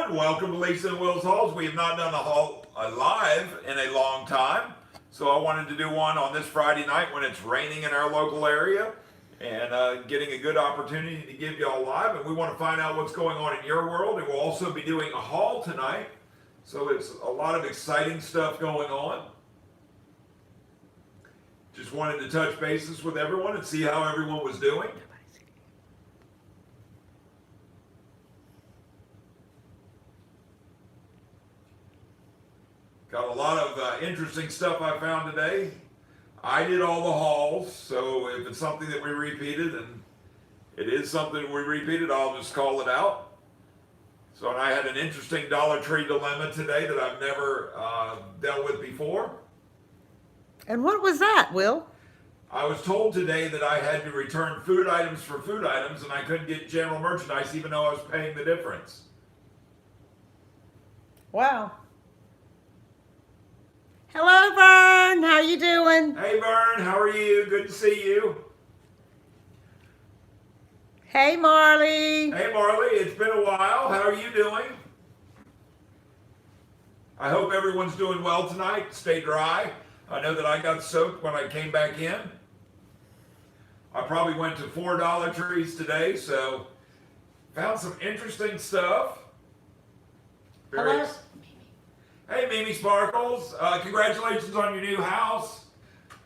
everyone. Welcome to Lisa and Will's Hauls. We have not done a haul live in a long time, so I wanted to do one on this Friday night when it's raining in our local area and getting a good opportunity to give you all live. And we want to find out what's going on in your world. And we'll also be doing a haul tonight, so it's a lot of exciting stuff going on. Just wanted to touch bases with everyone and see how everyone was doing. Got a lot of interesting stuff I found today. I did all the hauls, so if it's something that we repeated, and it is something we repeated, I'll just call it out. So and I had an interesting Dollar Tree dilemma today that I've never dealt with before. And what was that, Will? I was told today that I had to return food items for food items, and I couldn't get general merchandise even though I was paying the difference. Wow. Hello, Vern. How you doing? Hey, Vern, how are you? Good to see you. Hey, Marley. Hey, Marley, it's been a while. How are you doing? I hope everyone's doing well tonight. Stay dry. I know that I got soaked when I came back in. I probably went to 4 Dollar Trees today, so found some interesting stuff. Hello. Hey, Mimi Sparkles. Congratulations on your new house.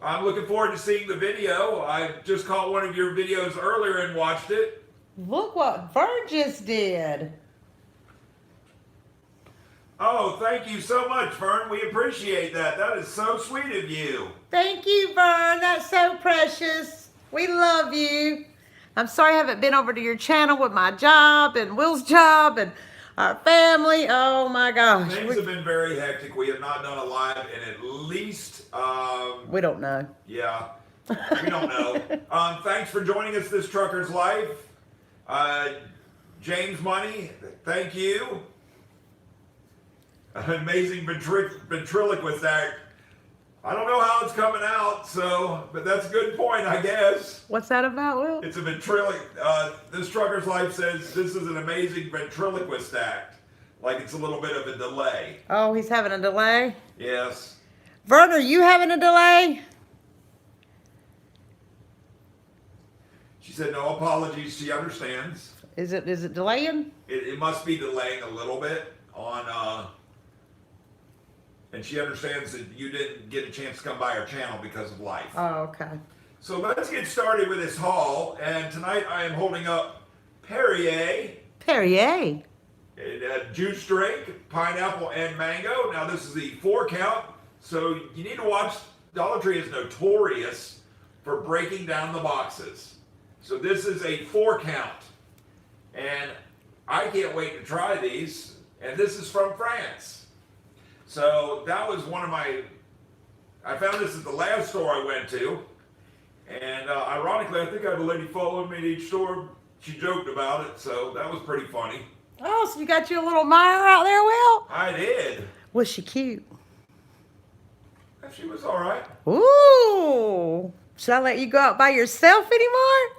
I'm looking forward to seeing the video. I just caught one of your videos earlier and watched it. Look what Vern just did. Oh, thank you so much, Vern. We appreciate that. That is so sweet of you. Thank you, Vern. That's so precious. We love you. I'm sorry I haven't been over to your channel with my job and Will's job and our family. Oh my gosh. Things have been very hectic. We have not done a live in at least, We don't know. yeah, we don't know. Thanks for joining us this Trucker's Life. James Money, thank you. An amazing ventriloquist act. I don't know how it's coming out, but that's a good point, I guess. What's that about, Will? It's a this Trucker's Life says this is an amazing ventriloquist act. Like it's a little bit of a delay. Oh, he's having a delay? Yes. Vern, are you having a delay? She said no apologies. She understands. Is it delaying? It must be delaying a little bit on, and she understands that you didn't get a chance to come by our channel because of life. Oh, okay. So let's get started with this haul. And tonight I am holding up Perrier. Perrier. Juice drink, pineapple and mango. Now this is the 4 count, so you need to watch. Dollar Tree is notorious for breaking down the boxes. So this is a 4 count. And I can't wait to try these. And this is from France. So that was one of I found this at the last store I went to. And ironically, I think I had a lady following me to each store. She joked about it, so that was pretty funny. Oh, so you got your little Meyer out there, Will? I did. Was she cute? She was all right. Ooh. Should I let you go out by yourself anymore?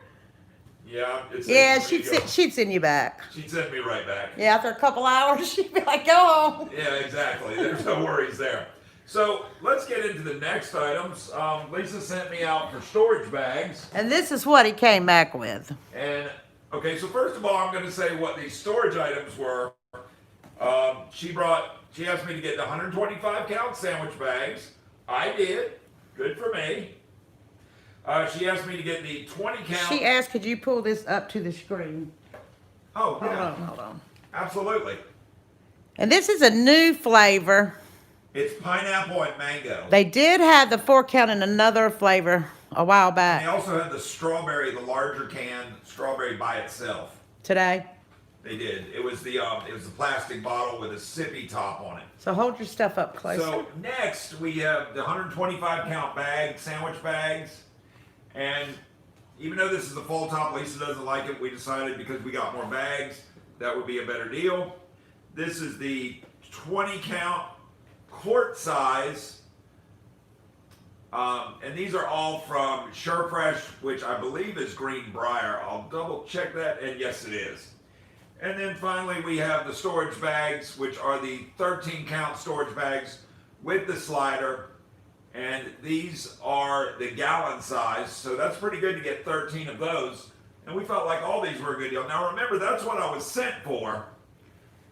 Yeah. Yeah, she'd send you back. She'd send me right back. Yeah, after a couple hours, she'd be like, go home. Yeah, exactly. There's no worries there. So let's get into the next items. Lisa sent me out for storage bags. And this is what he came back with. And, okay, so first of all, I'm going to say what these storage items were. She asked me to get the 125 count sandwich bags. I did. Good for me. She asked me to get the 20 count. She asked, could you pull this up to the screen? Oh, yeah. Hold on. Absolutely. And this is a new flavor. It's pineapple and mango. They did have the 4 count in another flavor a while They back. also had the strawberry, the larger can, strawberry by itself. Today. They did. It was the plastic bottle with a sippy top on it. So hold your stuff up closer. So next we have the 125 count bag, sandwich bags. And even though this is the full top, Lisa doesn't like it. We decided because we got more bags, that would be a better deal. This is the 20 count quart size. And these are all from SureFresh, which I believe is Greenbrier. I'll double check that, and yes, it is. And then finally, we have the storage bags, which are the 13-count storage bags with the slider. And these are the gallon size, so that's pretty good to get 13 of those. And we felt like all these were a good deal. Now remember, that's what I was sent for.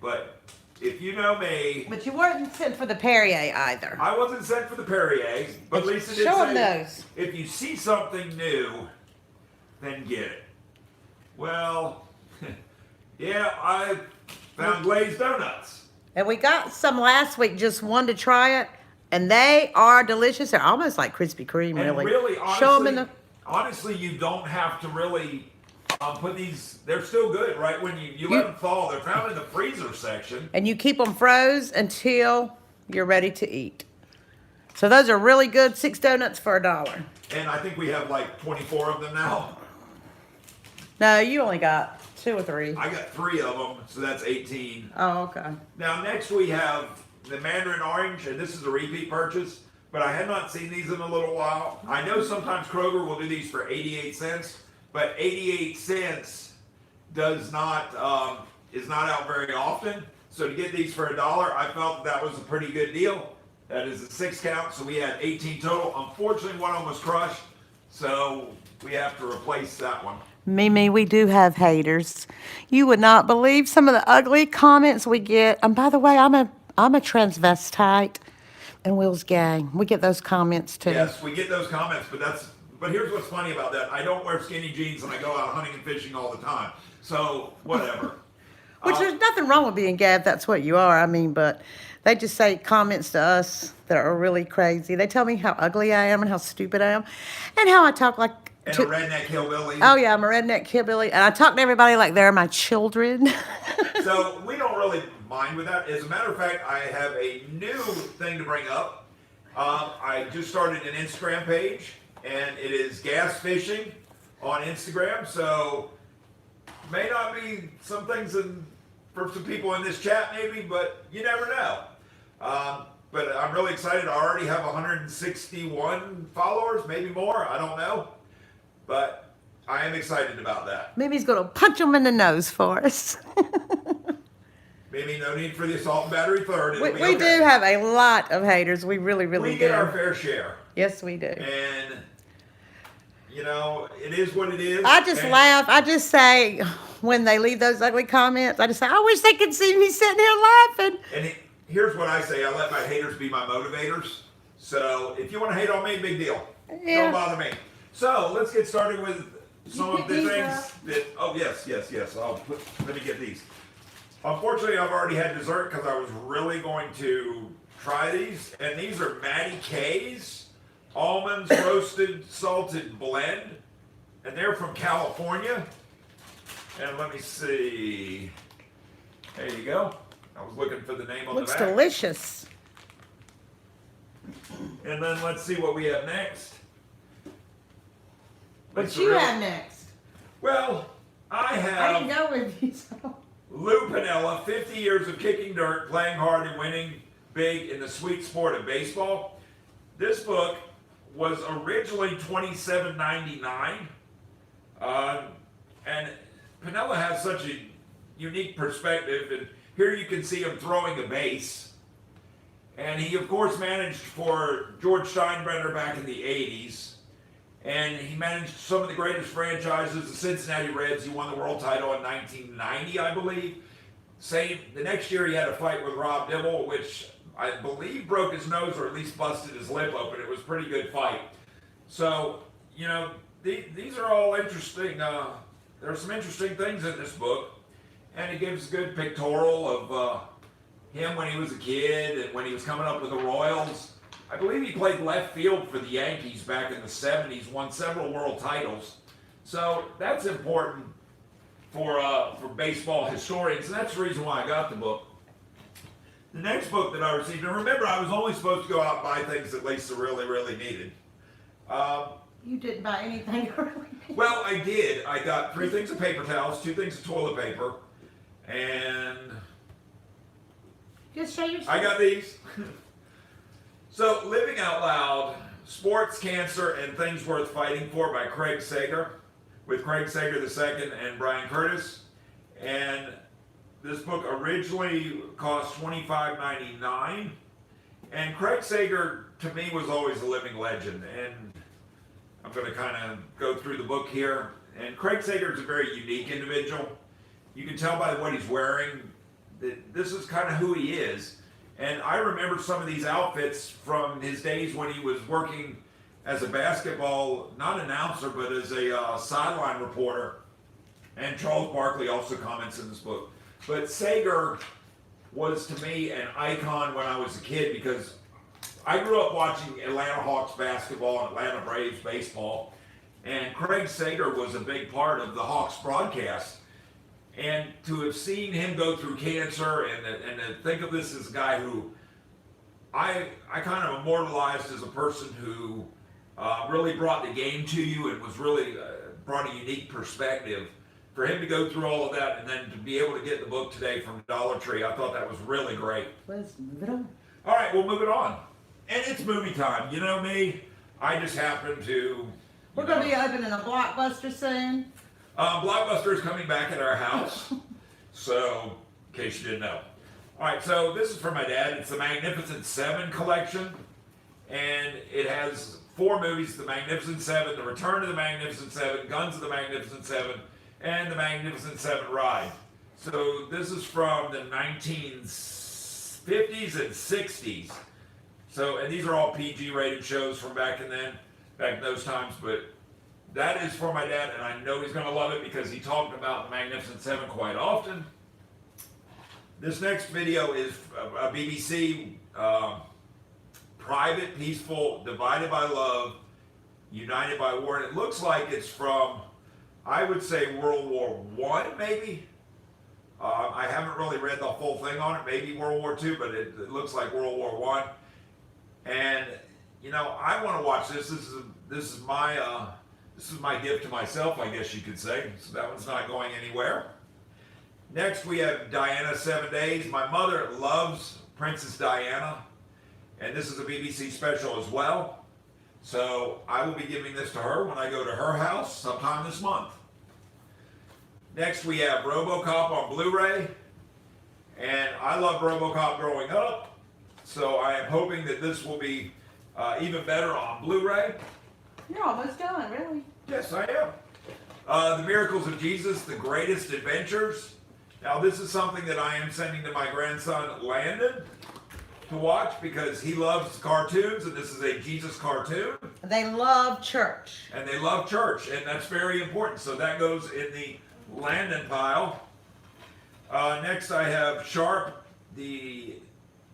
But if you know me, But you weren't sent for the Perrier either. I wasn't sent for the Perrier. But Lisa did Show 'em say, those. if you see something new, then get it. Well, yeah, I found glazed donuts. And we got some last week, just one to try it. And they are delicious. They're almost like Krispy Kreme, And really. really, Show them in honestly, the. honestly, you don't have to really put these. They're still good, right? When you let them thaw, they're found in the freezer section. And you keep them froze until you're ready to eat. So those are really good. 6 donuts for $1. And I think we have like 24 of them now. No, you only got 2 or 3. I got 3 of them, so that's 18. Oh, okay. Now next we have the Mandarin Orange, and this is a repeat purchase, but I had not seen these in a little while. I know sometimes Kroger will do these for 88 cents, but 88 cents is not out very often. So to get these for $1, I felt that was a pretty good deal. That is a 6-count, so we had 18 total. Unfortunately, one of them was crushed, so we have to replace that one. Mimi, we do have haters. You would not believe some of the ugly comments we get. And by the way, I'm a transvestite and Will's gang. We get those comments too. Yes, we get those comments, but here's what's funny about that. I don't wear skinny jeans and I go out hunting and fishing all the time. So whatever. Which there's nothing wrong with being gay if that's what you are. I mean, but they just say comments to us that are really crazy. They tell me how ugly I am and how stupid I am and how I talk like And a redneck hillbilly. Oh yeah, I'm a redneck hillbilly, and I talk to everybody like they're my children. So we don't really mind with that. As a matter of fact, I have a new thing to bring up. I just started an Instagram page, and it is gas fishing on Instagram. So may not be some things for some people in this chat, maybe, but you never know. But I'm really excited. I already have 161 followers, maybe more. I don't know. But I am excited about that. Mimi's gonna punch them in the nose for us. Maybe no need for the assault and battery third. It'll we be okay. do have a lot of haters. We really, really We do. get our fair share. Yes, we do. And, you know, it is what it is. I just And laugh. I just say, when they leave those ugly comments, I just say, I wish they could see me sitting here laughing. And here's what I say. I let my haters be my motivators. So if you want to hate on me, big deal. Yeah. Don't bother me. So let's get started with some of the these things up? that, oh, yes. Let me get these. Unfortunately, I've already had dessert because I was really going to try these. And these are Maddie K's Almonds Roasted Salted Blend. And they're from California. And let me see. There you go. I was looking for the name on Looks the back. delicious. And then let's see what we have next. What It's you real- have next? Well, I have go with you. So. Lou Piniella, 50 years of kicking dirt, playing hard, and winning big in the sweet sport of baseball. This book was originally $27.99, and Piniella has such a unique perspective. And here you can see him throwing a base, and he of course managed for George Steinbrenner back in the 80s. And he managed some of the greatest franchises, the Cincinnati Reds. He won the world title in 1990, I believe. The next year he had a fight with Rob Dibble, which I believe broke his nose or at least busted his lip open. It was a pretty good fight. So, you know, these are all interesting. There are some interesting things in this book. And it gives a good pictorial of him when he was a kid and when he was coming up with the Royals. I believe he played left field for the Yankees back in the 70s, won several world titles. So that's important for baseball historians, and that's the reason why I got the book. The next book that I received, and remember I was only supposed to go out and buy things that Lisa really, really needed. You didn't buy anything early. Well, I did. I got 3 things of paper towels, 2 things of toilet paper, and Just show your. I got these. So, Living Out Loud, Sports, Cancer, and Things Worth Fighting For by Craig Sager, with Craig Sager II and Brian Curtis. And This book originally cost $25.99, and Craig Sager to me was always a living legend. And I'm going to kind of go through the book here. And Craig Sager is a very unique individual. You can tell by what he's wearing that this is kind of who he is. And I remember some of these outfits from his days when he was working as a basketball, not announcer, but as a sideline reporter. And Charles Barkley also comments in this book. But Sager was to me an icon when I was a kid because I grew up watching Atlanta Hawks basketball and Atlanta Braves baseball. And Craig Sager was a big part of the Hawks broadcast. And to have seen him go through cancer and to think of this as a guy who I kind of immortalized as a person who really brought the game to you and was really brought a unique perspective. For him to go through all of that and then to be able to get the book today from Dollar Tree, I thought that was really great. Let's move it on. All right, we'll move it on. And it's movie time. You know me, I just happen to... We're going to be opening a Blockbuster soon. Blockbuster is coming back at our house. So, in case you didn't know. All right, so this is for my dad. It's the Magnificent Seven collection. And it has 4 movies, The Magnificent Seven, The Return of the Magnificent Seven, Guns of the Magnificent Seven, and The Magnificent Seven Ride. So this is from the 1950s and 60s. So, and these are all PG rated shows from back in those times, but that is for my dad, and I know he's gonna love it because he talked about the Magnificent Seven quite often. This next video is a BBC Private, Peaceful, Divided by Love, United by War, and it looks like it's from, I would say, World War I, maybe. I haven't really read the whole thing on it, maybe World War II, but it looks like World War I. And you know, I want to watch this. This is my gift to myself, I guess you could say. So that one's not going anywhere. Next, we have Diana 7 Days. My mother loves Princess Diana, and this is a BBC special as well. So I will be giving this to her when I go to her house sometime this month. Next, we have RoboCop on Blu-ray, and I loved RoboCop growing up, so I am hoping that this will be even better on Blu-ray. You're almost done, really. Yes, I am. The Miracles of Jesus, The Greatest Adventures. Now, this is something that I am sending to my grandson, Landon, to watch because he loves cartoons, and this is a Jesus cartoon. They love church. And they love church, and that's very important. So that goes in the Landon pile. Next, I have Sharp, the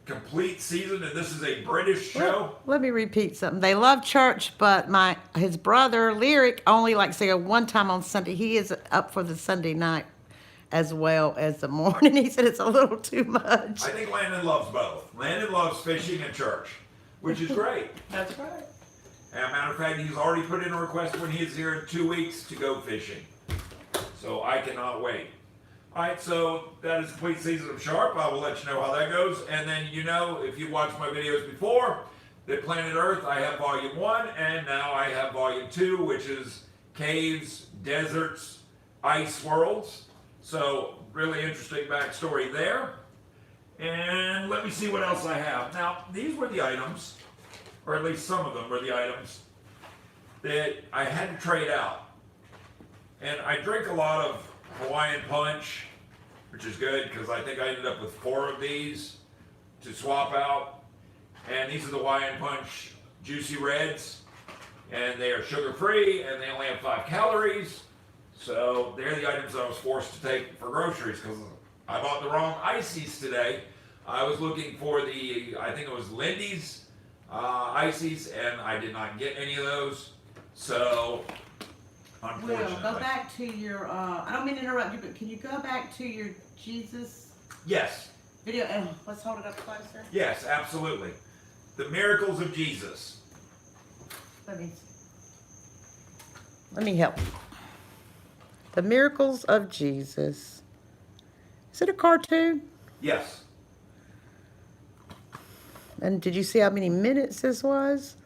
complete season, and this is a British show. Let me repeat something. They love church, but his brother, Lyric, only likes to go one time on Sunday. He is up for the Sunday night as well as the morning. He said it's a little too much. I think Landon loves both. Landon loves fishing and church, which is great. That's right. And as a matter of fact, he's already put in a request when he's here in 2 weeks to go fishing. So I cannot wait. All right, so that is the complete season of Sharp. I will let you know how that goes. And then, you know, if you watched my videos before, that Planet Earth, I have Volume 1, and now I have Volume 2, which is Caves, Deserts, Ice Worlds. So, really interesting backstory there. And let me see what else I have. Now, these were the items, or at least some of them were the items, that I had to trade out. And I drink a lot of Hawaiian Punch, which is good because I think I ended up with 4 of these to swap out. And these are the Hawaiian Punch Juicy Reds, and they are sugar-free, and they only have 5 calories. So they're the items that I was forced to take for groceries because I bought the wrong ices today. I was looking for I think it was Lindy's ices, and I did not get any of those. So, unfortunately. Will, go back to your, I don't mean to interrupt you, but can you go back to your Jesus Yes. video? And let's hold it up closer. Yes, absolutely. The Miracles of Jesus. Let me help. The Miracles of Jesus. Is it a cartoon? Yes. And did you see how many minutes this was?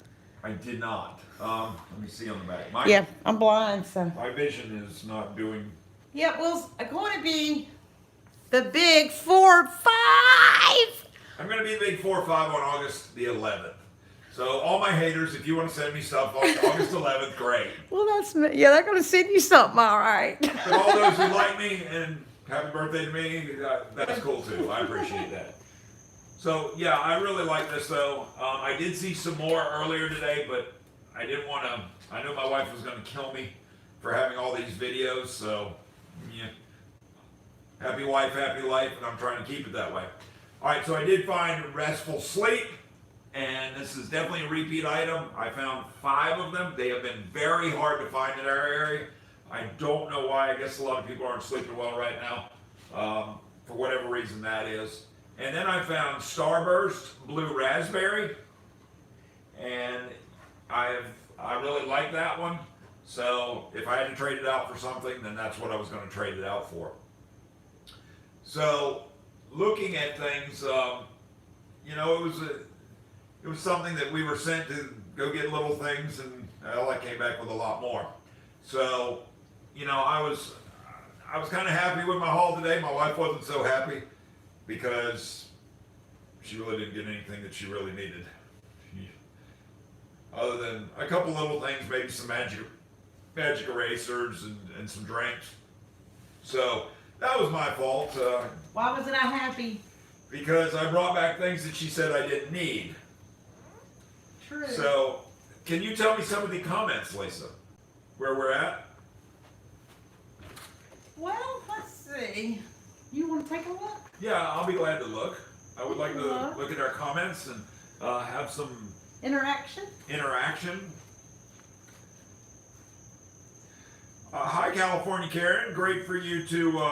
I did not. Let me see on the back. Yeah, I'm blind, so. My vision is not doing. Yeah, well, it's going to be The big 4-5. I'm going to be the big 4-5 on August the 11th. So all my haters, if you want to send me stuff on August 11th, great. Well, they're going to send you something, all right. But all those who like me and happy birthday to me, that's cool too. I appreciate that. So yeah, I really like this though. I did see some more earlier today, but I didn't want to. I knew my wife was going to kill me for having all these videos. So yeah, happy wife, happy life, and I'm trying to keep it that way. All right, so I did find Restful Sleep, and this is definitely a repeat item. I found 5 of them. They have been very hard to find in our area. I don't know why. I guess a lot of people aren't sleeping well right now, for whatever reason that is. And then I found Starburst Blue Raspberry, and I really like that one. So if I had to trade it out for something, then that's what I was going to trade it out for. So looking at things, you know, it was something that we were sent to go get little things, and I came back with a lot more. So, you know, I was kind of happy with my haul today. My wife wasn't so happy because she really didn't get anything that she really needed. Other than a couple little things, maybe some magic erasers and some drinks. So that was my fault. Why wasn't I happy? Because I brought back things that she said I didn't need. True. So, can you tell me some of the comments, Lisa? Where we're at? Well, let's see. You want to take a look? Yeah, I'll be glad to look. I would like to look at our comments and have some Interaction? interaction. Hi, California Karen. Great for you to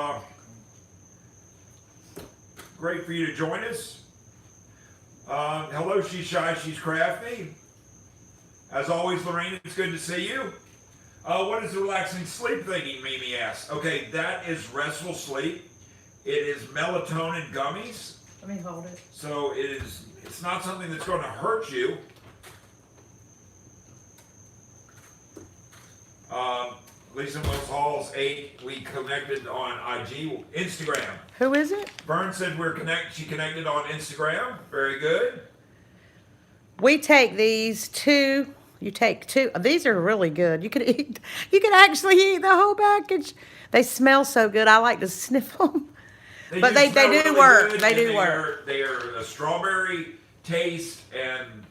join us. Hello, she's shy, she's crafty. As always, Lorraine, it's good to see you. What is the relaxing sleep thingy, Mimi asks? Okay, that is Restful Sleep. It is melatonin gummies. Let me hold it. So it's not something that's going to hurt you. Lisa Mills Halls 8, we connected on Instagram. Who is it? Vern said she connected on Instagram. Very good. We take these 2. You take 2. These are really good. You could actually eat the whole package. They smell so good. I like to sniff them. But they do really work. Good, they do work. They are a strawberry taste, and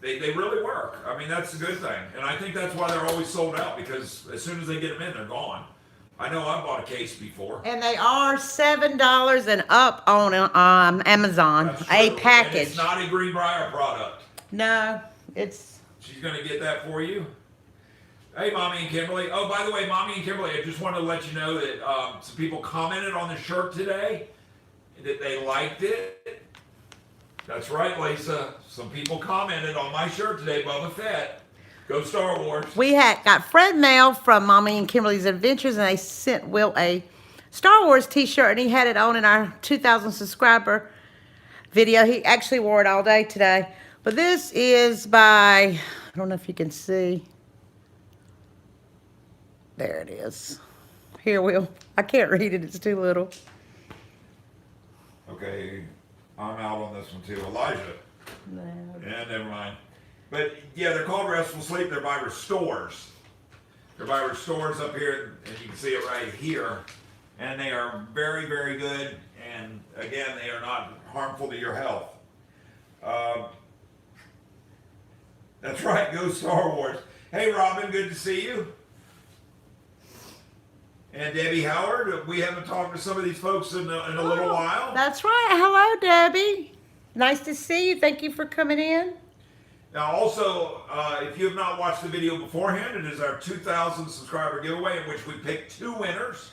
they really work. I mean, that's a good thing. And I think that's why they're always sold out, because as soon as they get them in, they're gone. I know I bought a case before. And they are $7 and up on Amazon. That's A true. package. And it's not a Greenbrier product. No, it's. She's going to get that for you. Hey, Mommy and Kimberly. Oh, by the way, Mommy and Kimberly, I just wanted to let you know that some people commented on the shirt today that they liked it. That's right, Lisa. Some people commented on my shirt today, Boba Fett. Go Star Wars. We got friend mail from Mommy and Kimberly's Adventures, and they sent Will a Star Wars t-shirt, and he had it on in our 2,000 subscriber video. He actually wore it all day today. But this is by, I don't know if you can see. There it is. Here, Will. I can't read it. It's too little. Okay, I'm out on this one too. Elijah. No. Yeah, never mind. But yeah, they're called Restful Sleep. They're by Restores. They're by Restores up here, and you can see it right here. And they are very, very good. And again, they are not harmful to your health. That's right, go Star Wars. Hey, Robin, good to see you. And Debbie Howard, we haven't talked to some of these folks in a little while. That's right. Hello, Debbie. Nice to see you. Thank you for coming in. Now, also, if you have not watched the video beforehand, it is our 2,000 subscriber giveaway in which we picked 2 winners.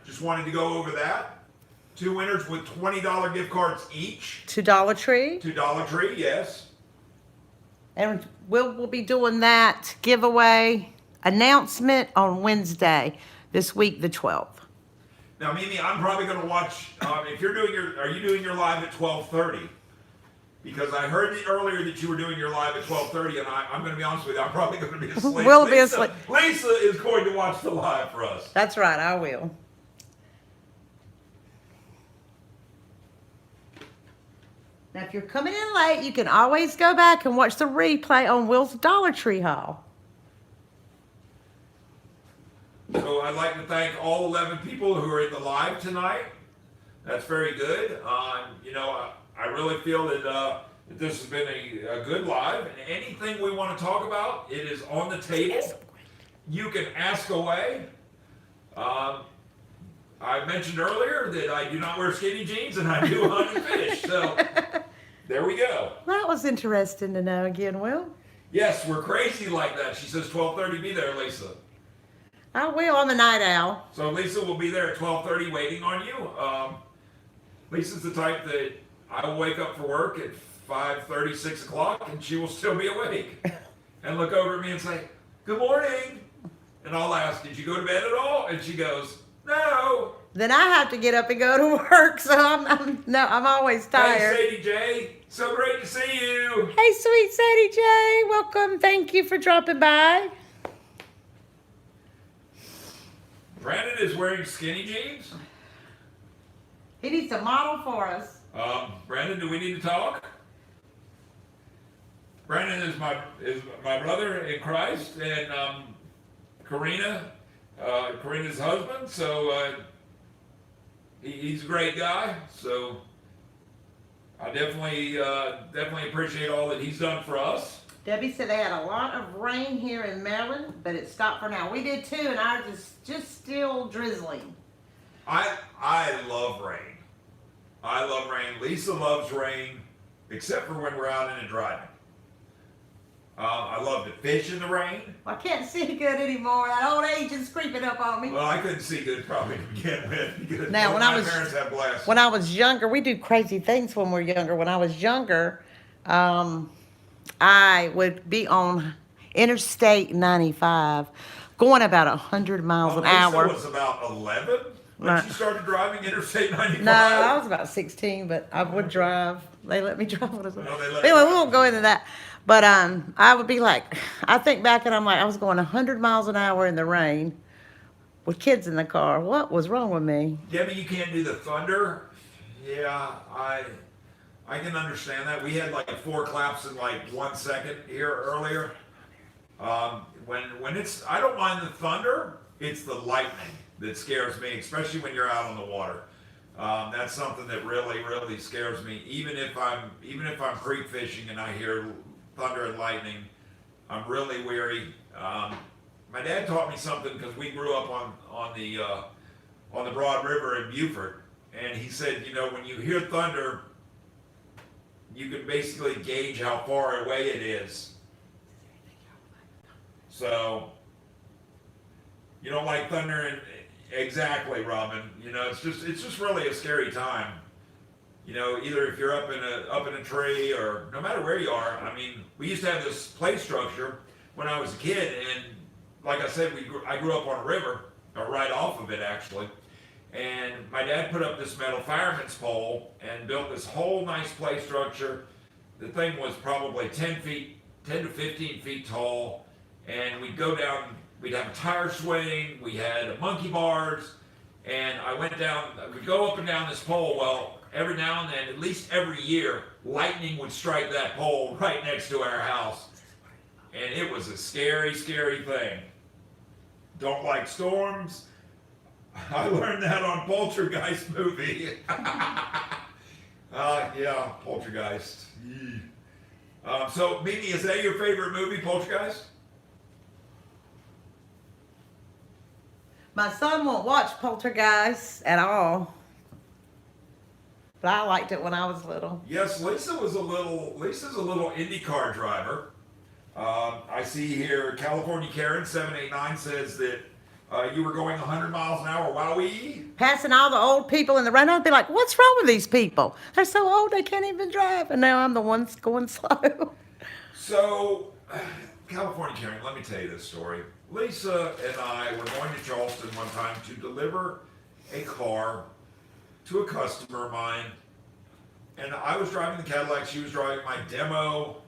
Just wanted to go over that. 2 winners with $20 gift cards each. To Dollar Tree. To Dollar Tree, yes. And we'll be doing that giveaway announcement on Wednesday, this week, the 12th. Now, Mimi, I'm probably going to watch, if you're doing are you doing your live at 12:30? Because I heard earlier that you were doing your live at 12:30, and I'm going to be honest with you, I'm probably going to be asleep. We'll be asleep. Lisa is going to watch the live for us. That's right, I will. Now, if you're coming in late, you can always go back and watch the replay on Will's Dollar Tree haul. So I'd like to thank all 11 people who are in the live tonight. That's very good. I really feel that this has been a good live. And anything we want to talk about, it is on the table. You can ask away. I mentioned earlier that I do not wear skinny jeans and I do hunt and fish. So there we go. That was interesting to know again, Will. Yes, we're crazy like that. She says 12:30, be there, Lisa. I will. I'm a night owl. So Lisa will be there at 12:30 waiting on you. Lisa's the type that I will wake up for work at 5:30, 6 o'clock, and she will still be awake and look over at me and say, "Good morning." And I'll ask, "Did you go to bed at all?" And she goes, "No." Then I have to get up and go to work, so I'm always tired. Hey, Sadie J, so great to see you. Hey, sweet Sadie J, welcome. Thank you for dropping by. Brandon is wearing skinny jeans. He needs a model for us. Brandon, do we need to talk? Brandon is my brother in Christ, and Karina's husband. So he's a great guy. So I definitely appreciate all that he's done for us. Debbie said they had a lot of rain here in Maryland, but it stopped for now. We did too, and ours is just still drizzling. I love rain. I love rain. Lisa loves rain, except for when we're out in it driving. I love to fish in the rain. I can't see good anymore. That old age is creeping up on me. Well, I couldn't see good probably to begin with because Now, when my parents had glasses. When I was younger, we do crazy things when we're younger. When I was younger, I would be on Interstate 95, going about 100 miles an hour. Lisa was about 11 when Right. she started driving Interstate 95. No, I was about 16, but I would drive. They let me drive. Well, they let Anyway, you we won't go into that. But I would be like, I think back and I'm like, I was going 100 miles an hour in the rain with kids in the car. What was wrong with me? Debbie, you can't do the thunder. Yeah, I can understand that. We had like 4 claps in like 1 second here earlier. When it's, I don't mind the thunder. It's the lightning that scares me, especially when you're out on the water. That's something that really, really scares me. Even if I'm creek fishing and I hear thunder and lightning, I'm really weary. My dad taught me something because we grew up on the Broad River in Beaufort, and he said, when you hear thunder, you can basically gauge how far away it is. So you don't like thunder, and exactly, Robin. It's just really a scary time. Either if you're up in a tree or no matter where you are. I mean, we used to have this play structure when I was a kid, and like I said, I grew up on a river, or right off of it actually. And my dad put up this metal fireman's pole and built this whole nice play structure. The thing was probably 10 to 15 feet tall, and we'd go down. We'd have a tire swing. We had monkey bars, and I went down. We'd go up and down this pole. Well, every now and then, at least every year, lightning would strike that pole right next to our house. And it was a scary, scary thing. Don't like storms. I learned that on Poltergeist movie. Yeah, Poltergeist. So, Mimi, is that your favorite movie, Poltergeist? My son won't watch Poltergeist at all. But I liked it when I was little. Yes, Lisa's a little IndyCar driver. I see here California Karen 789 says that you were going 100 miles an hour. Wowee. Passing all the old people in the rain, I'd be like, what's wrong with these people? They're so old they can't even drive. And now I'm the one going slow. So, California Karen, let me tell you this story. Lisa and I were going to Charleston one time to deliver a car to a customer of mine. And I was driving the Cadillac, she was driving my demo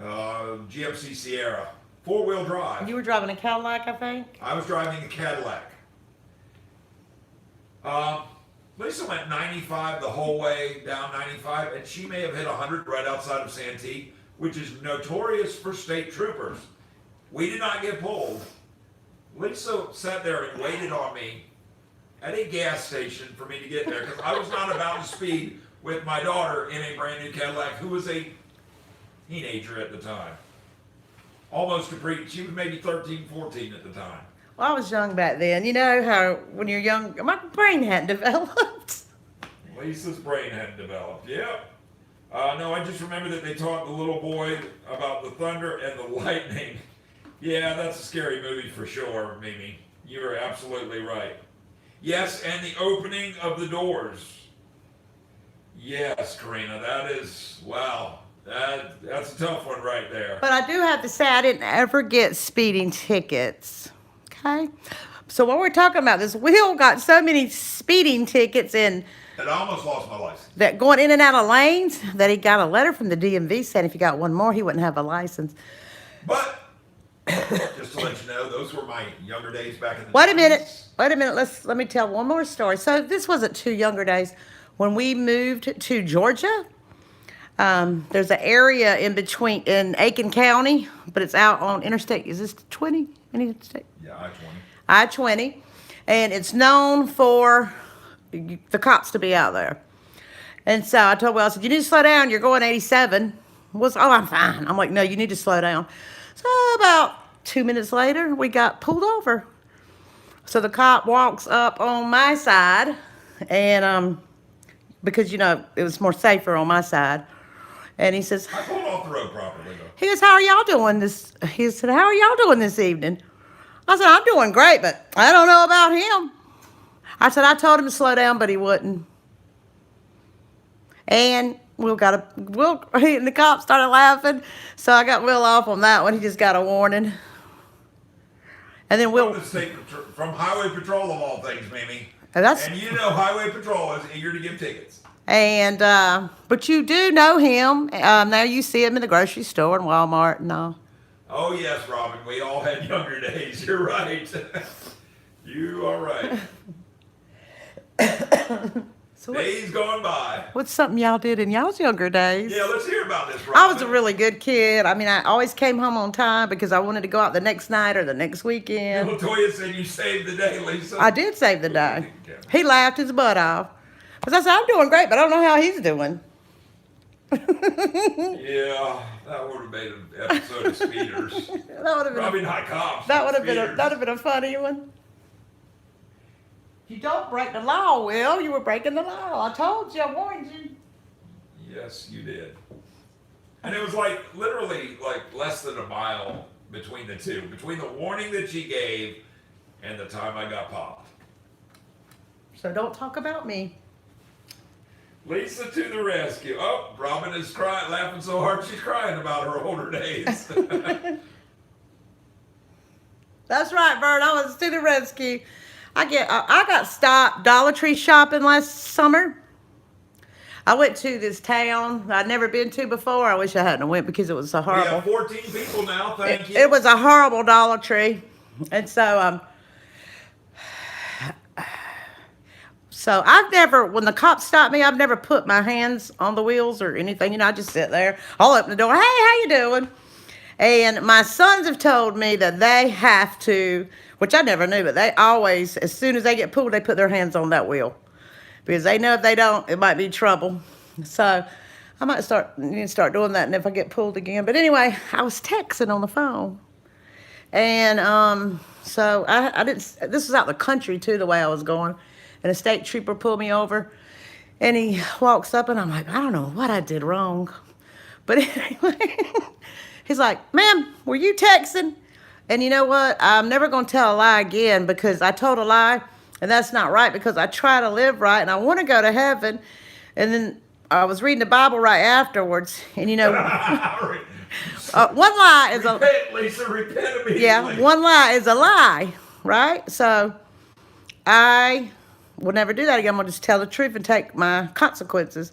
GMC Sierra, 4-wheel drive. You were driving a Cadillac, I think? I was driving a Cadillac. Lisa went 95 the whole way down 95, and she may have hit 100 right outside of Santee, which is notorious for state troopers. We did not get pulled. Lisa sat there and waited on me at a gas station for me to get there because I was not about to speed with my daughter in a brand new Cadillac, who was a teenager at the time. Almost a she was maybe 13, 14 at the time. Well, I was young back then. You know how when you're young, my brain hadn't developed. Lisa's brain hadn't developed. Yep. No, I just remember that they taught the little boy about the thunder and the lightning. Yeah, that's a scary movie for sure, Mimi. You are absolutely right. Yes, and the opening of the doors. Yes, Karina, that is, wow. That's a tough one right there. But I do have to say, I didn't ever get speeding tickets. Okay? So what we're talking about, this Will got so many speeding tickets and I almost lost my license. that going in and out of lanes that he got a letter from the DMV saying if he got one more, he wouldn't have a license. But just to let you know, those were my younger days back in the Wait a 90s. minute. Wait a minute. Let me tell one more story. So this wasn't too younger days. When we moved to Georgia, there's an area in between in Aiken County, but it's out on Interstate. Is this 20? Interstate? Yeah, I-20. I-20, and it's known for the cops to be out there. And so I told Will, I said, you need to slow down. You're going 87. Was I'm fine. I'm like, no, you need to slow down. So about 2 minutes later, we got pulled over. So the cop walks up on my side, and because you know it was more safer on my side, and he says, I pulled off the road properly though. he goes, how are y'all doing this? He said, how are y'all doing this evening? I said, I'm doing great, but I don't know about him. I said, I told him to slow down, but he wouldn't. And and the cop started laughing. So I got Will off on that one. He just got a warning. And then Will, From Highway Patrol of all things, Mimi. and you know Highway Patrol is eager to give tickets. But you do know him. Now you see him in the grocery store and Walmart and all. Oh yes, Robin. We all had younger days. You're right. You are right. So Days gone by. what's something y'all did in y'all's younger days? Yeah, let's hear about this, Robin. I was a really good kid. I mean, I always came home on time because I wanted to go out the next night or the next weekend. Latoya said you saved the day, Lisa. I did save the day. He laughed his butt off. Because I said, I'm doing great, but I don't know how he's doing. Yeah, that would have made an episode of Speeders. That would have Probably been not cops. that but would have been speeders. that would have been a funny one. You don't break the law, Will. You were breaking the law. I told you. I warned you. Yes, you did. And it was like literally like less than a mile between the two, between the warning that she gave and the time I got popped. So don't talk about me. Lisa to the rescue. Oh, Robin is crying, laughing so hard she's crying about her older days. That's right, Bert. I was to the rescue. I got stopped Dollar Tree shopping last summer. I went to this town I'd never been to before. I wish I hadn't went because it was a We horrible. have 14 people now, thank you. It was a horrible Dollar Tree, and so so I've never, when the cops stopped me, I've never put my hands on the wheels or anything. You know, I just sit there. I'll open the door. Hey, how you doing? And my sons have told me that they have to, which I never knew, but they always, as soon as they get pulled, they put their hands on that wheel. Because they know if they don't, it might be trouble. So I might need to start doing that and if I get pulled again. But anyway, I was texting on the phone. And so I didn't, this was out the country too, the way I was going. And a state trooper pulled me over. And he walks up and I'm like, I don't know what I did wrong. But anyway, he's like, ma'am, were you texting? And you know what? I'm never going to tell a lie again because I told a lie. And that's not right because I try to live right and I want to go to heaven. And then I was reading the Bible right afterwards. And you know, one lie is repent, Lisa, repent immediately. Yeah, one lie is a lie, right? So I will never do that again. I'm going to just tell the truth and take my consequences.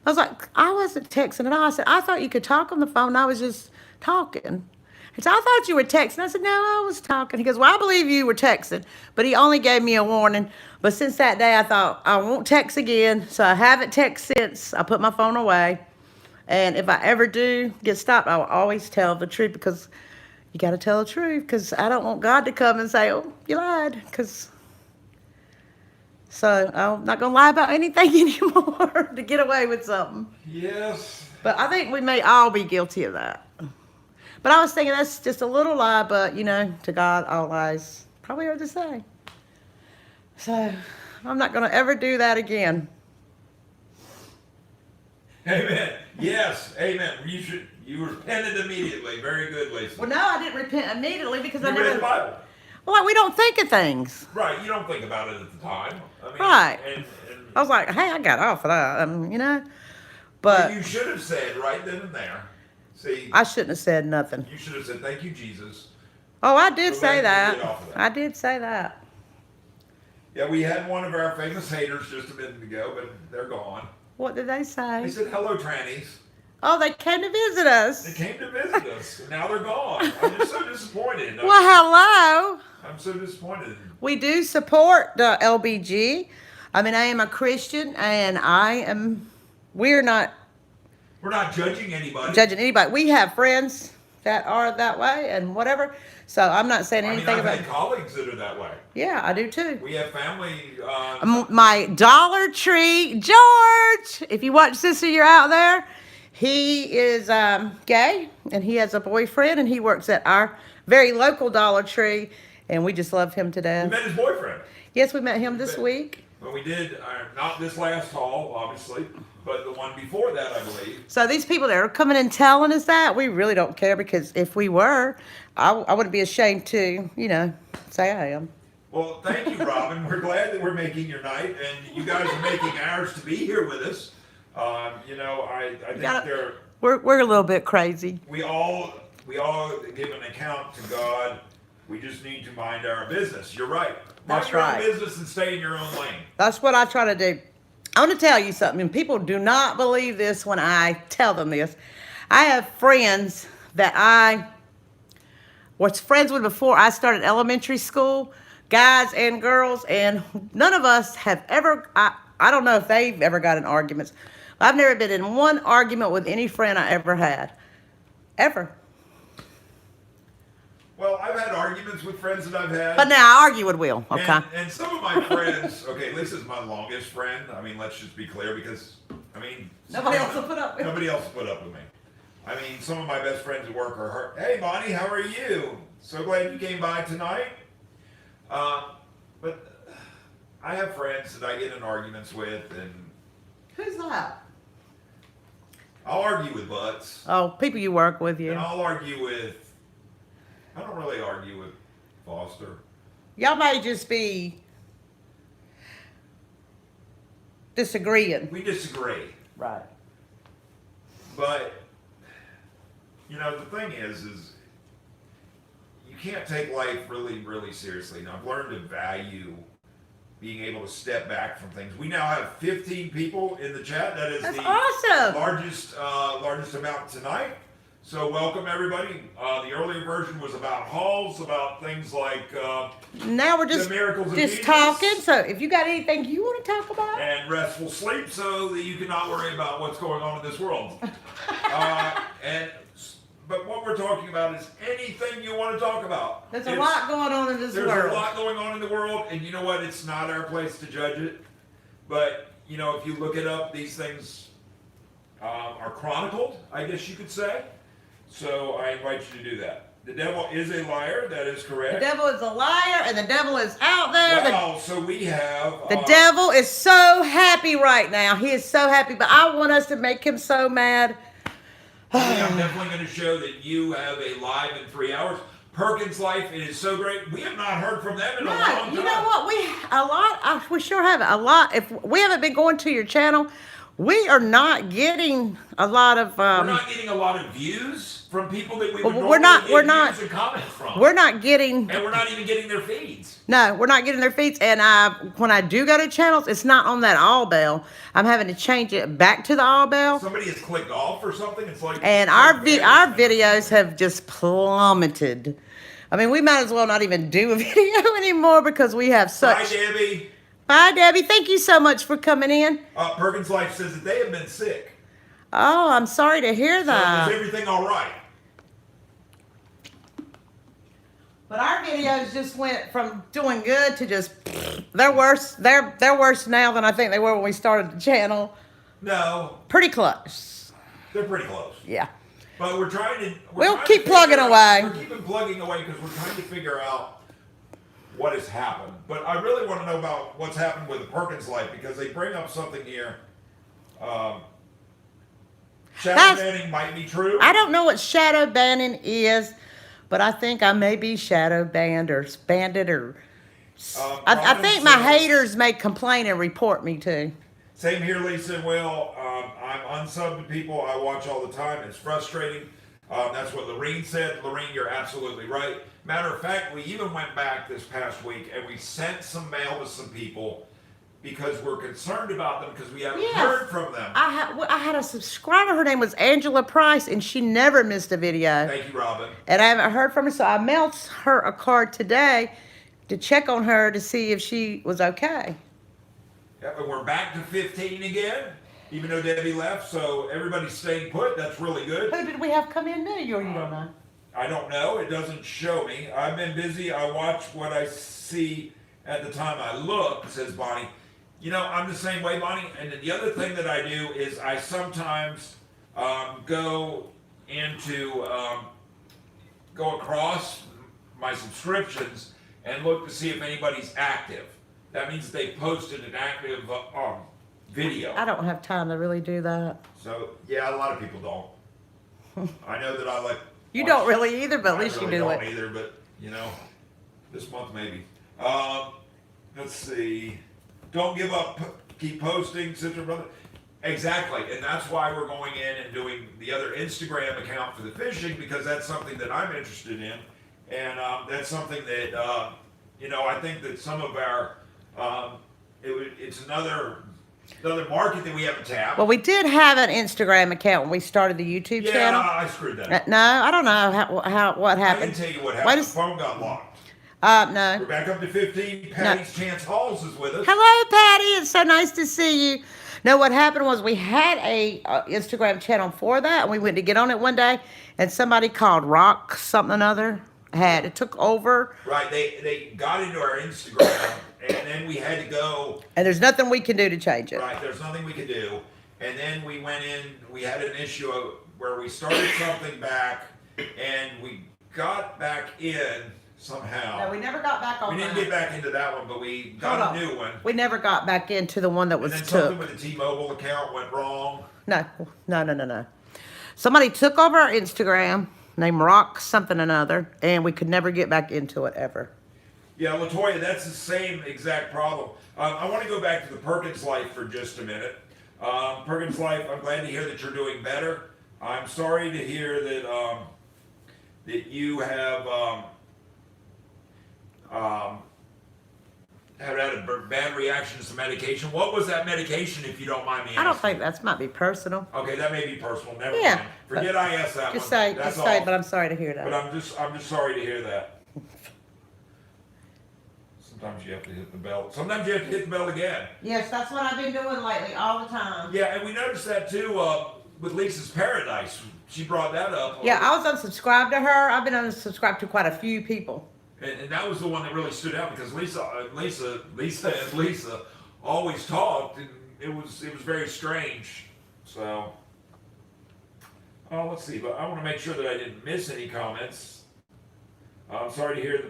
I was like, I wasn't texting at all. I said, I thought you could talk on the phone. I was just talking. He said, I thought you were texting. I said, no, I was talking. He goes, well, I believe you were texting. But he only gave me a warning. But since that day, I thought, I won't text again. So I haven't texted since. I put my phone away. And if I ever do get stopped, I will always tell the truth, because you got to tell the truth, because I don't want God to come and say, oh, you lied. So I'm not going to lie about anything anymore to get away with something. Yes. But I think we may all be guilty of that. But I was thinking that's just a little lie, but, to God, all lies probably are the same. So I'm not going to ever do that again. Amen. Yes. Amen. You repented immediately. Very good, Lisa. Well, no, I didn't repent immediately because You I never. read the Bible. Well, like, we don't think of things. Right. You don't think about it at the time. I mean, Right. And I was like, hey, I got off of that, But you should have said right then and there. See, I shouldn't have said nothing. you should have said, thank you, Jesus. Oh, I did So say glad you that. get off of that. I did say that. Yeah, we had one of our famous haters just a minute ago, but they're gone. What did they say? They said, hello, trannies. Oh, they came to visit us. They came to visit us, and now they're gone. I'm just so disappointed. Well, hello. I'm so disappointed. We do support the LBG. I mean, I am a Christian, and we're not We're not judging anybody. judging anybody. We have friends that are that way and whatever. So I'm not saying anything I've about had colleagues that are that way. Yeah, I do too. We have family. My Dollar Tree, George, if you watch Sister, you're out there. He is gay, and he has a boyfriend, and he works at our very local Dollar Tree, and we just love him to we death. met his boyfriend. Yes, we met him this week. Well, we did, not this last haul, obviously, but the one before that, I believe. So these people that are coming and telling us that, we really don't care, because if we were, I wouldn't be ashamed to, say I am. Well, thank you, Robin. We're glad that we're making your night, and you guys are making ours to be here with us. I think We're a little bit crazy. we all give an account to God. We just need to mind our business. You're right. Mind That's your right. own business and stay in your own lane. That's what I try to do. I want to tell you something, and people do not believe this when I tell them this. I have friends that I was friends with before I started elementary school, guys and girls, and none of us have ever, I don't know if they've ever got in arguments. I've never been in one argument with any friend I ever had. Ever. Well, I've had arguments with friends that I've had. But now I argue with Will, okay? And some of my friends, okay, Lisa's my longest friend. I mean, let's just be clear, because, Nobody else will put up with me. Nobody else will put up with me. I mean, some of my best friends at work are her. Hey, Bonnie, how are you? So glad you came by tonight. But I have friends that I get in arguments with, and Who's that? I'll argue with butts. Oh, people you work with, And yeah. I'll argue with, I don't really argue with Foster. Y'all may just be disagreeing. We disagree. Right. But, the thing is you can't take life really, really seriously. Now, I've learned to value being able to step back from things. We now have 15 people in the chat. That is That's the awesome. largest amount tonight. So welcome, everybody. The earlier version was about hauls, about things like Now we're the just miracles of Jesus talking. So if you got anything you want to talk about, and restful sleep, so that you cannot worry about what's going on in this world. But what we're talking about is anything you want to talk about. there's a lot going on in this There's world. a lot going on in the world, and you know what? It's not our place to judge it. But, if you look it up, these things are chronicled, I guess you could say. So I invite you to do that. The devil is a liar. That is correct. The devil is a liar, and the devil is out there. Wow, so we have... The devil is so happy right now. He is so happy, but I want us to make him so mad. I'm definitely going to show that you have a live in 3 hours. Perkins Life, it is so great. We have not heard from them in a long time. You know what? We sure have a lot. If we haven't been going to your channel, We are not getting a lot of. We're not getting a lot of views from people that we would Well, normally we're not- get we're views not- and comments from. We're not getting. And we're not even getting their feeds. No, we're not getting their feeds. And when I do go to channels, it's not on that all bell. I'm having to change it back to the all bell. Somebody has clicked off or something. It's like And our videos have just plummeted. I mean, we might as well not even do a video anymore because we have Hi, such. Debbie. Bye, Debbie. Thank you so much for coming in. Perkins Life says that they have been sick. Oh, I'm sorry to hear So that. is everything all right? But our videos just went from doing good to just they're worse. They're worse now than I think they were when we started the channel. No, Pretty close. they're pretty close. Yeah. But we're trying to. We'll trying keep to plugging figure away. We're keeping plugging away because we're trying to figure out what has happened. But I really want to know about what's happened with the Perkins Life because they bring up something here. Shadow That's- banning might be true. I don't know what shadow banning is, but I think I may be shadow banned or banded or. I Robin think my says- haters may complain and report me too. Same here, Lisa and Will. I'm unsubbed to people I watch all the time. It's frustrating. That's what Lorene said. Lorene, you're absolutely right. Matter of fact, we even went back this past week and we sent some mail to some people because we're concerned about them because we haven't Yes. heard from them. I had a subscriber. Her name was Angela Price, and she never missed a video. Thank you, Robin. And I haven't heard from her, so I mailed her a card today to check on her to see if she was okay. Yeah, but we're back to 15 again, even though Debbie left. So everybody's staying put. That's really good. Who did we have come in new? You don't know. I don't know. It doesn't show me. I've been busy. I watch what I see at the time I look, says Bonnie. You know, I'm the same way, Bonnie. And then the other thing that I do is I sometimes go across my subscriptions and look to see if anybody's active. That means they posted an active video. I don't have time to really do that. So, yeah, a lot of people don't. I know that I like. You watch- don't really either, but at least I you really do don't it. either, but you know, this month maybe. Let's see. Don't give up. Keep posting, sister brother. Exactly, and that's why we're going in and doing the other Instagram account for the fishing because that's something that I'm interested in, and that's something that you know I think that some of our it's another market that we haven't tapped. Well, we did have an Instagram account when we started the YouTube Yeah, channel. I screwed that up. No, I don't know what I happened. can tell you what Wait happened. a The phone got locked. No. We're back up to 15. Patty's Chance Halls is with us. Hello, Patty. It's so nice to see you. No, what happened was we had a Instagram channel for that, and we went to get on it one day, and somebody called Rock something or another it took over, Right, they got into our Instagram, and then we had to go. and there's nothing we can do to change it. Right, there's nothing we could do, and then we went in. We had an issue where we started something back, and we got back in somehow. No, we never got back on We didn't that. get back into that one, but we got Hold a on. new one. We never got back into the one that And was then something took. with the T-Mobile account went wrong. No. Somebody took over our Instagram, named Rock something or another, and we could never get back into it ever. Yeah, Latoya, that's the same exact problem. I want to go back to the Perkins Life for just a minute. Perkins Life, I'm glad to hear that you're doing better. I'm sorry to hear that that you have had a bad reaction to some medication. What was that medication, if you don't mind me asking? I don't think that might be personal. Okay, that may be personal. Never Yeah, mind. Forget I asked that Just one. say, That's just say, all. but I'm sorry to hear But that. I'm just sorry to hear that. Sometimes you have to hit the bell. Sometimes you have to hit the bell again. Yes, that's what I've been doing lately, all the time. Yeah, and we noticed that too with Lisa's Paradise. She brought that up. Yeah, I was unsubscribed to her. I've been unsubscribed to quite a few people. And that was the one that really stood out because Lisa and Lisa always talked, and it was very strange. So, let's see. But I want to make sure that I didn't miss any comments. I'm sorry to hear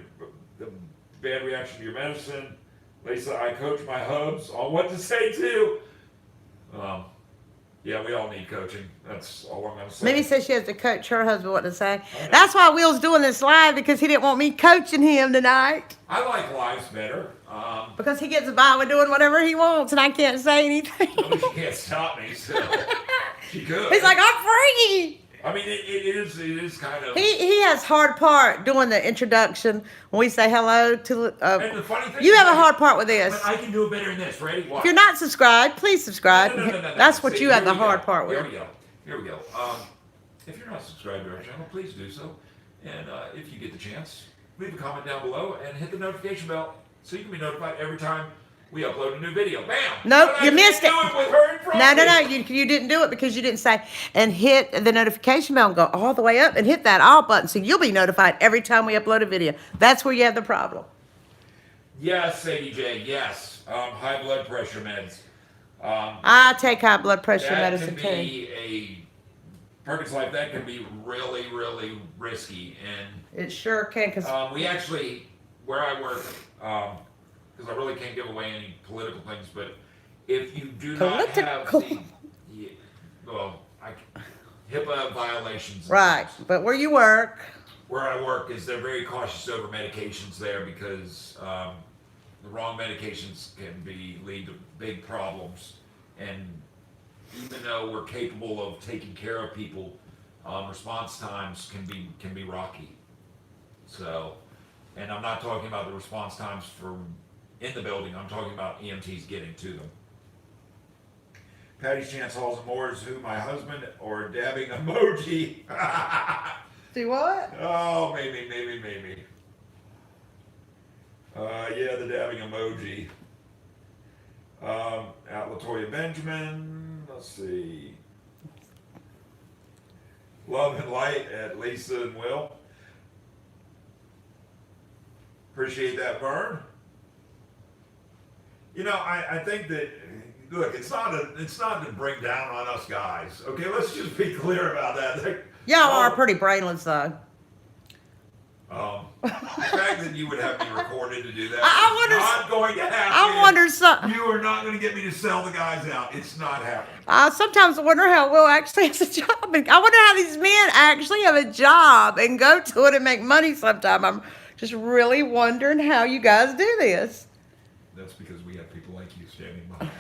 the bad reaction to your medicine, Lisa. I coach my hubs on what to say too. Yeah, we all need coaching. That's all I'm going to say. Maybe says she has to coach her husband what to say. That's why Will's doing this live, because he didn't want me coaching him tonight. I like lives better. Because he gets by with doing whatever he wants, and I can't say anything. At least she can't stop me, so she could. He's like, I'm free. I mean, it is kind of. He has hard part doing the introduction when we say hello to. And the funny thing You is have a that- hard part with this. But I can do it better than this. Ready? Watch. If you're not subscribed, please subscribe. No. That's what See, you have here the we hard go. part with. Here we go. If you're not subscribed to our channel, please do so. And if you get the chance, leave a comment down below and hit the notification bell so you can be notified every time we upload a new video. Bam! Nope, But I you missed can't it. do with her in front of me. You didn't do it because you didn't say, and hit the notification bell and go all the way up and hit that all button so you'll be notified every time we upload a video. That's where you have the problem. Yes, Sadie J. Yes. High blood pressure meds. I take high blood pressure That medicine can too. be a Perkins Life. That can be really, really risky. And It sure can, because we actually, where I work, because I really can't give away any political things, but if you do not have Political. the, yeah, well, HIPAA violations. and right. things. But where you work, Where I work is they're very cautious over medications there because the wrong medications can lead to big problems. And even though we're capable of taking care of people, response times can be rocky. So, and I'm not talking about the response times for in the building. I'm talking about EMTs getting to them. Patty's Chance Halls and Moore is who my husband or dabbing emoji. do what? Oh, maybe. Yeah, the dabbing emoji. At Latoya Benjamin. Let's see. Love and light at Lisa and Will. Appreciate that, Vern. You know, I think that, look, it's not to bring down on us guys. Okay, let's just be clear about that. Y'all are pretty brainless, though. The fact that you would have me recorded to do that I wonder- is not going to happen. I wonder some. You are not going to get me to sell the guys out. It's not happening. Sometimes I wonder how Will actually has a job. And I wonder how these men actually have a job and go to it and make money sometime. I'm just really wondering how you guys do this. That's because we have people like you standing behind us,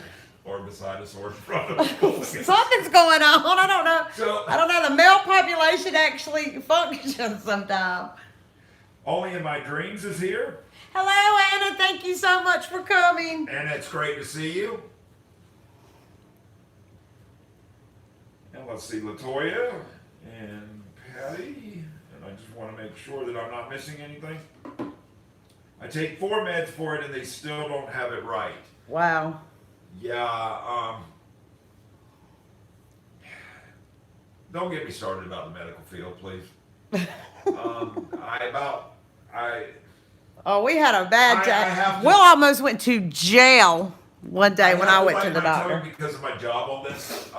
or beside us, or in front of us. Something's going on. I don't know. So- I don't know. The male population actually functions sometimes. Only in My Dreams is here, Hello, Anna. Thank you so much for coming. and it's great to see you. And let's see, Latoya and Patty, and I just want to make sure that I'm not missing anything. I take 4 meds for it, and they still don't have it right. Wow. Yeah, don't get me started about the medical field, please. Oh, we had a bad I day. have to- Will almost went to jail one day when I went to the bite my tongue doctor. because of my job on this,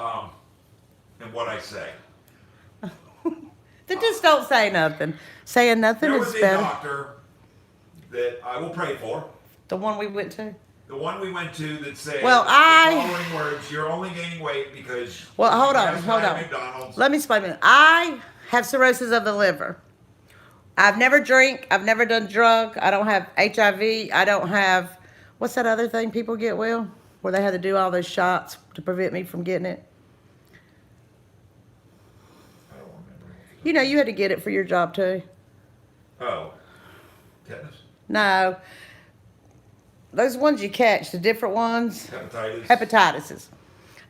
and what I say. Then just don't say nothing. Saying nothing There is was a better. doctor that I will pray for. The one we went to. The one we went to that said Well, the following words: "You're only gaining weight because." Well, hold you on, guys hold had on. McDonald's. Let me explain a minute. I have cirrhosis of the liver. I've never drank. I've never done drug. I don't have HIV. I don't have, what's that other thing people get, Will? Where they had to do all those shots to prevent me from getting it. I don't remember. You know, you had to get it for your job too. Oh, tetanus, No. Those ones you catch, the different ones. hepatitis. Hepatitis.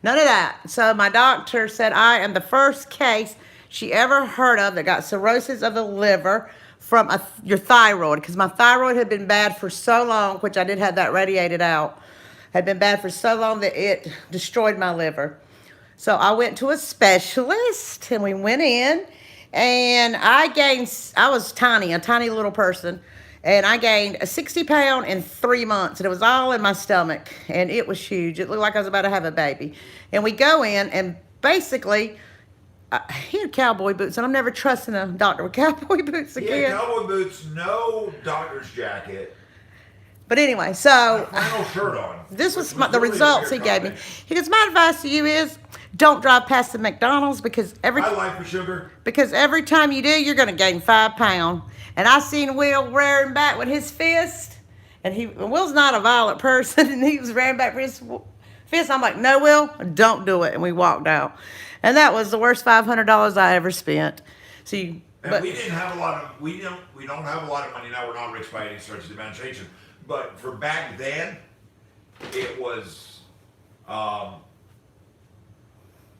None of that. So my doctor said I am the first case she ever heard of that got cirrhosis of the liver from your thyroid, because my thyroid had been bad for so long, which I did have that radiated out, had been bad for so long that it destroyed my liver. So I went to a specialist and we went in, and I was tiny, a tiny little person, and I gained a 60 pound in 3 months, and it was all in my stomach, and it was huge. It looked like I was about to have a baby. And we go in, and basically, he had cowboy boots, and I'm never trusting a doctor with cowboy boots He again. had cowboy boots, no doctor's jacket, But anyway, so flannel shirt on. this was which the really a results he weird gave me. combination. He goes, my advice to you is Don't drive past the McDonald's because I like for sugar. every time you do, you're going to gain 5 pounds. And I seen Will rearing back with his fist, and Will's not a violent person, and he was rearing back with his fist. I'm like, no, Will, don't do it. And we walked out, and that was the worst $500 I ever spent. So, And we didn't have a lot of we don't have a lot of money now. We're not rich by any stretch of the imagination. But for back then, it was that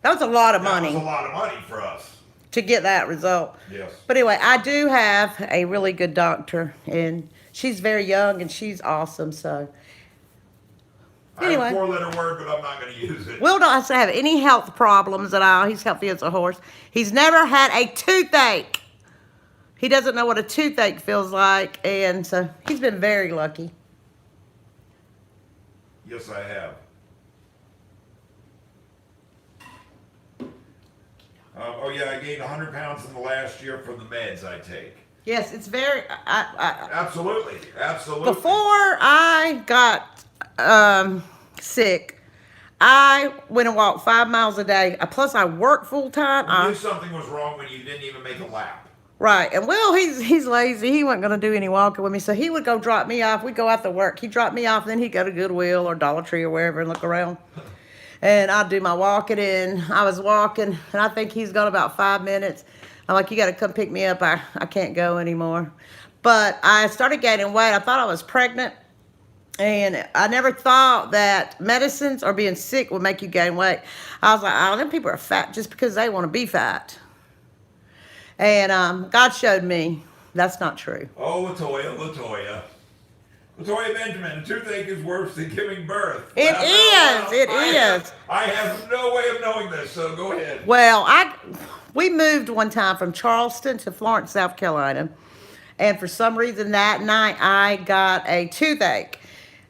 was a lot of that money was a lot of money for us. to get that result. Yes. But anyway, I do have a really good doctor, and she's very young, and she's awesome. So I have anyway. a 4-letter word, but I'm not going to use it. Will don't have any health problems at all. He's healthy as a horse. He's never had a toothache. He doesn't know what a toothache feels like, and so he's been very lucky. Yes, I have. Oh yeah, I gained 100 pounds in the last year from the meds I take. Yes, it's very. Absolutely, absolutely. Before I got sick, I went and walked 5 miles a day. Plus, I work full You time. knew something was wrong when you didn't even make a lap. Right, and Will, he's lazy. He wasn't going to do any walking with me, so he would go drop me off. We'd go out to work. He'd drop me off, then he'd go to Goodwill or Dollar Tree or wherever and look around. And I'd do my walking, and I was walking, and I think he's gone about 5 minutes. I'm like, you got to come pick me up. I can't go anymore. But I started gaining weight. I thought I was pregnant, and I never thought that medicines or being sick would make you gain weight. I was like, oh, them people are fat just because they want to be fat. And God showed me that's not true. Oh, Latoya Benjamin, a toothache is worse than giving birth. It is. I have no way of knowing this, so go ahead. Well, we moved one time from Charleston to Florence, South Carolina. And for some reason that night I got a toothache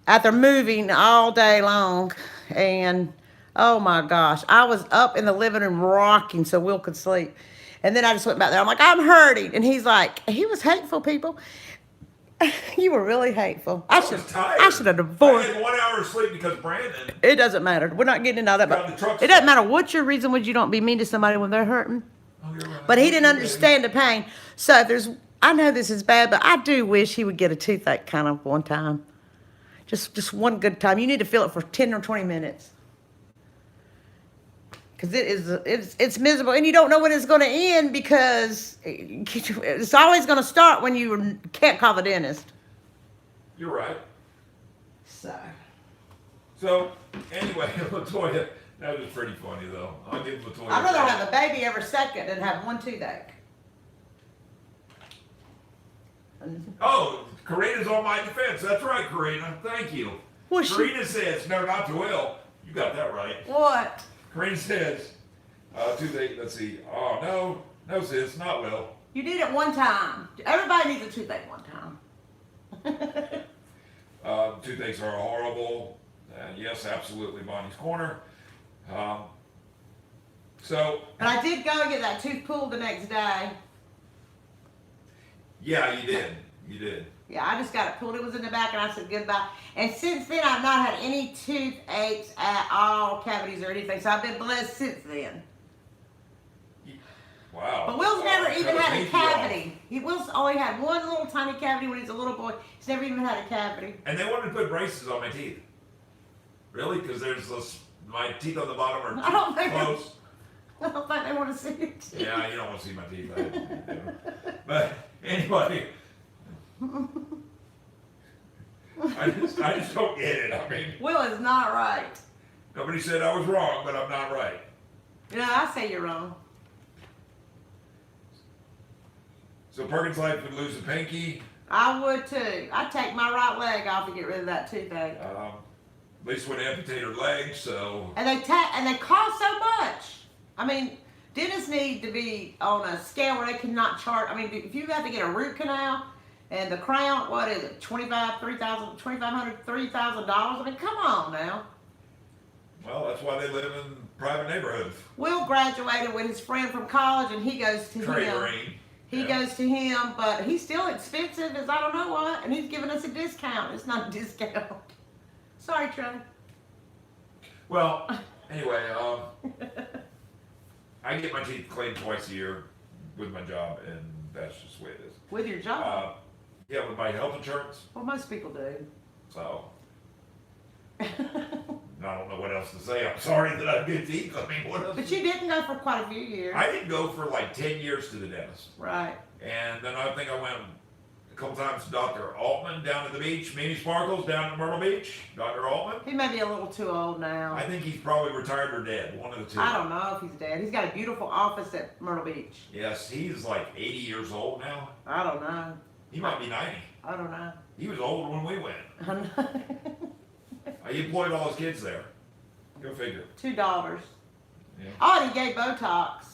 after moving all day long. And oh my gosh, I was up in the living room rocking so Will could sleep. And then I just went back there. I'm like, I'm hurting. And he's like, he was hateful, people. You were really hateful. I should have divorced. I had 1 hour of sleep because Brandon. It doesn't matter. We're not getting into all that. Got the But truck it doesn't stop. matter what your reason was. You don't be mean to somebody when they're hurting. Oh, you're right. But he didn't understand the pain. So if I know this is bad, but I do wish he would get a toothache kind of one time. Just one good time. You need to feel it for 10 or 20 minutes. Because it's miserable, and you don't know when it's going to end because it's always going to start when you can't call the dentist. You're right. So Anyway, Latoya, that was pretty funny though. I'll give Latoya. I'd rather have a baby every second than have one toothache. Oh, Karina's on my defense. That's right, Karina. Thank you. Well, Karina says, no, not to Will. You got that right. What? Karina says, toothache, let's see. Oh, no, sis, not Will. You did it one time. Everybody needs a toothache one time. Toothaches are horrible. Yes, absolutely, Bonnie's Corner. But I did go and get that tooth pulled the next day. Yeah, you did. You did. Yeah, I just got it pulled. It was in the back, and I said goodbye. And since then, I've not had any toothaches at all, cavities or anything. So I've been blessed since then. Wow. But Will's never even had a Thank you all. cavity. Will's only had one little tiny cavity when he was a little boy. He's never even had a cavity. And they wanted to put braces on my teeth. Really? Because my teeth on the bottom I are don't too think close. I don't think they want to see it. Yeah, you don't want to see my teeth. But anyway, I just don't get it. I mean, Will is not right. nobody said I was wrong, but I'm not right. You know, I say you're wrong. So Perkins Life would lose a pinky. I would too. I'd take my right leg off to get rid of that toothache. Lisa would amputate her leg, so And they cost so much. I mean, dentists need to be on a scale where they cannot charge. I mean, if you have to get a root canal and the crown, what is it, $2,500, $3,000? I mean, come on now. well, that's why they live in private neighborhoods. Will graduated with his friend from college, and he goes to him. Trailering. He goes to him, but he's still expensive as I don't know what, and he's giving us a discount. It's not a discount. Sorry, Trey. Well, anyway, I get my teeth cleaned twice a year with my job, and that's just the way it is. With your job? Yeah, with my health insurance. Well, most people do. So I don't know what else to say. I'm sorry that I have good teeth. I mean, what else? But you didn't go for quite a few years. I didn't go for like 10 years to the dentist. Right. And then I think I went a couple times to Dr. Altman down at the beach. Mimi Sparkles down at Myrtle Beach. Dr. Altman. He may be a little too old now. I think he's probably retired or dead. One of the two. I don't know if he's dead. He's got a beautiful office at Myrtle Beach. Yes, he's like 80 years old now. I don't know. He might be 90. I don't know. He was old when we went. I know. He employed all his kids there. Go figure. 2 daughters. Yeah. Oh, and he gave Botox.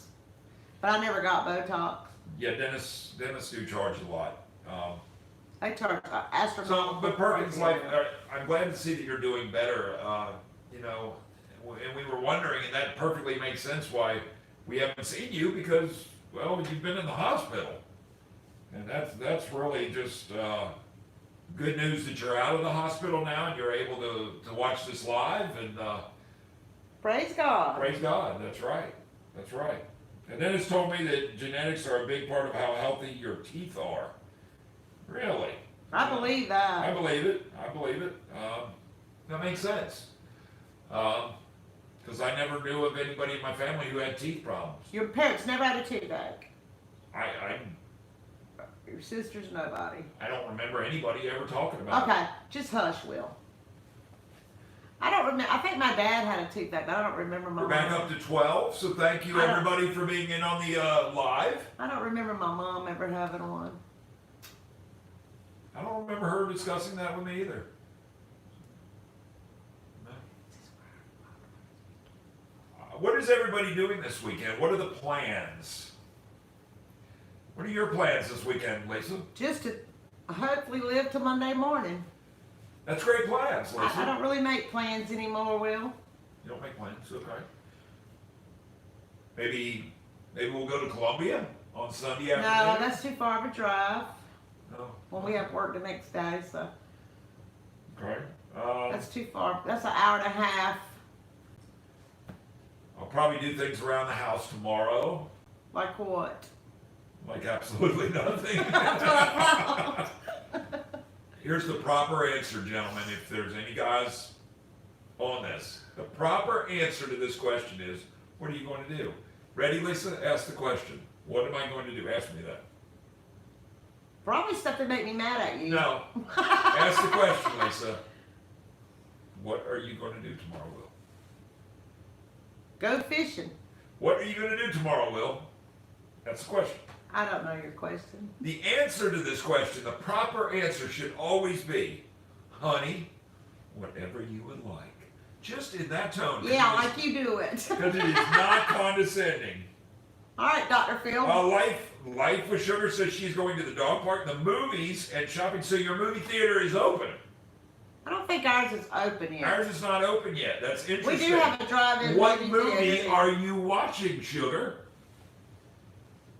But I never got Botox. Yeah, dentists do charge a lot. They charge So, astronomical. but Perkins, prices. like, I'm glad to see that you're doing better. You know, and we were wondering, and that perfectly makes sense why we haven't seen you because, well, you've been in the hospital, and that's really just good news that you're out of the hospital now and you're able to watch this live and Praise God. praise God. That's right. That's right. And then it's told me that genetics are a big part of how healthy your teeth are. Really? I believe that. I believe it. I believe it. That makes sense. Because I never knew of anybody in my family who had teeth problems. Your parents never had a toothache. I Your sisters, nobody. don't remember anybody ever talking about it. Okay, just hush, Will. I don't remember. I think my dad had a toothache, but I don't remember my We're back mom. up to 12, so thank you I don't- everybody for being in on the live. I don't remember my mom ever having one. I don't remember her discussing that with me either. No. What is everybody doing this weekend? What are the plans? What are your plans this weekend, Lisa? Just to hopefully live till Monday morning. That's great plans, Lisa. I don't really make plans anymore, Will. You don't make plans, okay. Maybe we'll go to Columbia on Sunday No, afternoon? that's too far of a drive. No. When we have work the next day, so Okay. that's too far. That's an hour and a half. I'll probably do things around the house tomorrow. Like what? Like absolutely nothing. That's what I thought. Here's the proper answer, gentlemen, if there's any guys on this. The proper answer to this question is, what are you going to do? Ready, Lisa? Ask the question. What am I going to do? Ask me that. Probably stuff that make me mad at you. No. Ask the question, Lisa. What are you going to do tomorrow, Will? Go fishing. What are you going to do tomorrow, Will? That's the question. I don't know your question. The answer to this question, the proper answer should always be, honey, whatever you would like. Just in that tone. Yeah, like you do it. Because it is not condescending. All right, Dr. Phil. Life with Sugar says she's going to the dog park, the movies, and shopping. So your movie theater is open. I don't think ours is open yet. Ours is not open yet. That's We interesting. do have a drive-in What movie movie theater. are you watching, Sugar?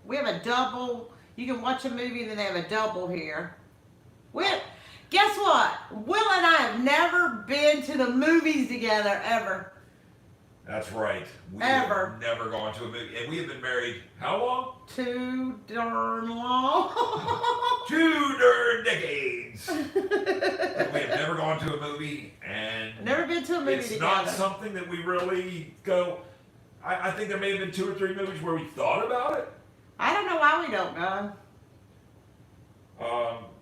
We have a double. You can watch a movie and then they have a double here. Guess what? Will and I have never been to the movies together ever. That's right. We Ever. have never gone to a movie. And we have been married how long? Too darn long. 2 darn decades. And we have never gone to a movie, and Never been to a movie it's together. not something that we really go. I think there may have been 2 or 3 movies where we thought about it. I don't know why we don't go.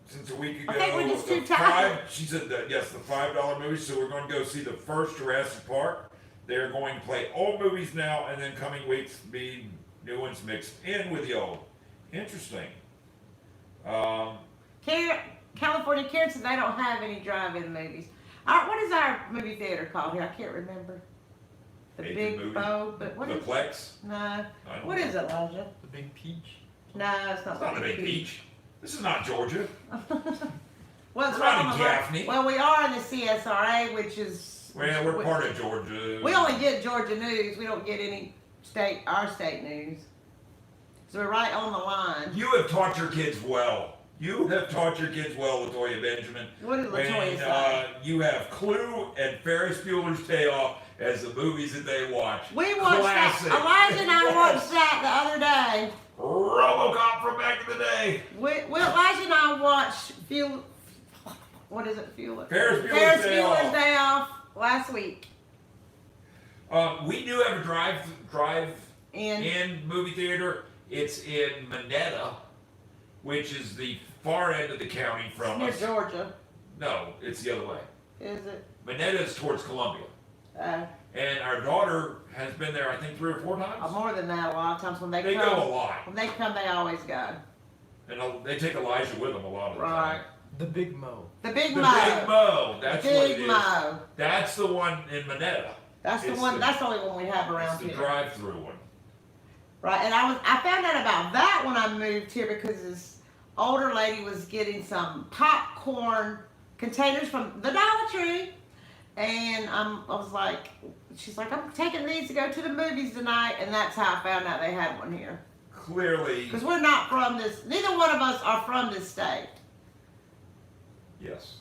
Since a week ago, I think we're just the too tired. she said that yes, the $5 movie. So we're going to go see the first Jurassic Park. They're going to play old movies now, and then coming weeks be new ones mixed in with the old. Interesting. California Karen says they don't have any drive-in movies. What is our movie theater called here? I can't remember. The Maybe Big movie. Bow, but what The is Plex. No. I don't What know. is it, Elijah? The Big Peach. No, it's not. It's not the Big Peach. This is not Georgia. Well, it's We're right not on in the line. Gaffney. Well, we are in the CSRA, which is. Well, we're part of Georgia. We only get Georgia news. We don't get any our state news. So we're right on the line. You have taught your kids well. You have taught your kids well, Latoya Benjamin. What did When Latoya say? you have Clue and Ferris Bueller's Day Off as the movies that they watch. We watched Classic. that. Elijah and I watched that the other day. RoboCop from back in the day. Elijah and I watched what is it? Ferris Ferris Bueller's Day Bueller's Off. Day Off last week. We do have a drive And in movie theater. It's in Monetta, which is the far end of the county from near us. Georgia, No, it's the other way. is it? Monetta is towards Columbia. Uh, And our daughter has been there, I think, 3 or 4 times. more than that. A lot of times when they They come, go a lot. when they come, they always go. And they take Elijah with them a lot of the Right. time. The Big Mo. The Big The Mo. Big Mo. That's what it Big is. Mo. That's the one in Monetta. That's the It's one. the- That's the only one we have It's around the here. drive-through one. Right, and I found out about that when I moved here because this older lady was getting some popcorn containers from the Dollar Tree, and I was like, she's like, I'm taking these to go to the movies tonight, and that's how I found out they had one here. Clearly, Because we're not from this. Neither one of us are from this state. yes.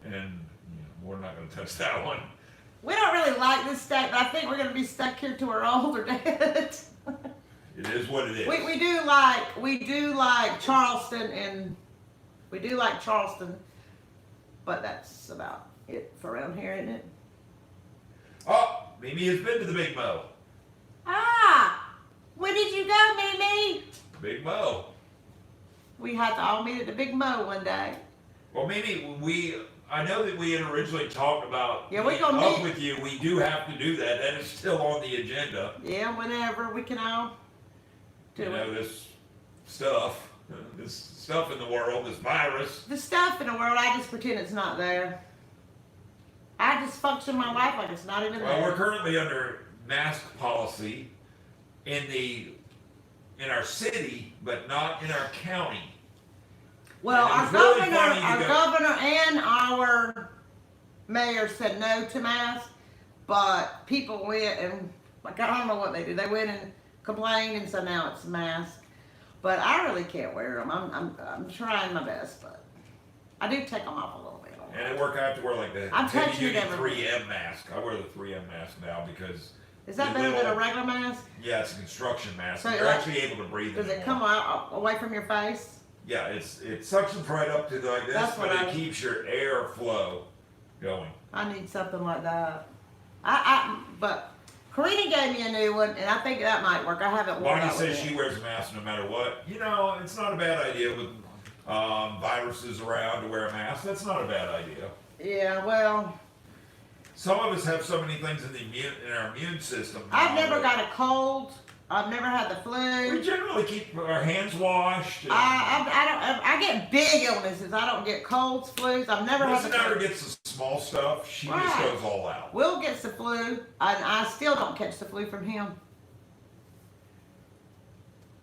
And we're not going to touch that one. We don't really like this state, but I think we're going to be stuck here till we're older, Dad. It is what it is. We do like Charleston, and we do like Charleston, but that's about it for around here, isn't it? Oh, Mimi has been to the Big Mo. Ah, when did you go, Mimi? Big Mo. We had to all meet at the Big Mo one day. Well, Mimi, I know that we had originally talked about Yeah, we meeting gonna up meet. with you. We do have to do that. That is still on the agenda. Yeah, whenever we can all do You know, it. this stuff in the world, this virus. The stuff in the world, I just pretend it's not there. I just function my life like it's not even Well, we're there. currently under mask policy in our city, but not in our county. Well, and it our was really governor, funny to our go- governor and our mayor said no to masks, but people went and, like, I don't know what they did. They went and complained, and so now it's mask. But I really can't wear them. I'm trying my best, but I do take them off a little bit. And at work, I have to wear like the I'm heavy touching it duty everywhere. 3M mask. I wear the 3M mask now because Is that the better than a little- regular mask? Yeah, it's a construction mask. So You're like- actually able to breathe. Does in it come more. out away from your face? Yeah, it suctions right up to like this, That's but what it I- keeps your airflow going. I need something like that. But Karina gave me a new one, and I think that might work. I haven't worn Bonnie that one says yet. she wears a mask no matter what. You know, it's not a bad idea with viruses around to wear a mask. That's not a bad idea. Yeah, well, Some of us have so many things in our immune system. I've now never that got a cold. I've never had the We flu. generally keep our hands washed. And I get big illnesses. I don't get colds, flus. I've never had Lisa the never flu. gets the small stuff. She just Right. goes all out. Will gets the flu, and I still don't catch the flu from him.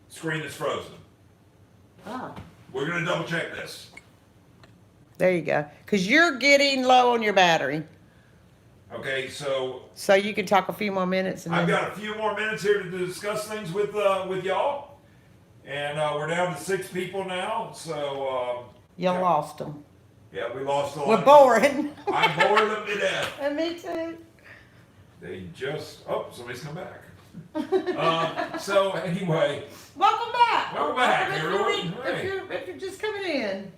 Screen is frozen. Oh. We're gonna double check this. There you go. Because you're getting low on your battery. Okay, so So you can talk a few more minutes. And I've then... got a few more minutes here to discuss things with y'all, and we're down to 6 people now. So You yeah. lost them. Yeah, we lost a lot. We're of boring. people. I bored them to death. And me too. They just somebody's come back. So anyway, Welcome back. Welcome back, If everyone. if you're just coming in.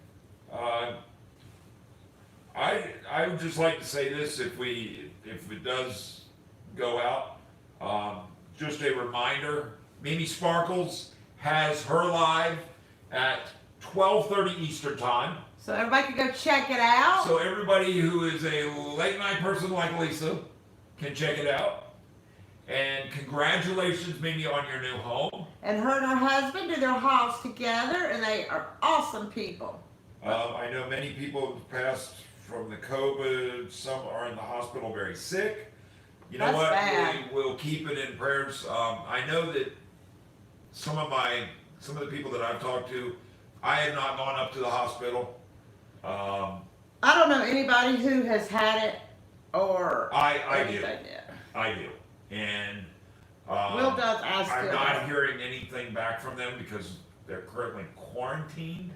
I would just like to say this: if it does go out, just a reminder: Mimi Sparkles has her live at 12:30 Eastern time. So everybody can go check it out. So everybody who is a late night person like Lisa can check it out. And congratulations, Mimi, on your new home. And her and her husband do their house together, and they are awesome people. I know many people have passed from the COVID. Some are in the hospital very sick. You know That's what? bad. We'll keep it in prayers. I know that some of the people that I've talked to, I have not gone up to the hospital. I don't know anybody who has had it or I do. anything yet. I do. And Will does. I I'm still not don't. hearing anything back from them because they're currently quarantined.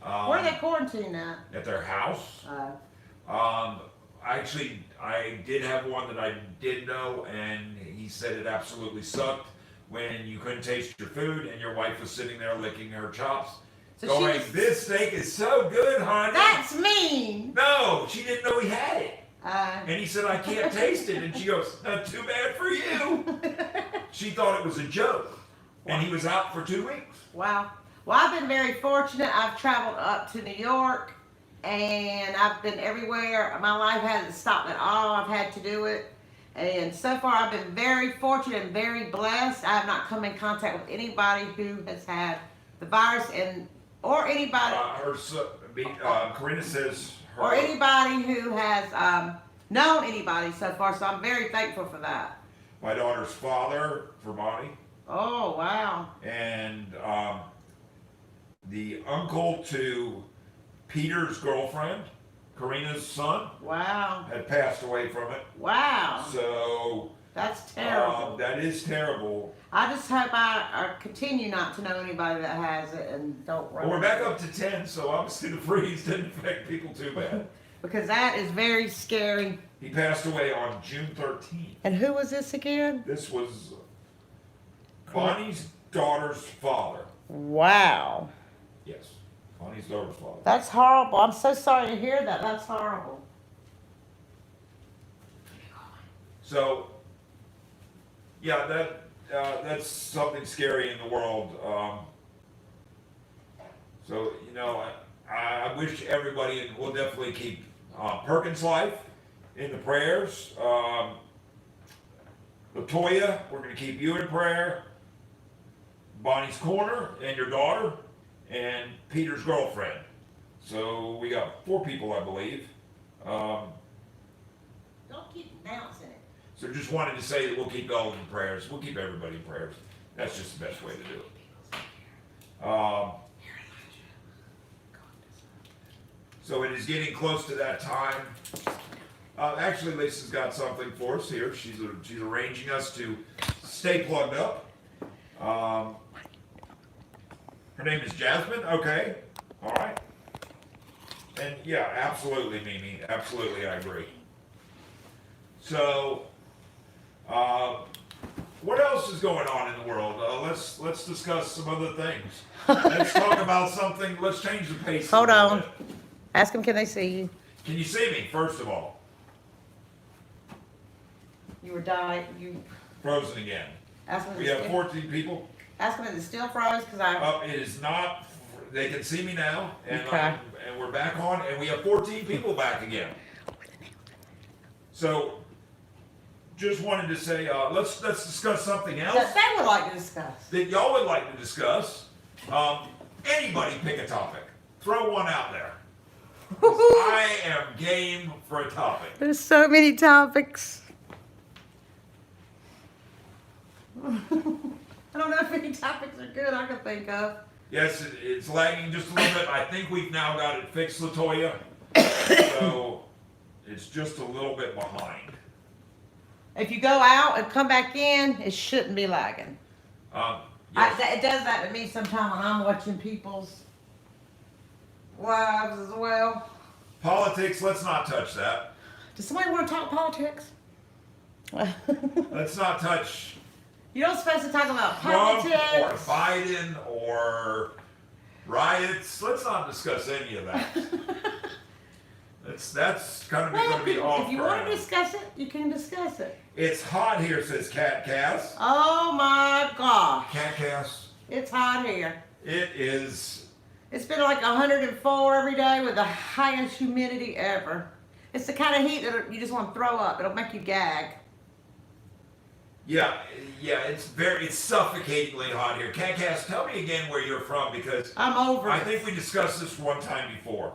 Where are they quarantined at their house. at? Actually, I did have one that I did know, and he said it absolutely sucked when you couldn't taste your food and your wife was sitting there licking her chops, So she going, was- "This steak is so good, honey." That's mean. No, she didn't know he had it. Uh, And he said, "I can't taste it." And she goes, "Not too bad for you." She thought it was a joke. And he was out for 2 weeks. wow. Well, I've been very fortunate. I've traveled up to New York, and I've been everywhere. My life hasn't stopped at all. I've had to do it. And so far, I've been very fortunate and very blessed. I have not come in contact with anybody who has had the virus, or anybody, Karina says her, or anybody who has known anybody so far. So I'm very thankful for that. my daughter's father, for Bonnie, Oh wow! and the uncle to Peter's girlfriend, Karina's son, Wow! had passed away from it. Wow! So That's terrible. that is terrible. I just hope I continue not to know anybody that has it and don't run. Well, we're back up to 10, so obviously the freeze didn't affect people too bad. Because that is very scary. He passed away on June 13th. And who was this again? This was Bonnie's daughter's father. Wow. Yes, Bonnie's daughter's father. That's horrible. I'm so sorry to hear that. That's horrible. So, yeah, that's something scary in the world. So, you know, I wish everybody, and we'll definitely keep Perkins' life in the prayers. Latoya, we're going to keep you in prayer. Bonnie's Corner and your daughter, and Peter's girlfriend. So we got 4 people, I believe. Don't keep announcing it. So just wanted to say that we'll keep all of them in prayers. We'll keep everybody in prayers. That's just the best way to do it. So it is getting close to that time. Actually, Lisa's got something for us here. She's arranging us to stay plugged up. Her name is Jasmine. Okay. All right. And yeah, absolutely, Mimi. Absolutely, I agree. So, what else is going on in the world? Let's discuss some other things. Let's talk about something. Let's change the pace. Hold a little on. bit. Ask them, can they see you? Can you see me? First of all, You were dying. You frozen again. ask them. We have 14 people. Ask them if it's still froze because I. It is not. They can see me now, and Okay. and we're back on, and we have 14 people back again. So, just wanted to say, let's discuss something else That they would like to discuss. that y'all would like to discuss. Anybody pick a topic. Throw one out there. 'Cause I am game for a topic. There's so many topics. I don't know if any topics are good I can think of. Yes, it's lagging just a little bit. I think we've now got it fixed, Latoya. So it's just a little bit behind. If you go out and come back in, it shouldn't be lagging. Yes. It does that to me sometimes when I'm watching people's lives as well. Politics, let's not touch that. Does somebody want to talk politics? Let's not touch You're not supposed to talk about Trump or politics. Biden or riots. Let's not discuss any of that. That's kind of going to be off. If you want to ground. discuss it, you can discuss it. It's hot here, says Cat Cass. Oh my gosh. Cat Cass. It's hot here. It is. It's been like 104 every day with the highest humidity ever. It's the kind of heat that you just want to throw up. It'll make you gag. Yeah, it's suffocatingly hot here. Cat Cass, tell me again where you're from because I'm over I it. think we discussed this one time before.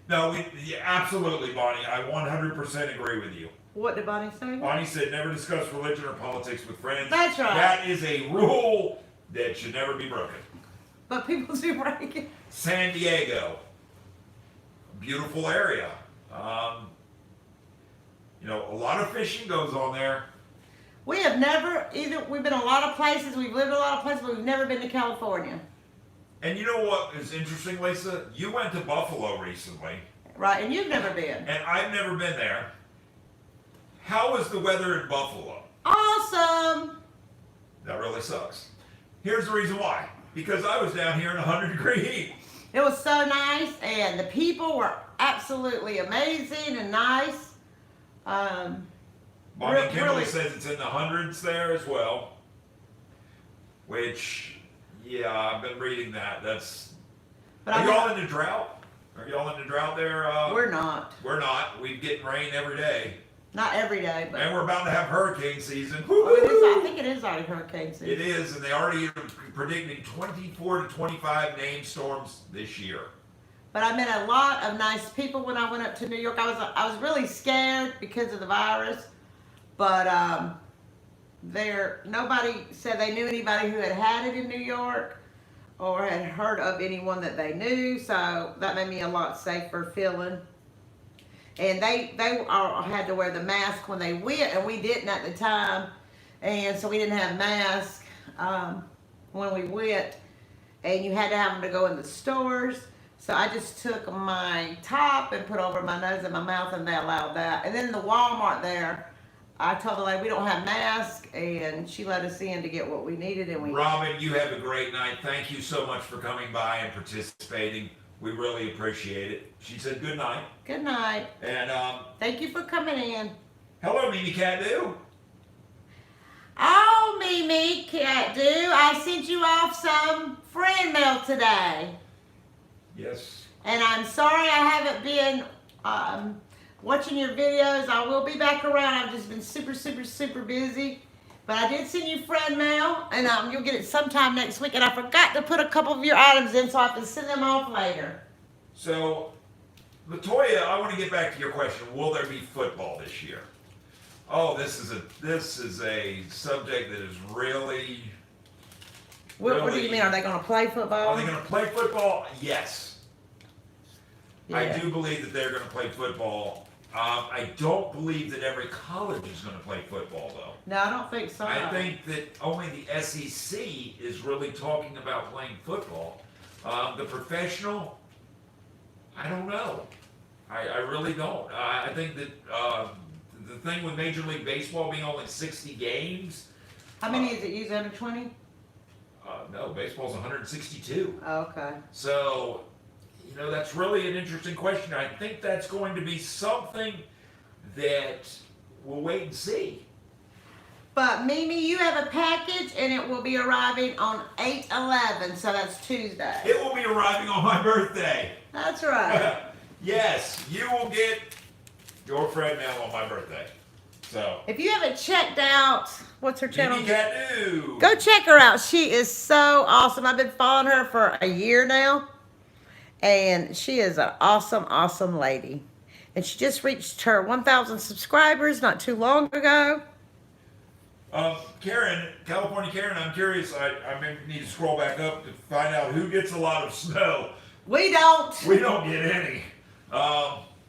No, yeah, absolutely, Bonnie. I 100% agree with you. What did Bonnie say? Bonnie said never discuss religion or politics with friends. That's right. That is a rule that should never be broken. But people do break it. San Diego, beautiful area. You know, a lot of fishing goes on there. We have never, we've been a lot of places, we've lived a lot of places, but we've never been to California. And you know what is interesting, Lisa? You went to Buffalo recently, Right, and you've never been. and I've never been there. How is the weather in Buffalo? Awesome. That really sucks. Here's the reason why. Because I was down here in 100-degree heat. It was so nice, and the people were absolutely amazing and nice. Bonnie Re- Kimberly really- says it's in the hundreds there as well. Which, yeah, I've been reading that. That's. But Are I y'all in the drought? Are y'all in the drought there? we're not. We're not. We get rain every day. Not every day, but And we're about to have hurricane season. oh, it is, I Woo-hoo-hoo! think it is already hurricane season. It is, and they already are predicting 24 to 25 named storms this year. But I met a lot of nice people when I went up to New York. I was really scared because of the virus, but nobody said they knew anybody who had it in New York or had heard of anyone that they knew. So that made me a lot safer feeling. And they all had to wear the mask when they went, and we didn't at the time, and so we didn't have masks when we went, and you had to have them to go in the stores. So I just took my top and put over my nose and my mouth, and they allowed that. And then in the Walmart there, I told the lady we don't have masks, and she let us in to get what we needed, and we. Robin, you have a great night. Thank you so much for coming by and participating. We really appreciate it. She said good night. Good night. And Thank you for coming in. hello, Mimi Cat-Doo. Oh, Mimi Cat-Doo, I sent you off some friend mail today. Yes. And I'm sorry I haven't been watching your videos. I will be back around. I've just been super, super, super busy. But I did send you friend mail, and you'll get it sometime next week. And I forgot to put a couple of your items in, so I have to send them off later. So, Latoya, I want to get back to your question. Will there be football this year? Oh, this is a subject that is really. What do Really? you mean? Are they going to play football? Are they going to play football? Yes. I Yeah. do believe that they're going to play football. I don't believe that every college is going to play football, though. No, I don't think so. I think that only the SEC is really talking about playing football. The professional, I don't know. I really don't. I think that the thing with Major League Baseball being only 60 games. How many is it? Use under 20? No, baseball's 162. Oh, okay. So, that's really an interesting question. I think that's going to be something that we'll wait and see. But Mimi, you have a package, and it will be arriving on 8/11, so that's Tuesday. It will be arriving on my birthday. That's right. Yes, you will get your friend mail on my birthday. So, If you haven't checked out, what's her channel? Mimi Cat-Doo. Go check her out. She is so awesome. I've been following her for a year now, and she is an awesome, awesome lady. And she just reached her 1,000 subscribers not too long ago. Karen, California Karen, I'm curious. I may need to scroll back up to find out who gets a lot of snow. We don't. We don't get any.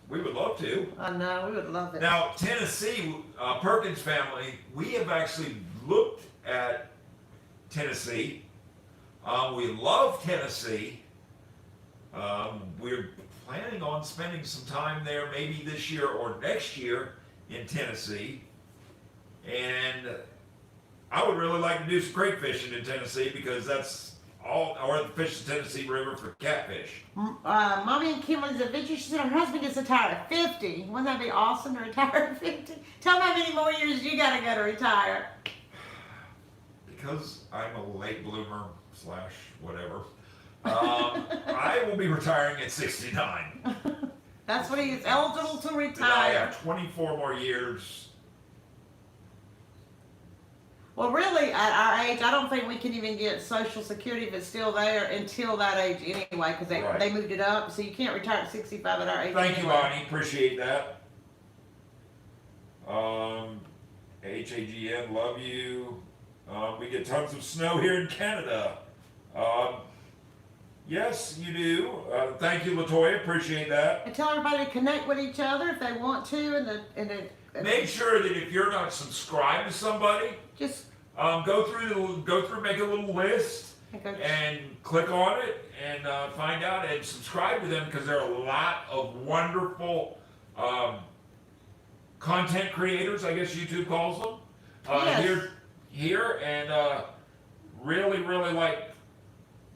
We would love to. I know. We would love it. Now, Tennessee, Perkins family, we have actually looked at Tennessee. We love Tennessee. We're planning on spending some time there maybe this year or next year in Tennessee. And I would really like to do some crate fishing in Tennessee because that's all, or fish the Tennessee River for catfish. Mommy and Kimberly's adventure. She said her husband gets retired at 50. Wouldn't that be awesome to retire at 50? Tell me how many more years you got to go to retire. Because I'm a late bloomer / whatever, I will be retiring at 69. That's when he is eligible to I retire. have 24 more years. Well, really, at our age, I don't think we can even get Social Security if it's still there until that age anyway, because Right. they moved it up. So you can't retire at 65 at our age. Thank you, anyway. Bonnie. Appreciate that. HAGN, love you. We get tons of snow here in Canada. Yes, you do. Thank you, Latoya. Appreciate that. And tell everybody to connect with each other if they want to, and Make sure that if you're not subscribed to somebody, just go through, make a little list, Okay. and click on it and find out and subscribe to them because there are a lot of wonderful content creators, I guess YouTube calls them, Yes. here, and really, really like.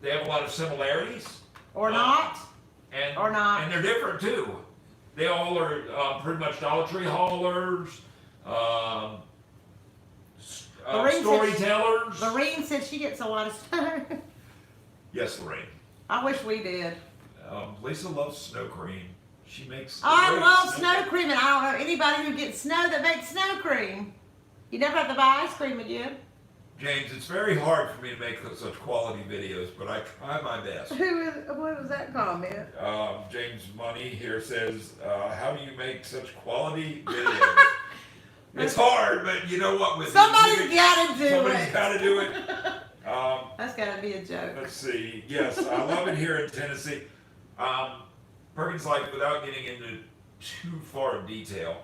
They have a lot of similarities, Or not. and Or not. and they're different too. They all are pretty much Dollar Tree haulers, Lorraine said storytellers. Lorene said she gets a lot of snow. Yes, Lorraine. I wish we did. Lisa loves snow cream. She makes. I great love snow cream, and I don't know anybody who gets snow that makes snow cream. You never have to buy ice cream again. James, it's very hard for me to make such quality videos, but I try my best. What was that comment? James Money here says, "How do you make such quality videos?" It's hard, but you know what? With Somebody's got to do somebody's it. got to do it. That's got to be a joke. Let's see. Yes, I love it here in Tennessee. Perkins, like, without getting into too far of detail,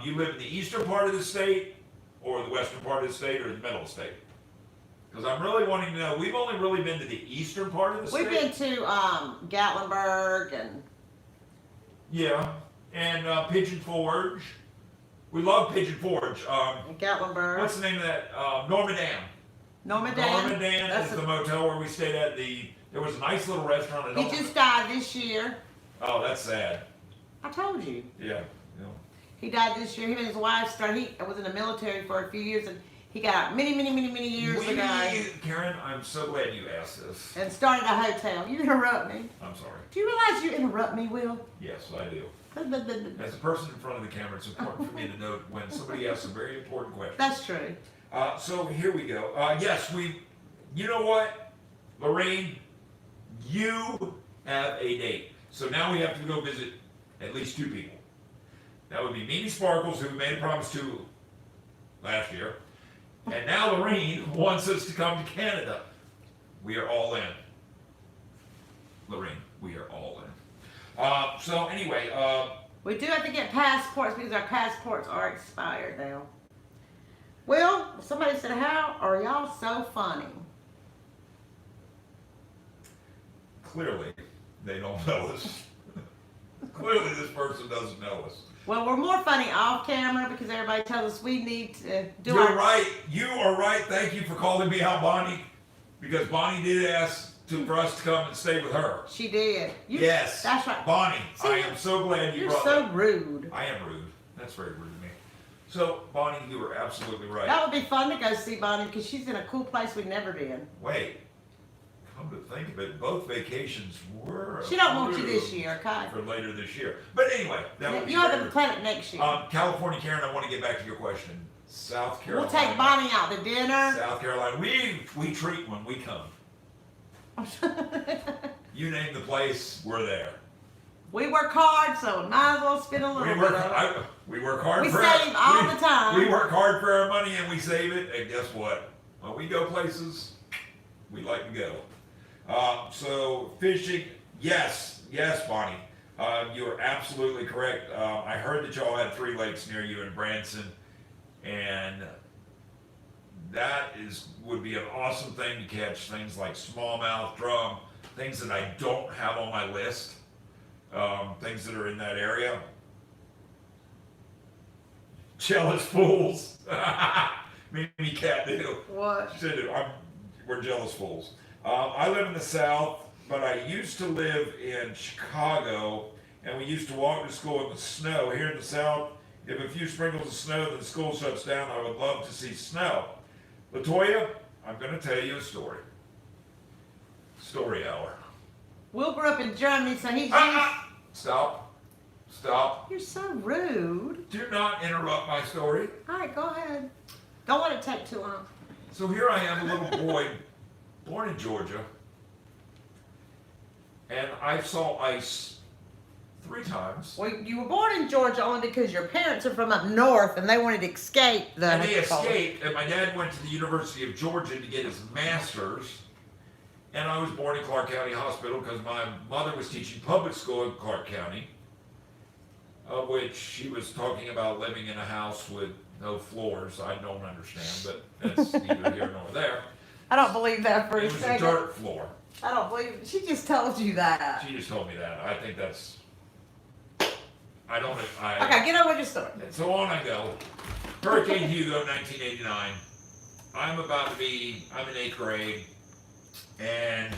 you live in the eastern part of the state, or the western part of the state, or the middle of the state? Because I'm really wanting to know. We've only really been to the eastern part of the We've state. been to Gatlinburg and Yeah, and Pigeon Forge. We love Pigeon Forge. Gatlinburg. What's the name of that? Norman Dam. Norman Norman Dan. Dan That's is the motel where we stayed at. There was a nice little restaurant. I He don't- just died this year. Oh, that's sad. I told you. Yeah. He died this year. Him and his wife started. He was in the military for a few years, and he got out many years ago Karen, I'm so glad you asked this. and started a hotel. You interrupt me. I'm sorry. Do you realize you interrupt me, Will? Yes, I do. As a person in front of the camera, it's important for me to note when somebody asks a very important question. That's true. So here we go. Yes, you know what, Lorraine, you have a date. So now we have to go visit at least two people. That would be Mimi Sparkles, who we made a promise to last year. And now Lorraine wants us to come to Canada. We are all in. Lorraine, we are all in. So anyway, We do have to get passports because our passports are expired now. Will, somebody said, "How are y'all so funny?" clearly they don't know us. Clearly this person doesn't know us. Well, we're more funny off camera because everybody tells us we need to do You're our. right. You are right. Thank you for calling me out, Bonnie, because Bonnie did ask for us to come and stay with her. She did. Yes. That's right. Bonnie, See, I am so glad you You're brought so that. rude. I am rude. That's very rude of me. So, Bonnie, you were absolutely right. That would be fun to go see Bonnie because she's in a cool place we've never been. Wait. Come to think of it, both vacations were She don't want you this approved year, okay? for later this year. But anyway, that would be You have very to rude. plan it next year. California, Karen, I want to get back to your question. South Carolina. We'll take Bonnie out to dinner. South Carolina. We treat when we come. You name the place, we're there. We work hard, so we might as well spend a little We bit work. of it. We work hard. We for save all we- the time. We work hard for our money and we save it. And guess what? When we go places, we like to go. So fishing, yes, Bonnie, you are absolutely correct. I heard that y'all had 3 lakes near you in Branson, and that would be an awesome thing to catch. Things like smallmouth, drum, things that I don't have on my list. Things that are in that area. Jealous fools. Mimi Cat do. What? She said, we're jealous fools. I live in the South, but I used to live in Chicago, and we used to walk to school in the snow. Here in the South, if a few sprinkles of snow, then school shuts down. I would love to see snow. Latoya, I'm going to tell you a story. Story hour. Will grew up in Germany, so he's Stop. Stop. You're so rude. Do not interrupt my story. All right, go ahead. Don't let it take too long. So here I am, a little boy, born in Georgia, and I saw ice 3 times. Well, you were born in Georgia only because your parents are from up north and they wanted to escape the. And they escaped, and my dad went to the University of Georgia to get his master's, and I was born in Clark County Hospital because my mother was teaching public school in Clark County, of which she was talking about living in a house with no floors. I don't understand, but that's neither here nor there. I don't believe that for It a was a second. dirt floor. I don't believe it. She just told you that. She just told me that. I think that's. I don't. Okay, get on with your story. And so on I go. Hurricane Hugo, 1989. I'm in 8th grade, and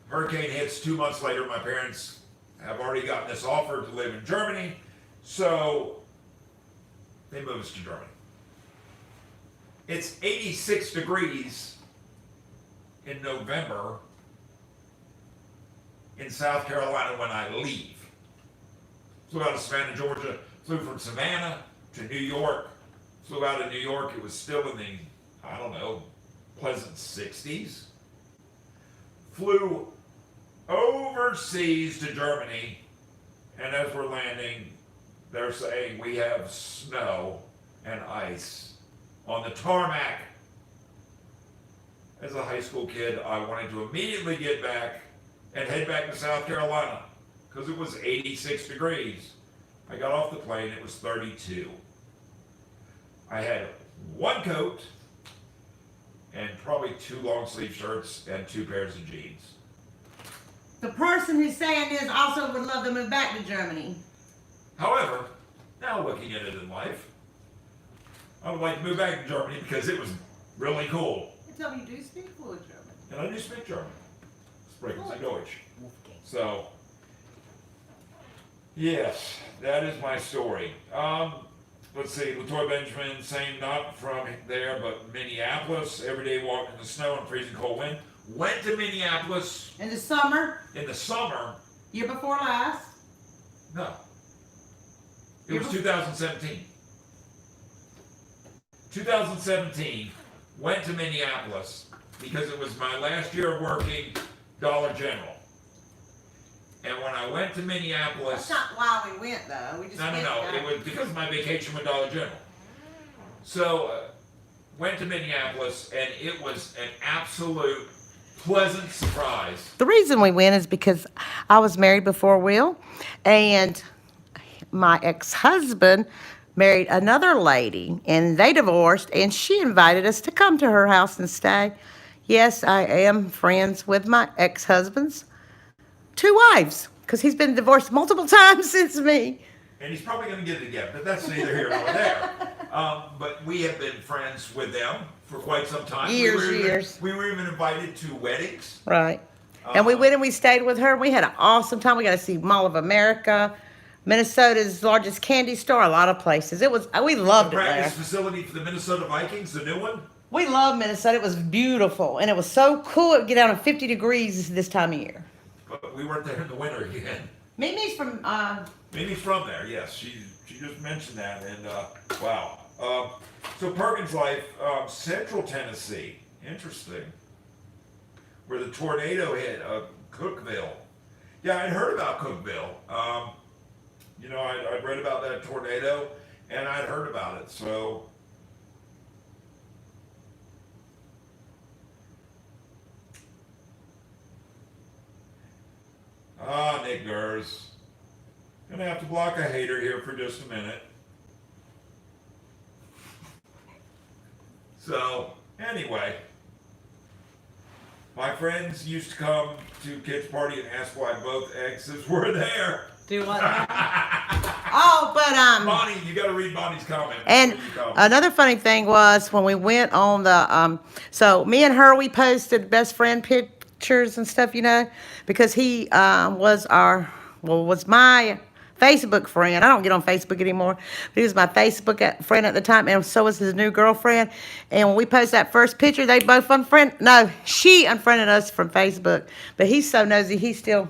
hurricane hits 2 months later. My parents have already gotten this offer to live in Germany, so they move us to Germany. It's 86 degrees in November in South Carolina when I leave. Flew out of Savannah, Georgia, flew from Savannah to New York, flew out of New York, it was still in the, I don't know, pleasant 60s. Flew overseas to Germany, and as we're landing, they're saying we have snow and ice on the tarmac. As a high school kid, I wanted to immediately get back and head back to South Carolina because it was 86 degrees. I got off the plane, it was 32. I had one coat and probably 2 long sleeve shirts and 2 pairs of jeans. The person who's saying this also would love to move back to Germany. However, now looking at it in life, I would like to move back to Germany because it was really cool. You tell me you do speak fluent German. And I do speak German. Sprechen Sie Deutsch. So, yes, that is my story. Let's see, Latoya Benjamin, same, not from there, but Minneapolis. Every day walking in the snow and freezing cold wind. Went to Minneapolis In the summer, in the summer. year before last. No. It was 2017. 2017, went to Minneapolis because it was my last year of working Dollar General. And when I went to Minneapolis, That's not why we went though. We just no, went it was because of my vacation with Dollar General. So, went to Minneapolis, and it was an absolute pleasant surprise. The reason we went is because I was married before Will, and my ex-husband married another lady, and they divorced, and she invited us to come to her house and stay. Yes, I am friends with my ex-husband's 2 wives, because he's been divorced multiple times since me. And he's probably going to get it again, but that's neither here nor there. But we have been friends with them for quite some time. Years. We were even invited to weddings. Right. And we went and we stayed with her. We had an awesome time. We got to see Mall of America, Minnesota's largest candy store, a lot of places. We loved The it there. practice facility for the Minnesota Vikings, the new one. We love Minnesota. It was beautiful, and it was so cool. It would get down to 50 degrees this time of year. But we weren't there in the winter again. Mimi's from, Maybe from there, yes. She just mentioned that, and wow. So Perkins Life, Central Tennessee, interesting. Where the tornado hit Cookeville. Yeah, I'd heard about Cookeville. I'd read about that tornado, and I'd heard about it. So, Nick Gers. Gonna have to block a hater here for just a minute. So, anyway, my friends used to come to kids' party and ask why both exes were there. do what? Oh, but, Bonnie, you gotta read Bonnie's comment. and before you come. another funny thing was when we went on the, so me and her, we posted best friend pictures and stuff, because he was my Facebook friend. I don't get on Facebook anymore, but he was my Facebook friend at the time, and so was his new girlfriend. And when we posted that first picture, they both she unfriended us from Facebook, but he's so nosy, he still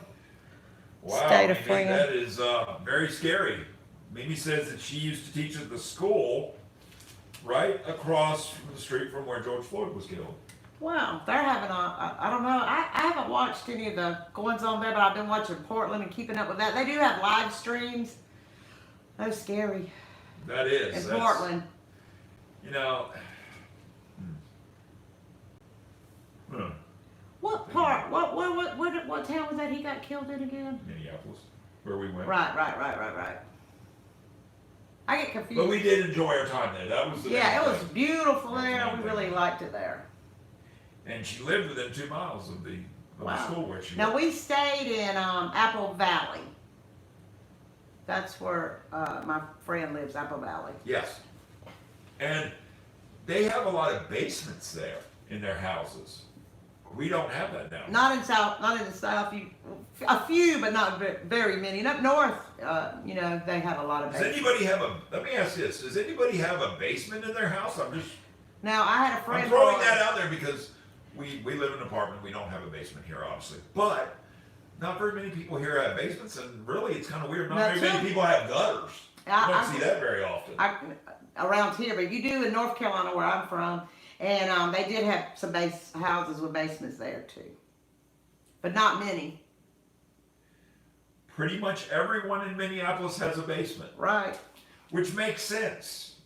Wow, stayed a Mimi, friend. that is very scary. Mimi says that she used to teach at the school right across from the street from where George Floyd was killed. Wow, they're having I don't know, I haven't watched any of the goings on there, but I've been watching Portland and keeping up with that. They do have live streams. That's scary. That is. In That's- Portland. What part, what town was that he got killed in again? Minneapolis, where we went. Right. I get confused. But we did enjoy our time there. That was the Yeah, main it was thing. beautiful That was there. the We main really thing. liked it there. and she lived within 2 miles of the school where she Now went. we stayed in Apple Valley. That's where my friend lives, Apple Valley. Yes. And they have a lot of basements there in their houses. We don't have that now. Not in the south. A few, but not very many. And up north, they have a lot of Does basements. anybody have let me ask this, does anybody have a basement in their house? Now I had a friend. I'm throwing that out there because we live in an apartment, we don't have a basement here, obviously. But not very many people here have basements, and really it's kind of weird. Not very many people have gutters. You don't see that very often. Around here, but you do in North Carolina where I'm from, and they did have some houses with basements there too, but not many. Pretty much everyone in Minneapolis has a basement, Right. which makes sense.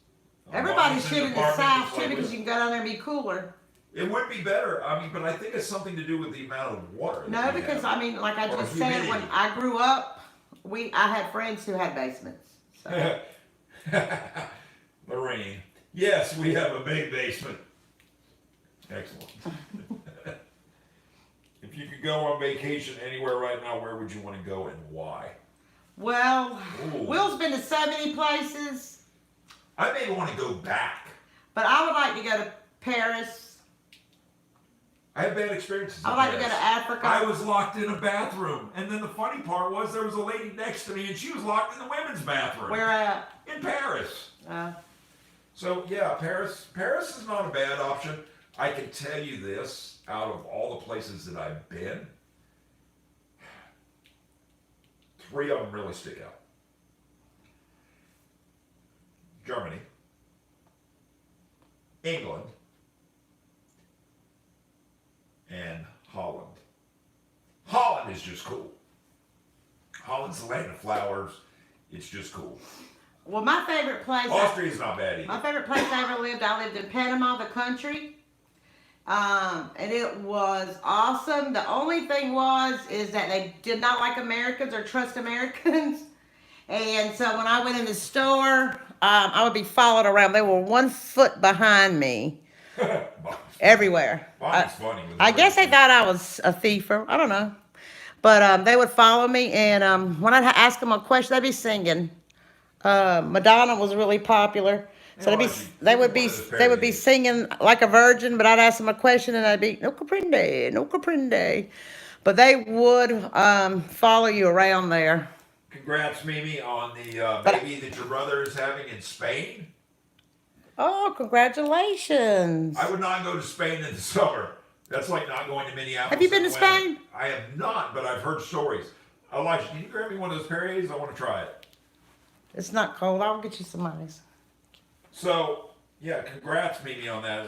Everybody Bonnie's should in the apartment, south it's too, like because this. you can go down there and be cooler. It would be better. But I think it's something to do with the amount of water. No, that we because have. like I Or just said, when humidity. I grew up, I had friends who had basements. So. Lorraine. Yes, we have a big basement. Excellent. If you could go on vacation anywhere right now, where would you want to go and why? Well, Ooh. Will's been to so many places, I maybe want to go back. but I would like to go to Paris. I had bad experiences. I would in like to go Paris. to Africa. I was locked in a bathroom, and then the funny part was there was a lady next to me, and she was locked in the women's bathroom. Where at? In Paris. Uh, So yeah, Paris is not a bad option. I can tell you this, out of all the places that I've been, 3 of them really stick out. Germany, England, and Holland. Holland is just cool. Holland's the land of flowers. It's just cool. well, my favorite place. Austria's not bad My either. favorite place I ever lived. I lived in Panama, the country, and it was awesome. The only thing is that they did not like Americans or trust Americans, and so when I went in the store, I would be followed around. They were 1 foot behind me everywhere. Bonnie's funny. With I the guess they race. thought I was a thief, or I don't know. But they would follow me, and when I'd ask them a question, they'd be singing. Madonna was really popular, so Yeah, they would be singing like a virgin. But I'd ask them a question, and I'd be no comprende, no comprende. But they would follow you around there. Congrats, Mimi, on the baby that your brother is having in Spain. Oh, congratulations! I would not go to Spain in the summer. That's like not going to Minneapolis. Have you been in to the winter. Spain? I have not, but I've heard stories. Elijah, can you grab me one of those Perriers? I want to try it. It's not cold. I'll get you some ice. So, yeah, congrats, Mimi, on that.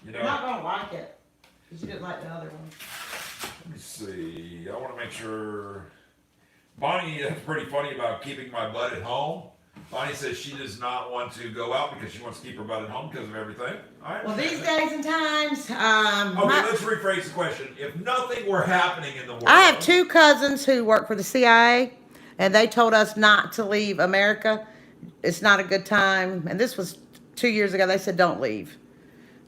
You're not gonna like it because you didn't like the other one. Let me see. I want to make sure. Bonnie, that's pretty funny about keeping my butt at home. Bonnie says she does not want to go out because she wants to keep her butt at home because of everything. Well, these days and times, Okay, let's rephrase the question. If nothing were happening in the world, I have 2 cousins who work for the CIA, and they told us not to leave America. It's not a good time. And this was 2 years ago. They said, don't leave.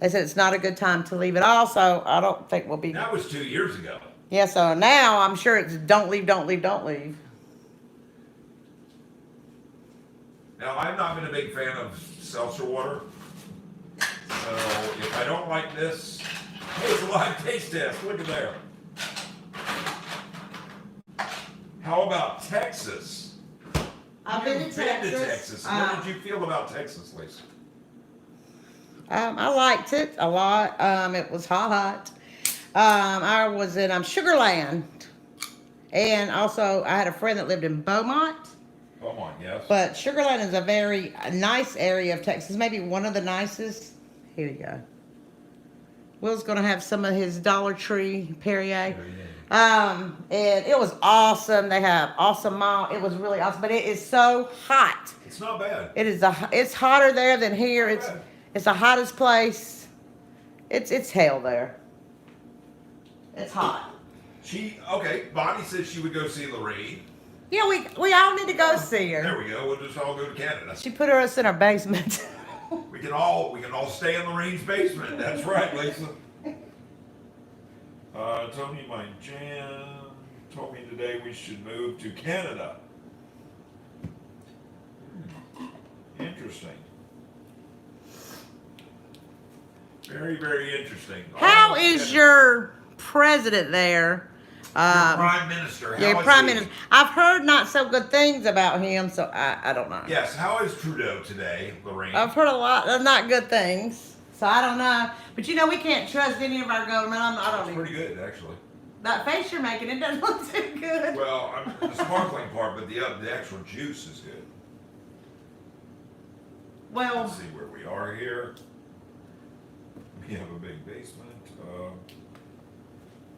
They said it's not a good time to leave at all. So I don't think we'll be. That was 2 years ago. Yeah, so now I'm sure it's don't leave, don't leave, don't leave. Now, I've not been a big fan of seltzer water. So if I don't like this, hey, it's a live taste test. Look at there. How about Texas? I've been to You've Texas. What did you feel about Texas, Lisa? I liked it a lot. It was hot. I was in Sugar Land. And also, I had a friend that lived in Beaumont. Beaumont, yes. But Sugar Land is a very nice area of Texas. Maybe one of the nicest. Here you go. Will's going to have some of his Dollar Tree Perrier. And it was awesome. They have awesome mall. It was really awesome. But it is so hot. It's not bad. It's hotter there than here. It's the hottest place. It's hell there. It's hot. Okay, Bonnie said she would go see Lorraine. Yeah, we all need to go see her. There we go. We'll just all go to Canada. She put us in her basement. We can all stay in Lorraine's basement. That's right, Lisa. Tony, my Jan, told me today we should move to Canada. Interesting. Very, very interesting. How is your president there? Your prime minister? Yeah, How is prime he? minister. I've heard not so good things about him, so I don't know. Yes. How is Trudeau today, Lorraine? I've heard a lot of not good things, so I don't know. But you know, we can't trust any of our government. I don't It's even. pretty good, actually. That face you're making, it doesn't look too good. Well, the sparkling part, but the actual juice is good. Well, Let's see where we are here. We have a big basement.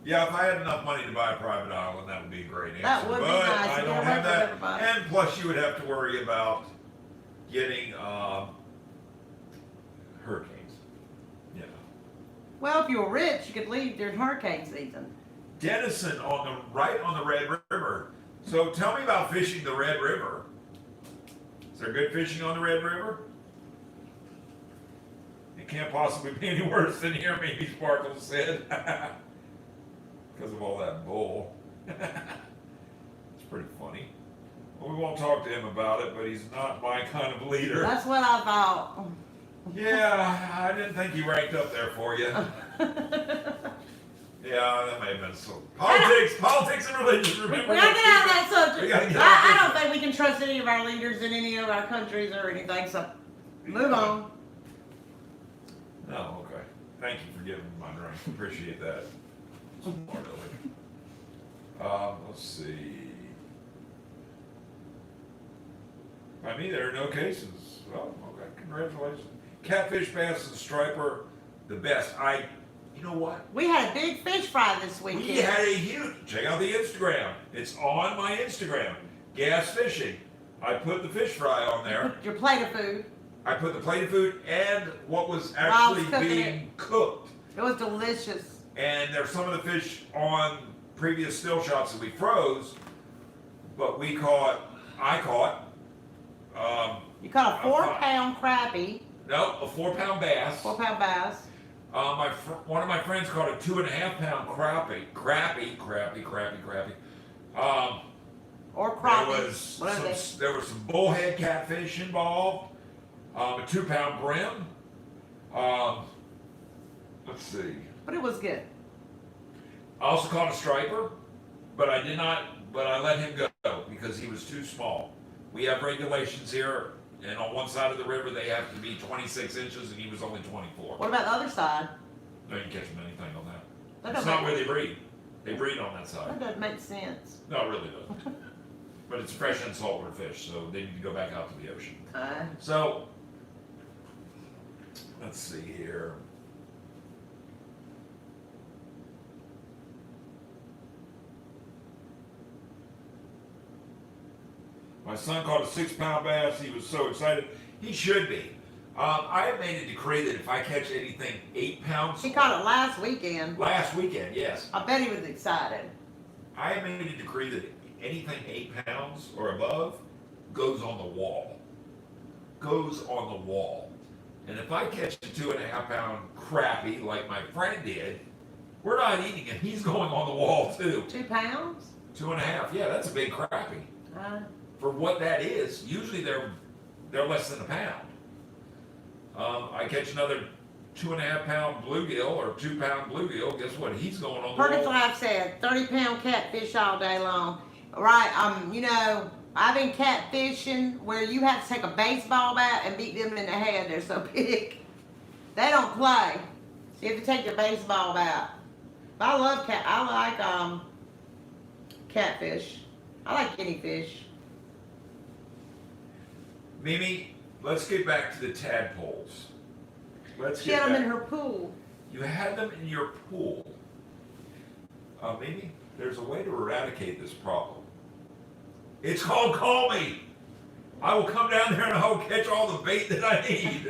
Yeah, if I had enough money to buy a private island, that would be a great answer. That would be but nice. I You don't don't have have to that. everybody. And plus, you would have to worry about getting hurricanes. You know. well, if you were rich, you could leave during hurricane season. Denison right on the Red River. So tell me about fishing the Red River. Is there good fishing on the Red River? It can't possibly be any worse than here, maybe Sparkles said. Because of all that bull. It's pretty funny. Well, we won't talk to him about it, but he's not my kind of leader. That's what I thought. Yeah, I didn't think he ranked up there for you. Yeah, that may have been so. Politics and religion, remember? We gotta get out of that subject. We gotta get I out don't think we can trust any of our leaders in any of our countries or anything, so move on. Oh, okay. Thank you for giving me my drink. Appreciate that. Smart let's see. By me, there are no cases. Well, okay. Congratulations. Catfish, bass, and striper, the best. You know what? We had a big fish fry this We weekend. had a huge. Check out the Instagram. It's on my Instagram. Gas Fishing. I put the fish fry on there. Your plate of food. I put the plate of food and what was While I was actually cooking being cooked. It was delicious. And there's some of the fish on previous still shots that we froze, but I caught, You caught a I'm 4-pound crappie, a 4-pound bass. 4-pound bass. One of my friends caught a 2.5-pound crappie. Or There crappie. was What are they? there was some bullhead catfish involved, a 2-pound brim. Let's see. But it was good. I also caught a striper, but I let him go because he was too small. We have regulations here, and on one side of the river they have to be 26 inches, and he was only 24. What about the other side? No, you can catch him anything on that. That That's doesn't not where make, they breed. They breed on that side. that doesn't make sense. No, it really doesn't. But it's fresh and saltwater fish, so they need to go back out to the ocean. So, let's see here. My son caught a 6-pound bass. He was so excited. He should be. I have made a decree that if I catch anything 8 pounds, He caught it last weekend. last weekend, yes, I bet he was excited. I have made a decree that anything 8 pounds or above goes on the wall. Goes on the wall. And if I catch a 2.5-pound crappie like my friend did, we're not eating it. He's going on the wall too. 2 pounds? 2.5. Yeah, that's a big crappie. For what that is, usually they're less than a pound. I catch another 2.5-pound bluegill or 2-pound bluegill. Guess what? He's going on the Perkins wall. Life said 30-pound catfish all day long. Right, you know, I've been catfishing where you have to take a baseball bat and beat them in the head. They're so big. They don't play. So you have to take your baseball bat. But I love catfish. I like guinea fish. Mimi, let's get back to the tadpoles. She had them in her pool. You had them in your pool. Mimi, there's a way to eradicate this problem. It's called Call Me. I will come down there and I will catch all the bait that I need.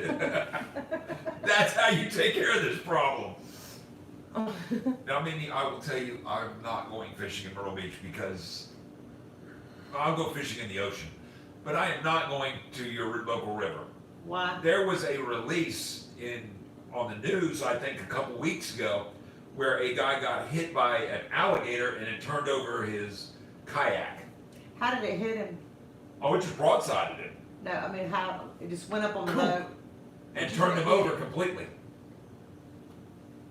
That's how you take care of this problem. Now, Mimi, I will tell you, I'm not going fishing in Myrtle Beach because I'll go fishing in the ocean, but I am not going to your local river. Why? There was a release on the news, I think a couple weeks ago, where a guy got hit by an alligator and it turned over his kayak. How did it hit him? Oh, it just broadsided him No, I mean, how, it just went up on the Cool. boat? and turned him over completely.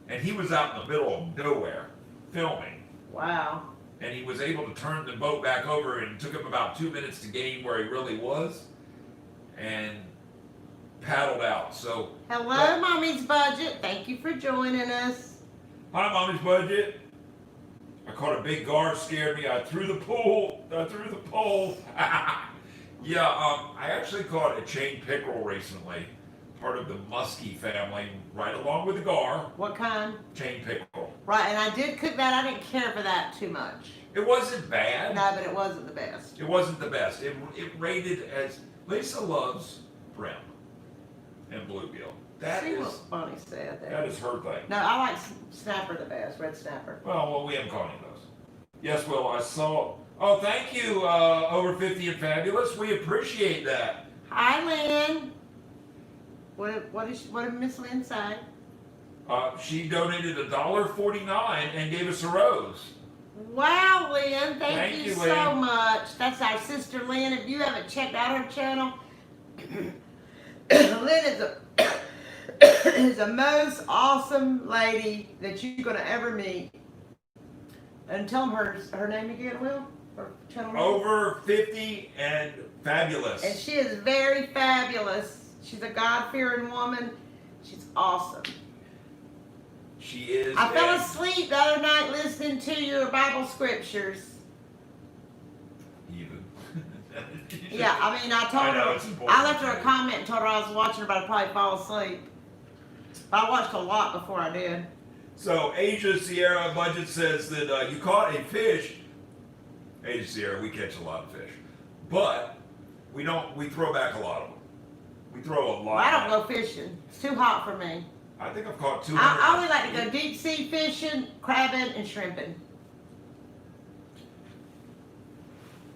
And he was out in the middle of nowhere filming. Wow. And he was able to turn the boat back over, and it took him about 2 minutes to gain where he really was, and paddled out. So, Hello, Mommy's Budget. Thank you for joining us. hi, Mommy's Budget. I caught a big gar, scared me. I threw the pole. Yeah, I actually caught a chain pickerel recently, part of the muskie family, right along with the gar, What kind? chain pickerel. Right, and I did cook that. I didn't care for that too much. It wasn't bad. No, but it wasn't the best. It wasn't the best. It rated as Lisa loves brim and bluegill. That See what is Bonnie said there. that is her thing. No, I like snapper the best, red snapper. Well, we haven't caught any of those. Yes, Will, I saw. Oh, thank you, over 50 and fabulous. We appreciate that. Hi, Lynn. What did Miss Lynn say? She donated $1.49 and gave us a rose. Wow, Lynn, thank you you, so Lynn. much. That's our sister Lynn. If you haven't checked out her channel, Lynn is the most awesome lady that you're gonna ever meet. And tell them her name again, Will. Her channel name? Over 50 and fabulous. And she is very fabulous. She's a God-fearing woman. She's awesome. She is. I fell a- asleep the other night listening to your Bible scriptures. Even. Yeah, I mean, I told I know, her, it's important. I left her a comment and told her I was watching her, but I'd probably fall asleep. But I watched a lot before I did. So Asia Sierra Budget says that you caught a fish. Asia Sierra, we catch a lot of fish, but we don't. We throw back a lot of them. We throw a lot. I don't back. go fishing. It's too hot for me. I think I've caught 200. I only like to go deep sea fishing, crabbing, and shrimping.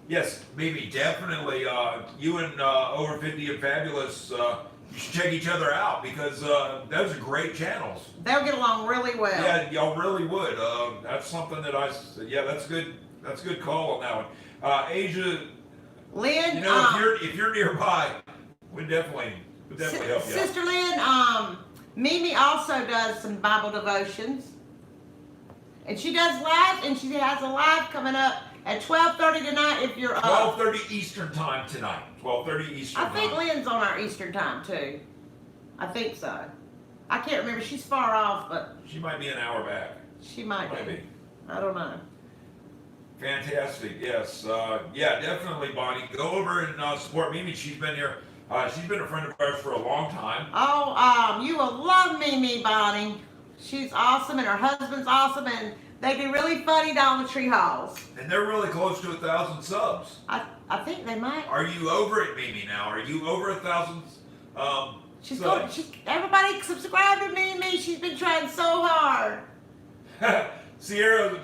Yes, Mimi, definitely. You and over 50 and fabulous. You should check each other out because those are great channels. They'll get along really well. Yeah, y'all really would. That's something that yeah, that's good. That's a good call on that one. Asia, Lynn, you know, if you're nearby, we'd definitely help you out. Sister Lynn, Mimi also does some Bible devotions. And she does live, and she has a live coming up at 12:30 tonight if you're up. 12:30 Eastern time tonight. 12:30 Eastern I think time. Lynn's on our Eastern time too. I think so. I can't remember. She's far off, but She might be an hour back. she might Might be. be. I don't know. Fantastic. Yes. Yeah, definitely, Bonnie. Go over and support Mimi. She's been here. She's been a friend of ours for a long time. Oh, you will love Mimi, Bonnie. She's awesome, and her husband's awesome, and they do really funny Dollar Tree hauls. And they're really close to 1,000 subs. I think they might. Are you over it, Mimi, now? Are you over 1,000 She's subs? going. Everybody subscribe to Mimi. She's been trying so hard. Sierra,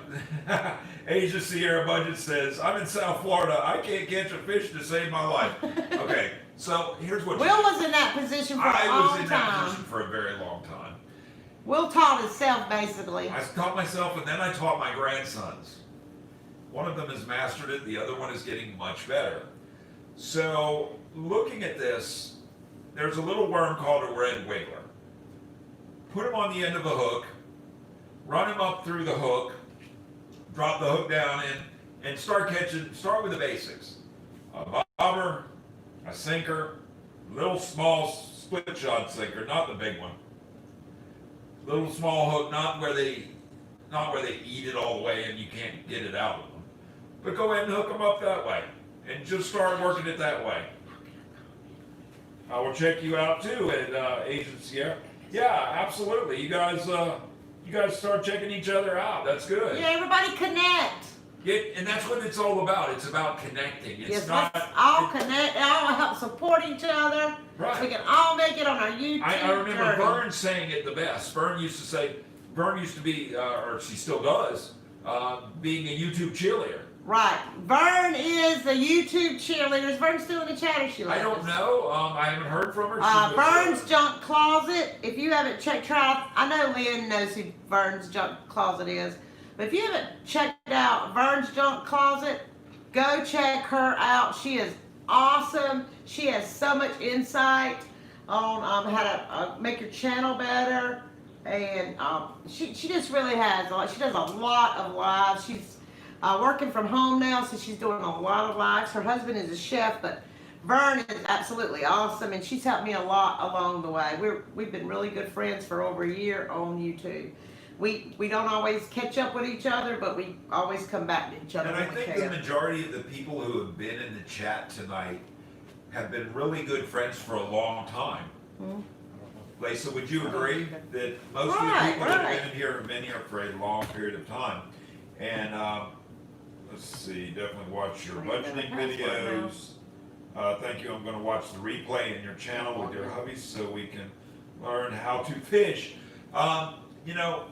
Asia Sierra Budget says, I'm in South Florida. I can't catch a fish to save my life. Okay, so here's what Will was in that position for a I was long in that time. position for a very long time. Will taught himself basically. I taught myself and then I taught my grandsons. One of them has mastered it, the other one is getting much better. So, looking at this, there's a little worm called a red wiggler. Put him on the end of a hook, run him up through the hook, drop the hook down in, and start with the basics. A bobber, a sinker, little small split shot sinker, not the big one. Little small hook, not where they eat it all the way and you can't get it out of them. But go ahead and hook them up that way and just start working it that way. I will check you out too at Asian Sierra. Yeah, absolutely. You guys start checking each other out. That's good. Yeah, everybody connect. And that's what it's all about. It's about connecting. It's Yes, not. let's all connect, all help support each other. Right. We can all make it on our YouTube I remember journey. Vern saying it the best. Vern used to be, or she still does, being a YouTube cheerleader. Right. Vern is the YouTube cheerleader. Is Vern still in the chat or she I left don't us? know. I haven't heard from her. She was, Vern's Junk Closet. If you haven't checked her out, I know Lynn knows who Vern's Junk Closet is. But if you haven't checked out Vern's Junk Closet, go check her out. She is awesome. She has so much insight on how to make your channel better. And she just really has a lot. She does a lot of lives. She's working from home now, so she's doing a lot of lives. Her husband is a chef, but Vern is absolutely awesome, and she's helped me a lot along the way. We've been really good friends for over a year on YouTube. We don't always catch up with each other, but we always come back to each other. and I when we think can. the majority of the people who have been in the chat tonight have been really good friends for a long time. Mhm. Lisa, would you agree that most of the Right, people that right. have been in here have been here for a long period of time? And let's see, definitely watch your budgeting videos. Thank you. I'm going to watch the replay in your channel with your hubby so we can learn how to fish. You know,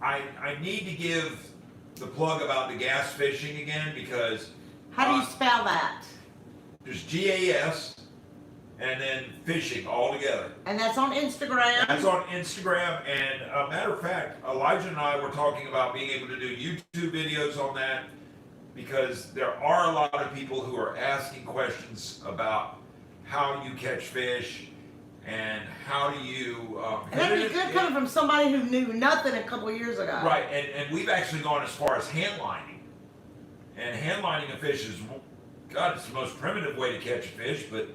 I need to give the plug about the gas fishing again because How do you spell that? there's GAS and then fishing all together. And that's on Instagram. That's on Instagram, and a matter of fact, Elijah and I were talking about being able to do YouTube videos on that because there are a lot of people who are asking questions about how you catch fish and how do you. And that'd be good coming from somebody who knew nothing a couple years ago. Right, and we've actually gone as far as hand lining. And hand lining a fish is, God, it's the most primitive way to catch a fish, but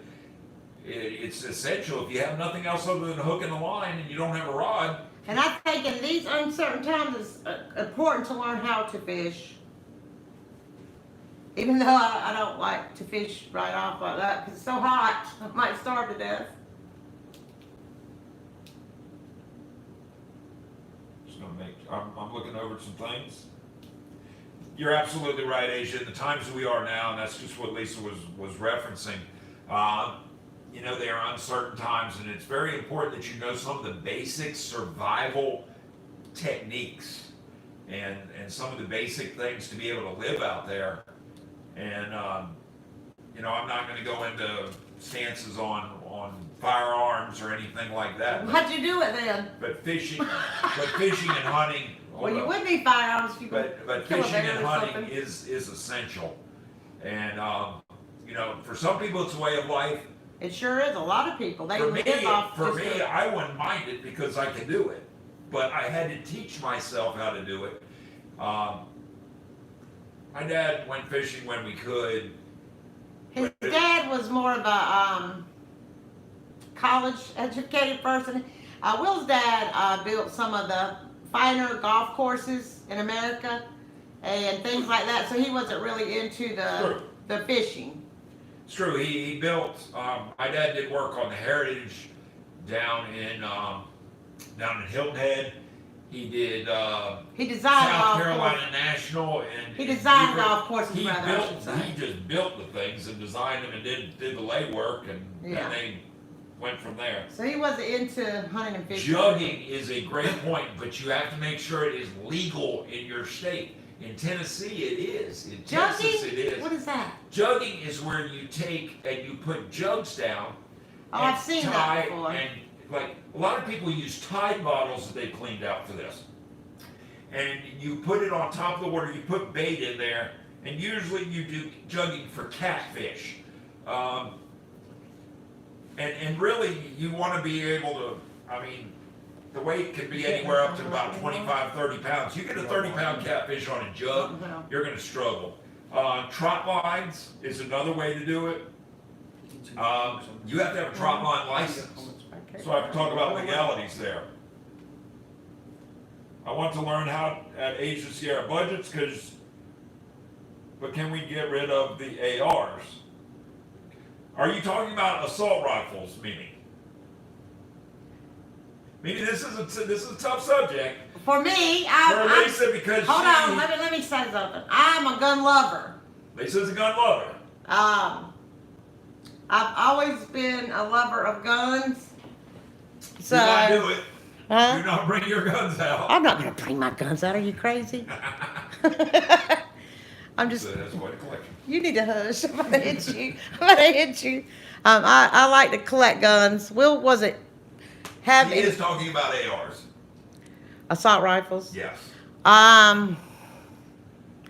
it's essential. If you have nothing else other than a hook and a line and you don't have a rod. And I think in these uncertain times, it's important to learn how to fish. Even though I don't like to fish right off like that because it's so hot, I might starve to death. Just gonna make. I'm looking over some things. You're absolutely right, Asia. In the times that we are now, and that's just what Lisa was referencing. You know, they are uncertain times, and it's very important that you know some of the basic survival techniques and some of the basic things to be able to live out there. And you know, I'm not going to go into stances on firearms or anything like that. How'd you do it then? But fishing and hunting. Well, you would need firearms if you But kill a fishing bear and or hunting something. is essential, and you know, for some people it's a way of life. It sure is. A lot of people they For me, live off just I wouldn't mind it because I can do it, but I had to teach myself how to do it. My dad went fishing when we could. His dad was more of a college-educated person. Will's dad built some of the finer golf courses in America and things like that, so he wasn't really into the fishing. It's true. He built. My dad did work on the Heritage down in Hilton Head. He did. He designed South golf Carolina courses. National, and He designed different- golf courses, He rather, I should say. He just built the things and designed them and did the legwork, and Yeah. they went from there. So he wasn't into hunting and fishing. Jugging is a great point, but you have to make sure it is legal in your state. In Tennessee, it is. In Texas, it Jugging? is. What is that? Jugging is where you take and you put jugs down. Oh, and I've seen that tie- before. And like a lot of people use Tide bottles that they cleaned out for this. And you put it on top of the water. You put bait in there, and usually you do jugging for catfish. And really, you want to be able to. I mean, the weight can be anywhere up to about 25, 30 pounds. You get a 30-pound catfish on a jug, you're going to struggle. Trot lines is another way to do it. You have to have a trot line license. So I have to talk about legalities there. I want to learn how at Asia Sierra budgets, but can we get rid of the ARs? Are you talking about assault rifles, Mimi? Mimi, this is a tough subject. For me, For Lisa, because hold on, let me say something. I'm a gun lover. Lisa's a gun lover. I've always been a lover of guns. So Do not do it. Huh? Do not bring your guns out. I'm not gonna bring my guns out. Are you crazy? I'm just. That's quite a collection. You need to hush. I'm gonna hit you. I'm gonna hit you. I like to collect guns. Will wasn't have He is talking about ARs. assault rifles. Yes. I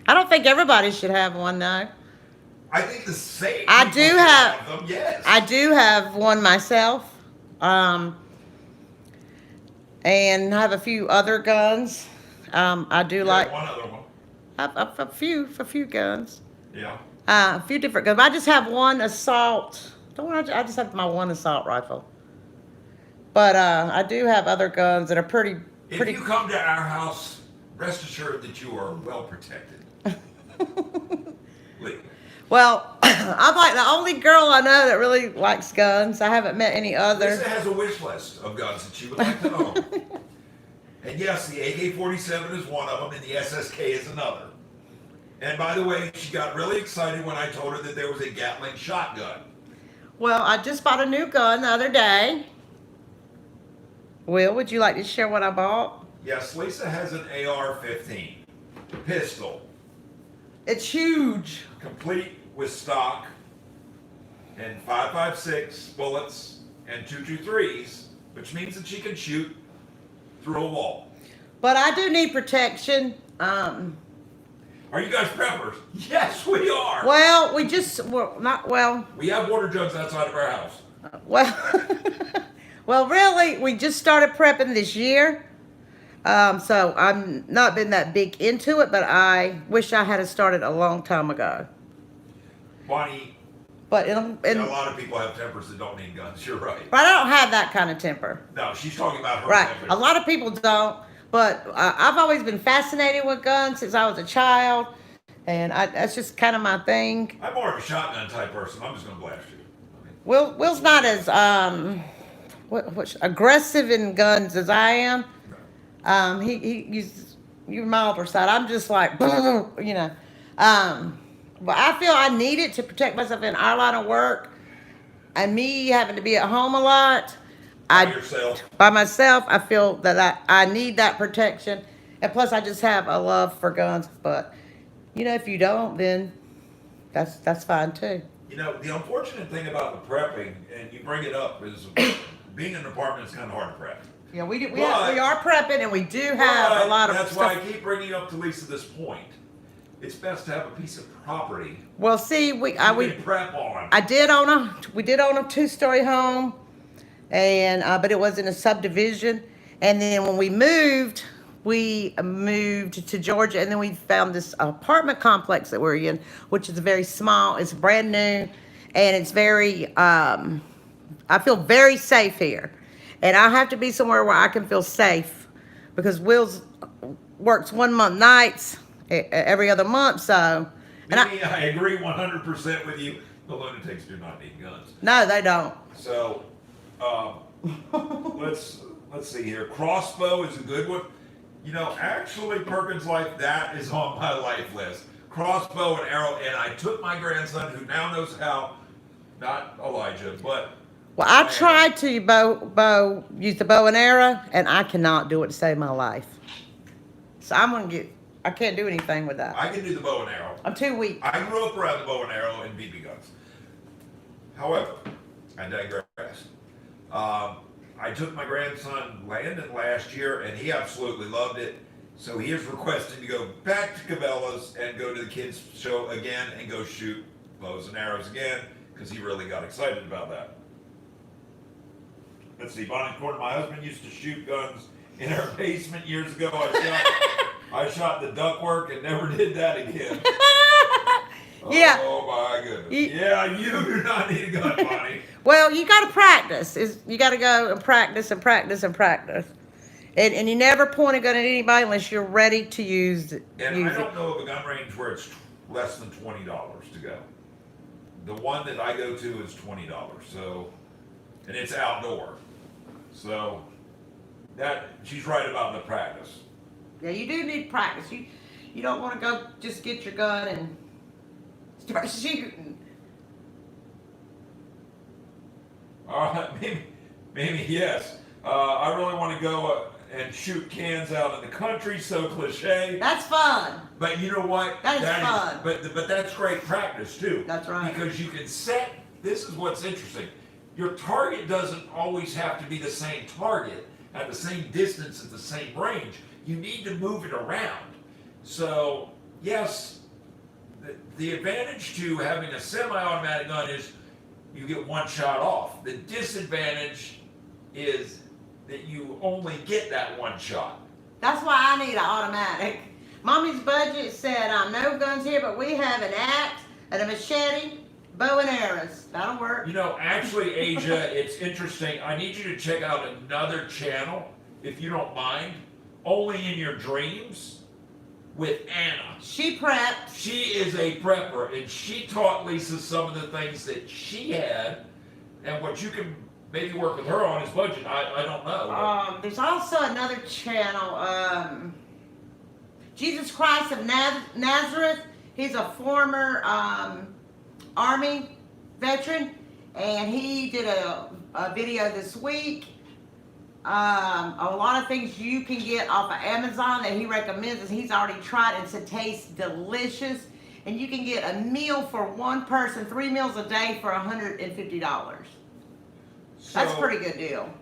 don't think everybody should have one though. I think the same. I people do should have- them. Yes. I do have one myself. And I have a few other guns. I do You like have one other one. a few guns. Yeah. A few different guns. I just have one assault. Don't worry, I just have my one assault rifle. But I do have other guns that are pretty. If you come to our house, rest assured that you are well protected. Lee. Well, I'm like the only girl I know that really likes guns. I haven't met any Lisa other. has a wish list of guns that she would like to own. And yes, the AK-47 is one of them, and the SSK is another. And by the way, she got really excited when I told her that there was a Gatling shotgun. Well, I just bought a new gun the other day. Will, would you like to share what I bought? Yes, Lisa has an AR-15 pistol, It's huge. complete with stock and 5.56 bullets and 223s, which means that she can shoot through a wall. But I do need protection. Are you guys preppers? Yes, we are. Well, not well. We have water jugs outside of our house. Well, well, really, we just started prepping this year. So I'm not been that big into it, but I wish I had started a long time ago. Bonnie, But a lot of people have tempers that don't need guns. You're right. but I don't have that kind of temper. No, she's talking about her Right. temper. A lot of people don't. But I've always been fascinated with guns since I was a child, and that's just kind of my thing. I'm more of a shotgun type person. I'm just going to blast you. Will's not as aggressive in guns as I am. He uses your milder side. I'm just like, you know. But I feel I need it to protect myself in our line of work, and me having to be at home a lot. Yourself. By myself, I feel that I need that protection, and plus I just have a love for guns. But you know, if you don't, then that's fine too. You know, the unfortunate thing about the prepping, and you bring it up, is being in an apartment is kind of hard to prep. Yeah, we But- are prepping, and we do have a lot of That's stuff. why I keep bringing up to Lisa this point. It's best to have a piece of property Well, see, we you can prep on. we did own a 2-story home, and but it was in a subdivision. And then when we moved to Georgia, and then we found this apartment complex that we're in, which is very small. It's brand new, and it's very. I feel very safe here, and I have to be somewhere where I can feel safe, because Will's works 1 month nights every other month, so. And Maybe I agree 100% with you. The lunatics do not need guns. No, they don't. So, let's see here. Crossbow is a good one. You know, actually, Perkins Life, that is on my life list. Crossbow and arrow, and I took my grandson, who now knows how. Not Elijah, but. Well, I tried to use the bow and arrow, and I cannot do it to save my life. So I can't do anything with that. I can do the bow and arrow. I'm too weak. I grew up around the bow and arrow and BB guns. However, I digress. I took my grandson Landon last year, and he absolutely loved it. So he is requesting to go back to Cabela's and go to the kids' show again and go shoot bows and arrows again, because he really got excited about that. Let's see, Bonnie Corner, my husband used to shoot guns in our basement years ago. I shot the ductwork and never did that again. Yeah. Oh my goodness. Yeah, you do not need a gun, Bonnie. Well, you got to practice. You got to go and practice and practice and practice. And you never point a gun at anybody unless you're ready to use it. And I don't know of a gun range where it's less than $20 to go. The one that I go to is $20. So, and it's outdoor. So, that she's right about the practice. Yeah, you do need practice. You don't want to go just get your gun and start shooting. All right, maybe yes. I really want to go and shoot cans out in the country. So cliche. That's fun. But you know what? That is fun. But that's great practice too. That's right. Because you can set. This is what's interesting. Your target doesn't always have to be the same target at the same distance at the same range. You need to move it around. So yes, the advantage to having a semi-automatic gun is you get one shot off. The disadvantage is that you only get that one shot. That's why I need an automatic. Mommy's budget said no guns here, but we have an axe and a machete, bow and arrows. That'll work. You know, actually, Asia, it's interesting. I need you to check out another channel, if you don't mind, Only in Your Dreams, with Anna. She prepped. She is a prepper, and she taught Lisa some of the things that she had, and what you can maybe work with her on is budget. I don't know. There's also another channel, Jesus Christ of Nazareth. He's a former Army veteran, and he did a video this week. A lot of things you can get off of Amazon that he recommends, and he's already tried and said tastes delicious. And you can get a meal for one person, 3 meals a day for $150. That's a pretty good deal.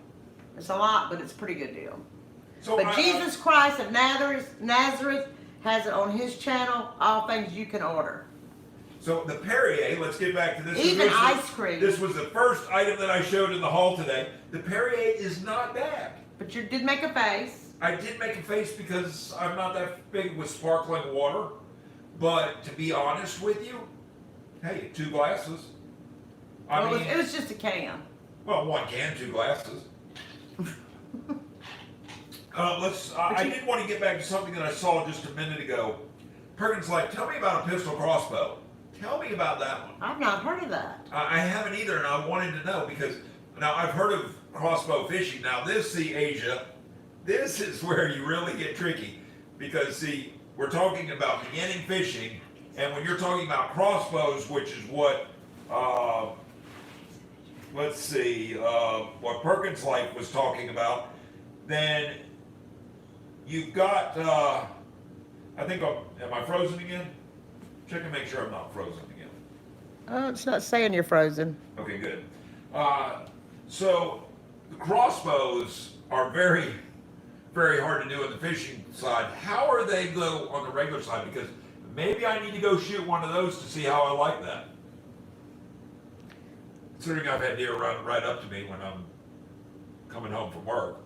It's a lot, but it's a pretty good deal. But Jesus Christ of Nazareth has it on his channel, all things you can order. So the Perrier, let's get back to this. Even ice cream. This was the first item that I showed in the haul today. The Perrier is not bad. But you did make a face. I did make a face because I'm not that big with sparkling water. But to be honest with you, hey, 2 glasses. It was just a can. Well, 1 can, 2 glasses. I did want to get back to something that I saw just a minute ago. Perkins Life, tell me about a pistol crossbow. Tell me about that one. I've not heard of that. I haven't either, and I wanted to know because now I've heard of crossbow fishing. Now this, Asia, this is where you really get tricky because see, we're talking about beginning fishing, and when you're talking about crossbows, which is what, what Perkins Life was talking about, then you've got, I think, am I frozen again? Check and make sure I'm not frozen again. Oh, it's not saying you're frozen. Okay, good. So the crossbows are very, very hard to do on the fishing side. How are they though on the regular side? Because maybe I need to go shoot one of those to see how I like that. Considering I've had deer run right up to me when I'm coming home from work.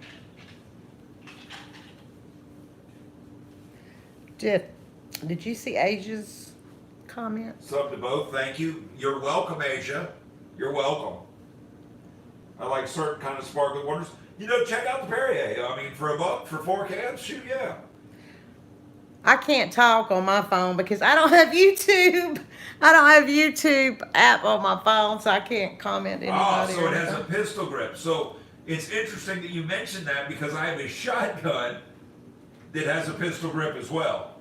Did you see Asia's comment? Sub to both, thank you. You're welcome, Asia. You're welcome. I like certain kind of sparkling waters. You know, check out the Perrier. I mean, for $1 for 4 cans, shoot, yeah. I can't talk on my phone because I don't have YouTube. I don't have YouTube app on my phone, so I can't comment anybody. So it has a pistol grip. So it's interesting that you mentioned that because I have a shotgun that has a pistol grip as well.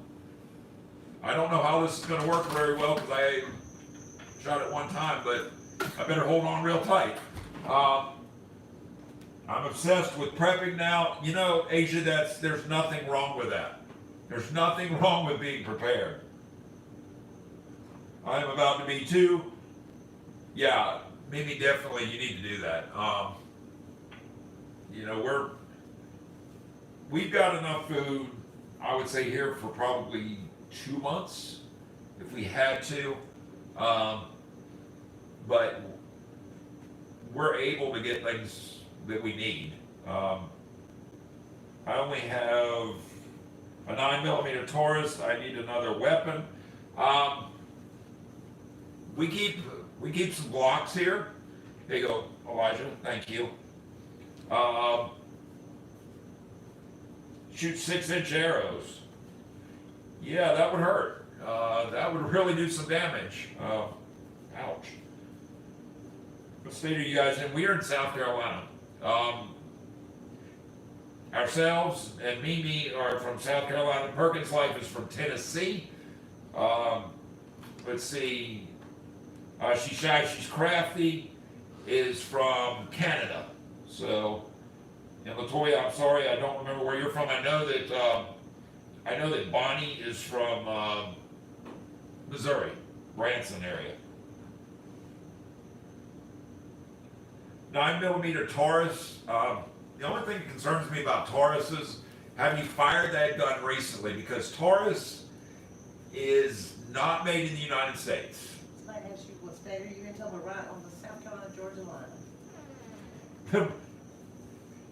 I don't know how this is going to work very well because I shot it one time, but I better hold on real tight. I'm obsessed with prepping now. You know, Asia, there's nothing wrong with that. There's nothing wrong with being prepared. I am about to be too. Yeah, Mimi, definitely you need to do that. You know, we've got enough food, I would say, here for probably 2 months if we had to. But we're able to get things that we need. I only have a 9mm Taurus. I need another weapon. We keep some blocks here. There you go, Elijah. Thank you. Shoot 6-inch arrows. Yeah, that would hurt. That would really do some damage. Ouch. What state are you guys in? We are in South Carolina. Ourselves and Mimi are from South Carolina. Perkins Life is from Tennessee. Let's see. She's shy, she's crafty, is from Canada. So And Latoya, I'm sorry, I don't remember where you're from. I know that Bonnie is from Missouri, Branson area. 9mm Taurus. The only thing that concerns me about Taurus is, have you fired that gun recently? Because Taurus is not made in the United States. Somebody asked you what state are you in? Tell me right on the South Carolina-Georgia line.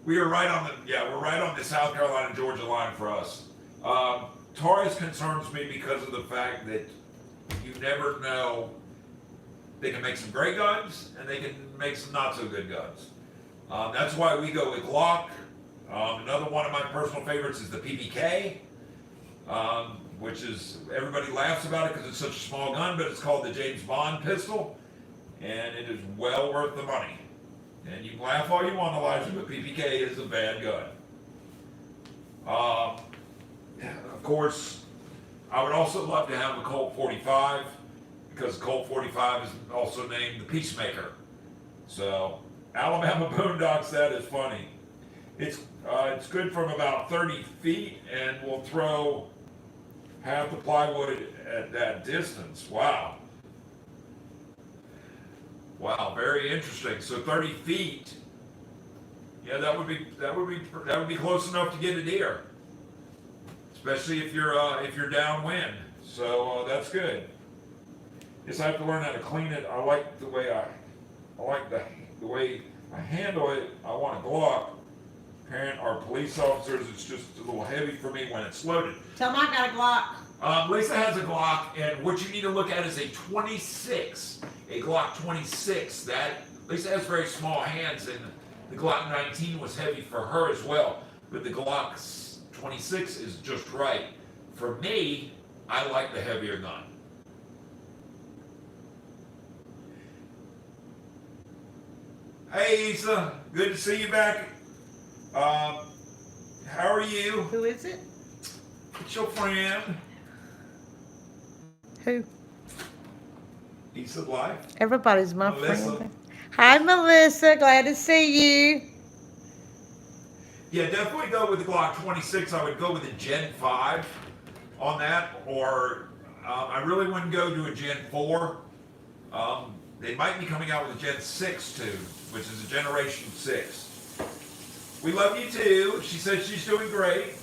We're right on the South Carolina-Georgia line for us. Taurus concerns me because of the fact that you never know. They can make some great guns, and they can make some not so good guns. That's why we go with Glock. Another one of my personal favorites is the PPK, which is, everybody laughs about it because it's such a small gun, but it's called the James Bond pistol, and it is well worth the money. And you can laugh all you want, Elijah, but PPK is a bad gun. Of course, I would also love to have a Colt 45, because Colt 45 is also named the Peacemaker. So, Alabama Boondocks, that is funny. It's good from about 30 feet and will throw half the plywood at that distance. Wow. Wow, very interesting. So 30 feet. Yeah, that would be close enough to get a deer, especially if you're downwind. So that's good. Guess I have to learn how to clean it. I like the way the way I handle it. I want a Glock. Parent or police officers, it's just a little heavy for me when it's loaded. Tell them I got a Glock. Lisa has a Glock, and what you need to look at is a 26, a Glock 26. That Lisa has very small hands, and the Glock 19 was heavy for her as well. But the Glock 26 is just right. For me, I like the heavier gun. Hey Issa, good to see you back. How are you? Who is it? It's your friend. Who? Issa Life. Everybody's my Melissa. friend. Hi, Melissa. Glad to see you. Yeah, definitely go with the Glock 26. I would go with a Gen 5 on that, or I really wouldn't go to a Gen 4. They might be coming out with a Gen 6 too, which is a Generation 6. We love you too. She says she's doing great.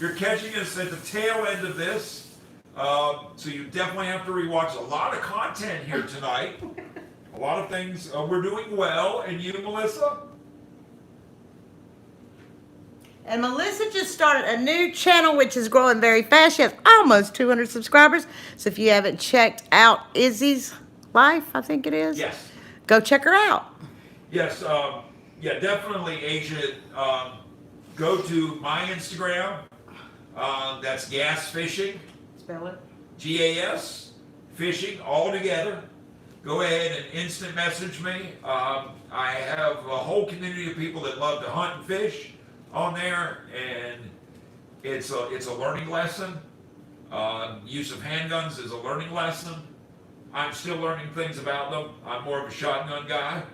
You're catching us at the tail end of this, so you definitely have to rewatch a lot of content here tonight. A lot of things. We're doing well. And you, Melissa? And Melissa just started a new channel, which is growing very fast. She has almost 200 subscribers. So if you haven't checked out Izzy's Life, I think it is. Yes. Go check her out. Yes. Yeah, definitely, Asia. Go to my Instagram. That's Gas Fishing. Spell it. GAS Fishing, all together. Go ahead and instant message me. I have a whole community of people that love to hunt and fish on there, and it's a learning lesson. Use of handguns is a learning lesson. I'm still learning things about them. I'm more of a shotgun guy,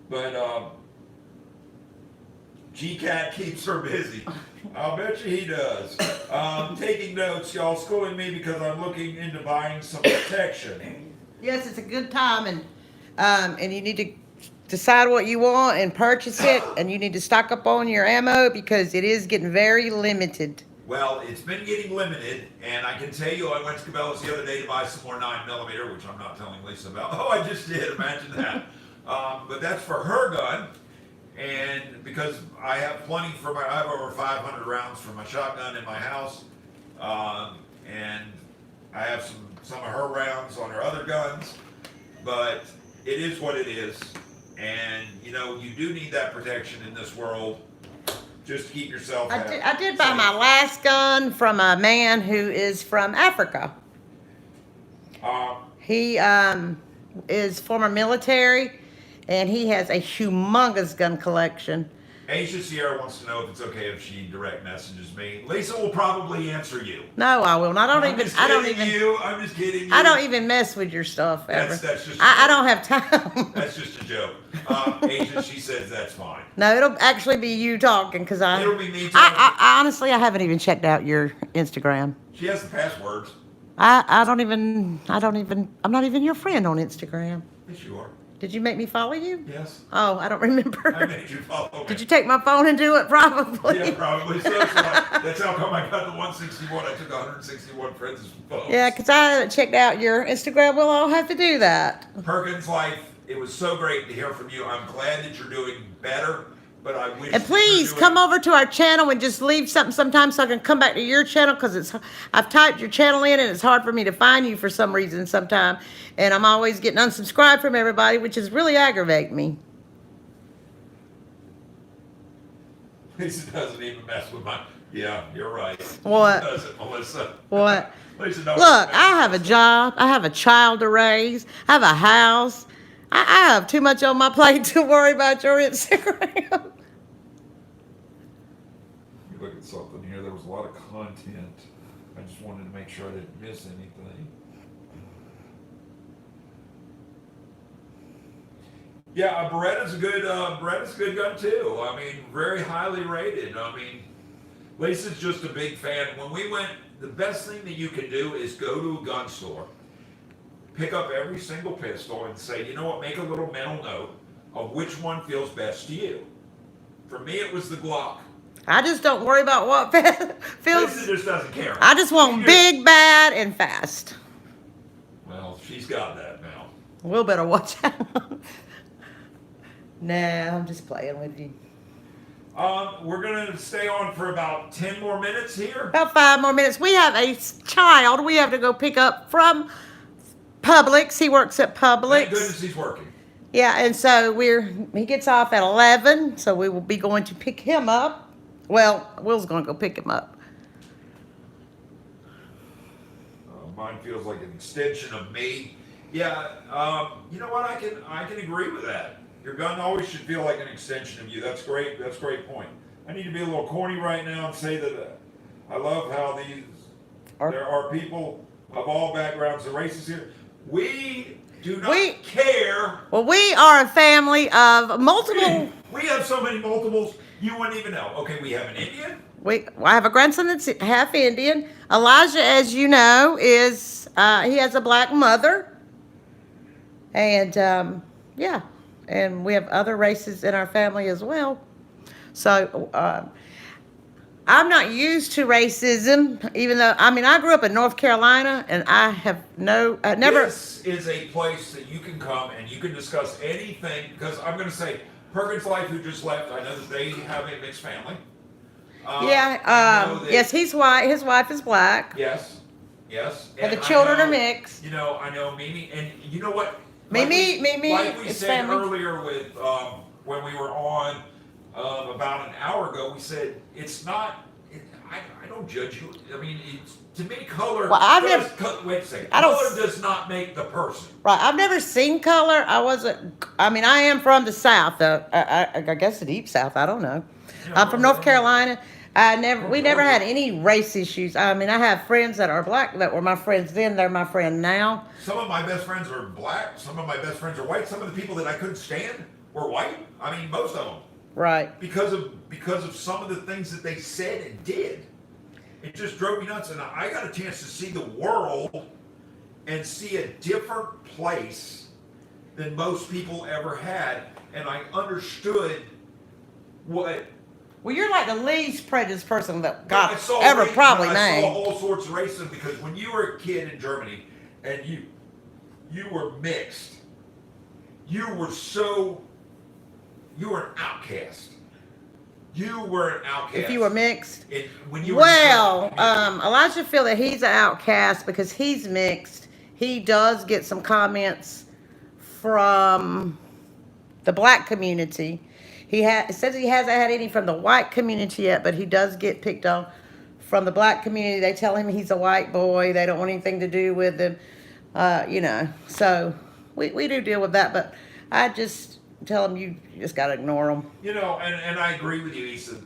but GCAT keeps her busy. I'll bet you he does. Taking notes, y'all schooling me because I'm looking into buying some protection. Yes, it's a good time, and you need to decide what you want and purchase it, and you need to stock up on your ammo because it is getting very limited. Well, it's been getting limited, and I can tell you I went to Cabela's the other day to buy some more 9mm, which I'm not telling Lisa about. Oh, I just did, imagine that. But that's for her gun, and because I have plenty I have over 500 rounds for my shotgun in my house, and I have some of her rounds on her other guns, but it is what it is, and you do need that protection in this world. Just to keep yourself happy. I did buy my last gun from a man who is from Africa. He is former military, and he has a humongous gun collection. Asia Sierra wants to know if it's okay if she direct messages me. Lisa will probably answer you. No, I will not. I'm just kidding you. I'm just kidding you. I don't even mess with your stuff ever. That's just. I don't have time. That's just a joke. Asia, she says that's fine. No, it'll actually be you talking because It'll be me talking. I honestly, I haven't even checked out your Instagram. She has the passwords. I'm not even your friend on Instagram. Yes, you are. Did you make me follow you? Yes. Oh, I don't remember. I made you follow me. Did you take my phone and do it? Probably. Yeah, probably so. That's how come I got the 161. I took 161 friends' phones. Yeah, because I haven't checked out your Instagram. We'll all have to do that. Perkins Life, it was so great to hear from you. I'm glad that you're doing better, but I wish. And that please you're doing- come over to our channel and just leave something sometime so I can come back to your channel because I've typed your channel in and it's hard for me to find you for some reason sometime. And I'm always getting unsubscribed from everybody, which is really aggravating me. Lisa doesn't even mess with my. Yeah, you're right. What? She doesn't, Melissa. What? Lisa knows Look, she I have a messes with job. I have a child to raise. I have a house. I have too much on my plate to worry about your Instagram. You look at something here. There was a lot of content. I just wanted to make sure I didn't miss anything. Yeah, Beretta's a good gun too. I mean, very highly rated. I mean, Lisa's just a big fan. When we went, the best thing that you can do is go to a gun store, pick up every single pistol, and say, you know what, make a little mental note of which one feels best to you. For me, it was the Glock. I just don't worry about what feels. Lisa just doesn't care. I just want big, bad, and fast. Well, she's got that now. We'll better watch out. Nah, I'm just playing with you. We're gonna stay on for about 10 more minutes here. About 5 more minutes. We have a child we have to go pick up from Publix. He works at Publix. Thank goodness he's working. Yeah, and so he gets off at 11, so we will be going to pick him up. Well, Will's going to go pick him up. Mine feels like an extension of me. Yeah, you know what? I can agree with that. Your gun always should feel like an extension of you. That's great. That's a great point. I need to be a little corny right now and say that I love how there are people of all backgrounds and races here. We do not care. Well, we are a family of multiple. We have so many multiples, you wouldn't even know. Okay, we have an Indian. I have a grandson that's half Indian. Elijah, as you know, he has a black mother. And, yeah. And we have other races in our family as well. So, I'm not used to racism, even though, I grew up in North Carolina, and I have never. This is a place that you can come and you can discuss anything, because I'm going to say, Perkins Life, who just left, I know that they have a mixed family. Yes, he's white. His wife is black. Yes. And the children are mixed. You know, I know Mimi, and you know what? Mimi, like we it's said family. earlier with when we were on about an hour ago, we said it's not. I don't judge you. I mean, to me, color. Well, wait a second. I don't. Color does not make the person. Right. I've never seen color. I am from the South. I guess the deep South. I don't know. I'm from North Carolina. We never had any race issues. I have friends that are black that were my friends then. They're my friend now. Some of my best friends are black. Some of my best friends are white. Some of the people that I couldn't stand were white. Most of them. Right. Because of some of the things that they said and did. It just drove me nuts. And I got a chance to see the world and see a different place than most people ever had. And I understood what. Well, you're like the least prejudiced person that God I ever probably I named. saw all sorts of racism because when you were a kid in Germany and you were mixed, you were an outcast. You were an outcast. If you were mixed. Elijah feel that he's an outcast because he's mixed. He does get some comments from the black community. It says he hasn't had any from the white community yet, but he does get picked on from the black community. They tell him he's a white boy. They don't want anything to do with him, So we do deal with that. But tell them you just got to ignore them. You know, and I agree with you, Issa.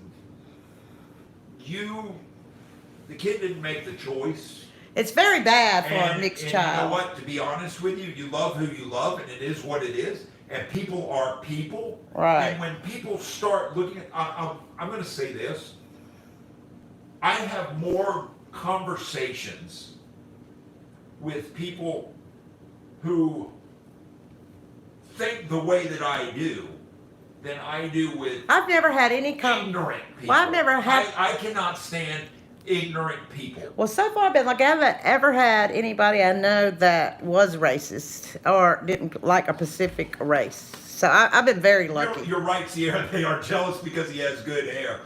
The kid didn't make the choice. It's very bad for a And mixed you child. know what? To be honest with you, you love who you love, and it is what it is. And people are people. Right. And when people start looking at, I'm going to say this. I have more conversations with people who think the way that I do than I do with I've never had any ignorant people. Well, I've never had. I cannot stand ignorant people. Well, so far I've been like I haven't ever had anybody I know that was racist or didn't like a specific race. So I've been very lucky. You're right, Sierra. They are jealous because he has good hair.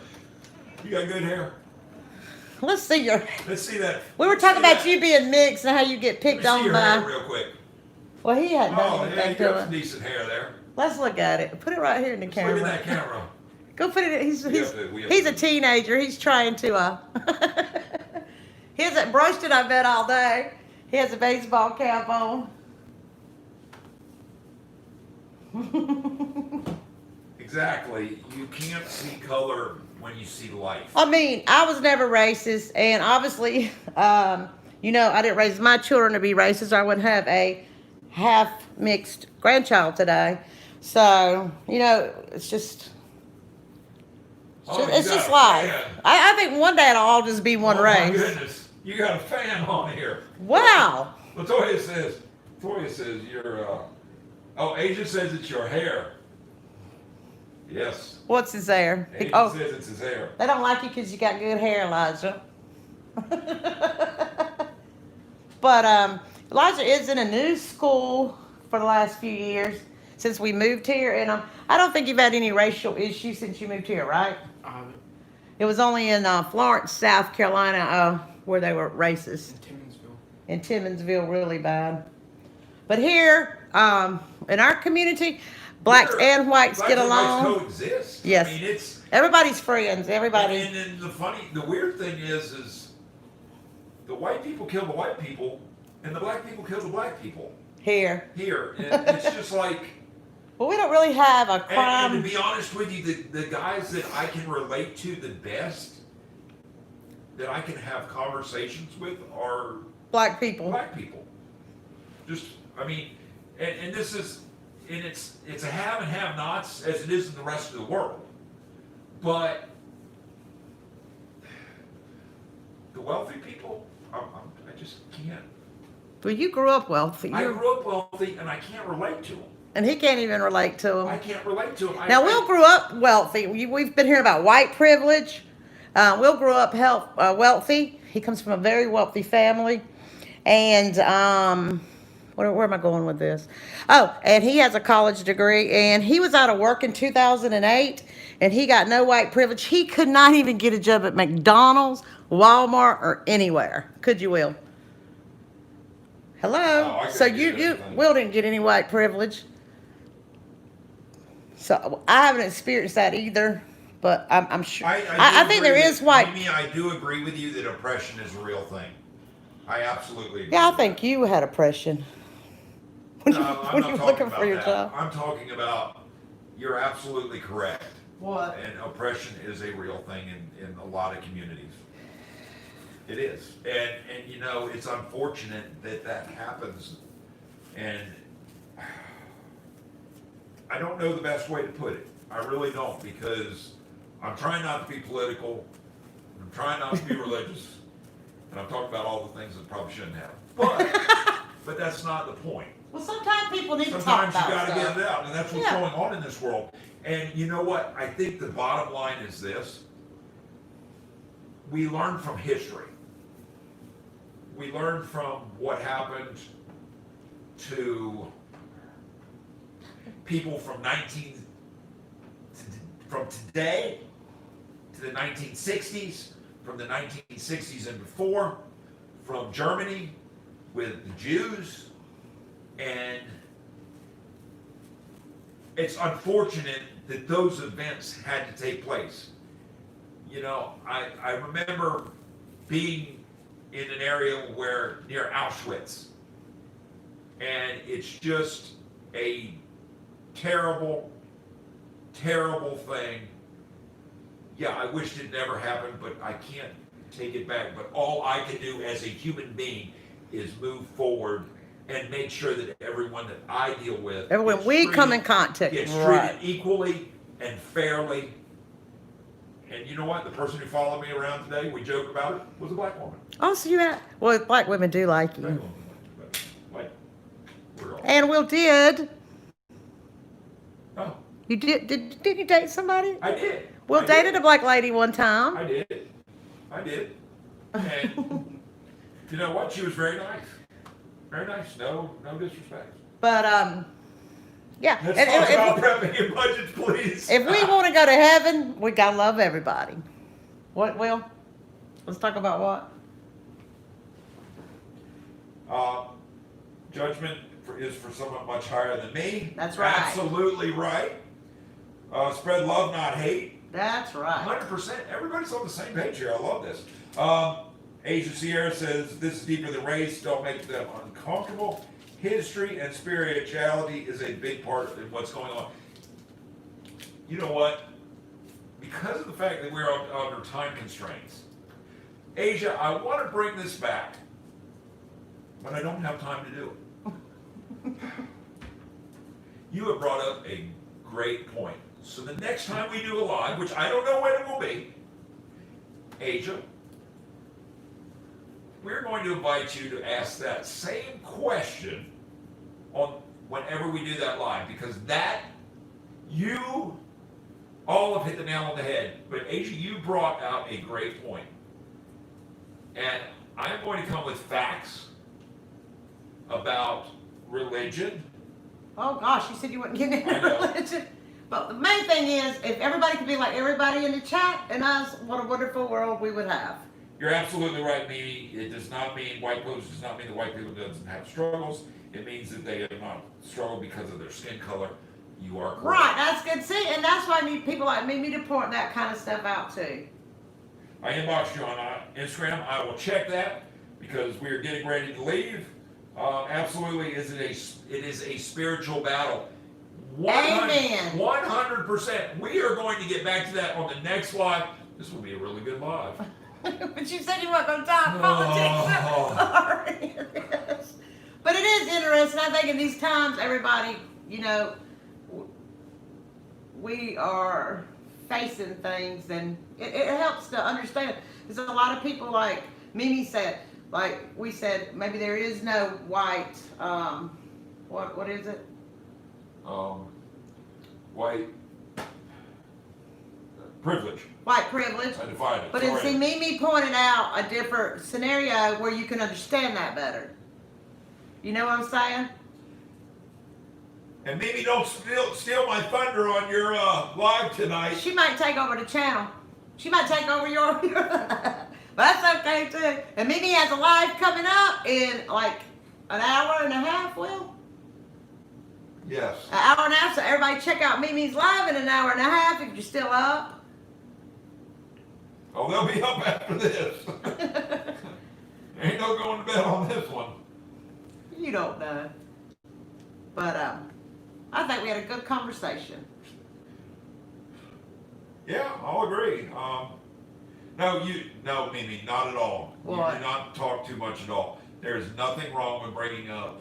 You got good hair. Let's see your. Let's see that. We were talking about you being mixed and how you get Let picked me see on your by. hair real quick. Well, he hadn't done Oh, yeah, anything you to got some it. decent hair there. Let's look at it. Put it right here in the Let's camera. look at that camera. Go put it. He's We have to- he's a teenager. He's trying to. He hasn't brushed it, I bet, all day. He has a baseball cap on. Exactly. You can't see color when you see life. I mean, I was never racist, and obviously, you know, I didn't raise my children to be racist. Or I wouldn't have a half mixed grandchild today. So, you know, it's just. Oh, you It's got just a life. fan. I think one day it'll all just be one Oh, race. my goodness. You got a fan on here. Wow. Latoya says you're, oh, Agent says it's your hair. Yes. What's his hair? Agent Oh, says it's his hair. they don't like you because you got good hair, Elijah. But Elijah is in a new school for the last few years since we moved here, and I don't think you've had any racial issues since you moved here, right? I haven't. It was only in Florence, South Carolina, where they were racist. In Timminsville. In Timminsville, really bad. But here, in our community, blacks Here, and whites blacks get and whites along. coexist. Yes. I mean, it's. Everybody's friends. Everybody. And the weird thing is the white people kill the white people, and the black people kill the black people Here. here. And it's just like. Well, we don't really have a And crime. to be honest with you, the guys that I can relate to the best, that I can have conversations with, are Black people. black people. Just, I mean, and this is, and it's a have and have-nots as it is in the rest of the world. But the wealthy people, I just can't. Well, you grew up wealthy. I grew up wealthy, and I can't relate to them. And he can't even relate to I them. can't relate to them. Now, Will grew up wealthy. We've been hearing about white privilege. Will grew up wealthy. He comes from a very wealthy family. And where am I going with this? Oh, and he has a college degree. And he was out of work in 2008. And he got no white privilege. He could not even get a job at McDonald's, Walmart, or anywhere. Could you, Will? Hello? Oh, I So couldn't get you anything. Will didn't get any white privilege. So I haven't experienced that either, but I'm sure. I think there is white. Mimi, I do agree with you that oppression is a real thing. I absolutely agree. Yeah, I with think you had oppression when that. you, No, I'm when not you were talking looking about for your that. job. I'm talking about, you're absolutely correct. What? And oppression is a real thing in a lot of communities. It is. And you know, it's unfortunate that happens. And I don't know the best way to put it. I really don't, because I'm trying not to be political. I'm trying not to be religious. And I'm talking about all the things that probably shouldn't have. But that's not the point. Well, sometimes people need to talk Sometimes you about gotta stuff. get it out, and that's what's Yeah. going on in this world. And you know what? I think the bottom line is this. We learn from history. We learn from what happened to people from today to the 1960s, from the 1960s and before, from Germany with the Jews, and it's unfortunate that those events had to take place. You know, I remember being in an area near Auschwitz, and it's just a terrible, terrible thing. Yeah, I wished it never happened, but I can't take it back. But all I can do as a human being is move forward and make sure that everyone that I deal with, Everyone gets we come in treated- contact, gets right. treated equally and fairly. And you know what? The person who followed me around today, we joked about it, was a black woman. Oh, so you had, well, black women do like Black you. woman. But, like, we're all. And Will did. Oh, Did you date somebody? I did. Will I dated did. a black lady one time. I did. And you know what? She was very nice. Very nice. No disrespect. But, yeah. Let's And- talk and- about prepping your budgets, please. If we want to go to heaven, we gotta love everybody. What, Will? Let's talk about what? Judgment is for someone much higher than me. That's right. Absolutely right. Spread love, not hate. That's right. 100%. Everybody's on the same page here. I love this. Asia Sierra says, this is deeper than race. Don't make them uncomfortable. History and spirituality is a big part of what's going on. You know what? Because of the fact that we're under time constraints, Asia, I want to bring this back, but I don't have time to do it. You have brought up a great point. So the next time we do a live, which I don't know when it will be, Asia, we're going to invite you to ask that same question on whenever we do that live, because that, you all have hit the nail on the head. But Asia, you brought out a great point. And I'm going to come with facts about religion. Oh gosh, you said you wouldn't get into I know. religion. But the main thing is, if everybody could be like everybody in the chat and us, what a wonderful world we would have. You're absolutely right, Mimi. It does not mean white privilege does not mean that white people doesn't have struggles. It means that they have not struggled because of their skin color. You are correct. Right, that's good. See, and that's why I need people like me to point that kind of stuff out too. I inboxed you on Instagram. I will check that because we are getting ready to leave. Absolutely, it is a spiritual battle. Amen. 100%. We are going to get back to that on the next live. This will be a really good live. But you said you weren't going to talk politics. But it is interesting. I think in these times, everybody, you know, we are facing things, and it helps to understand. There's a lot of people, like Mimi said, like we said, maybe there is no white, what is it? White privilege. White privilege. I defined it. But then Sorry. see, Mimi pointed out a different scenario where you can understand that better. You know what I'm saying? And Mimi, don't steal my thunder on your live tonight. She might take over the channel. She might take over your but that's okay too. And Mimi has a live coming up in like an hour and a half, Will? Yes. An hour and a half, so everybody check out Mimi's live in an hour and a half if you're still up. Oh, they'll be up after this. Ain't no going to bed on this one. You don't know. But I think we had a good conversation. Yeah, I'll agree. No, Mimi, not at all. What? You do not talk too much at all. There is nothing wrong with bringing up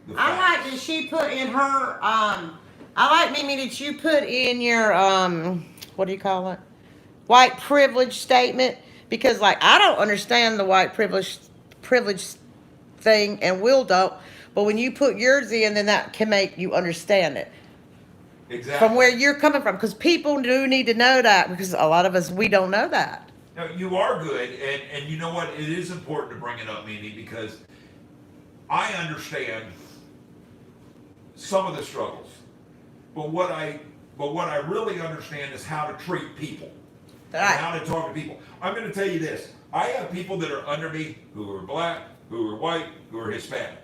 the I facts. like that she put in her, I like, Mimi, that you put in your, what do you call it? White privilege statement. Because, like, I don't understand the white privilege thing, and Will don't. But when you put yours in, then that can make you understand it. Exactly. From where you're coming from. Because people do need to know that. Because a lot of us, we don't know that. No, you are good, and you know what? It is important to bring it up, Mimi, because I understand some of the struggles, but what I really understand is how to treat people, Right. and how to talk to people. I'm going to tell you this: I have people that are under me who are black, who are white, who are Hispanic.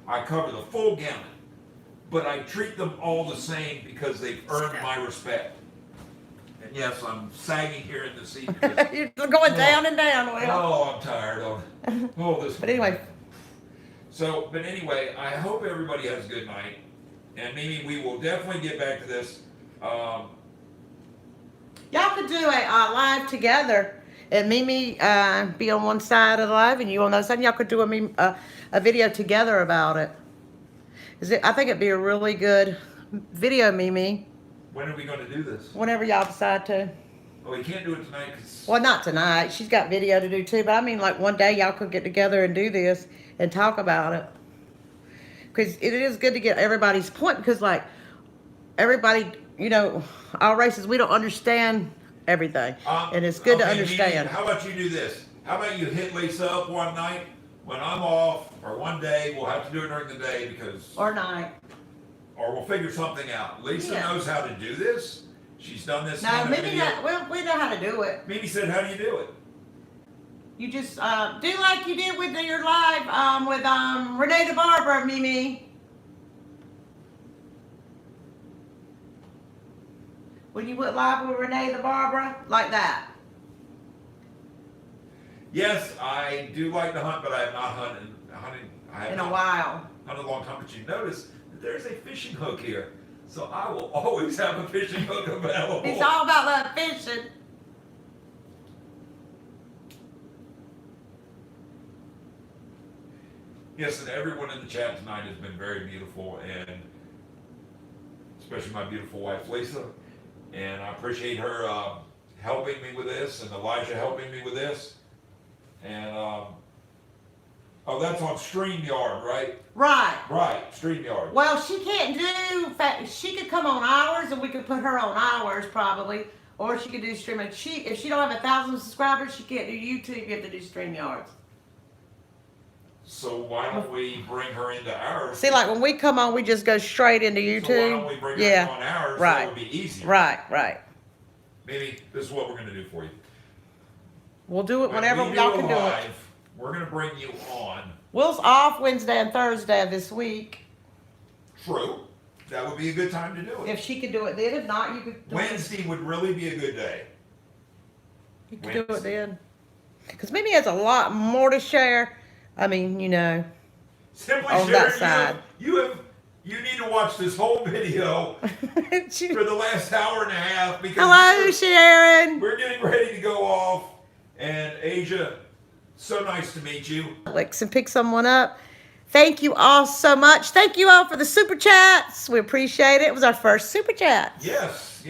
I cover the full gamut, but I treat them all the same because they've earned my respect. And yes, I'm sagging here in the seat because You're going down and down, Will. oh, I'm tired of all this. But anyway, So, but anyway, I hope everybody has a good night. And Mimi, we will definitely get back to this. Y'all could do a live together, and Mimi be on one side of the live, and you on the other side. And y'all could do a video together about it. I think it'd be a really good video, Mimi. When are we going to do this? Whenever y'all decide to. Oh, we can't do it tonight because. Well, not tonight. She's got video to do too. But I mean, like one day y'all could get together and do this and talk about it. Because it is good to get everybody's point. Because like everybody, you know, our races, we don't understand everything, and it's good to understand. How about you do this? How about you hit Lisa up one night when I'm off, or one day? We'll have to do it during the day because. Or night. Or we'll figure something out. Lisa knows how to do this. She's done this. No, Mimi, we know how to do it. Mimi said, "How do you do it?" You just do like you did with your live with Renee the Barber, Mimi. When you went live with Renee the Barber, like that. Yes, I do like to hunt, but I have not hunted. I have In not a while. Hunted a long time. But you notice that there's a fishing hook here, so I will always have a fishing hook available. It's all about that fishing. Yes, and everyone in the chat tonight has been very beautiful, and especially my beautiful wife Lisa. And I appreciate her helping me with this, and Elijah helping me with this. And oh, that's on StreamYard, right? Right. Right, StreamYard. Well, she can't do. She could come on ours, and we could put her on ours probably, or she could do streaming. If she don't have 1,000 subscribers, she can't do YouTube. You have to do StreamYards. So why don't we bring her into ours? See, like when we come on, we just go straight into YouTube. So why don't we bring her on ours? Right. That would be easier. Right. Maybe this is what we're going to do for you. We'll do it whenever y'all can do it. We're going to bring you on. Will's off Wednesday and Thursday of this week. True. That would be a good time to do it. If she could do it then. If not, you could do Wednesday would really be a good day. You could do it then. Because Mimi has a lot more to share. I mean, you know, Simply on that side. You need to watch this whole video for the last hour and a half because hello, Sharon. We're getting ready to go off. And Asia, so nice to meet you. Alex, and pick someone up. Thank you all so much. Thank you all for the super chats. We appreciate it. It was our first super chat. Yes.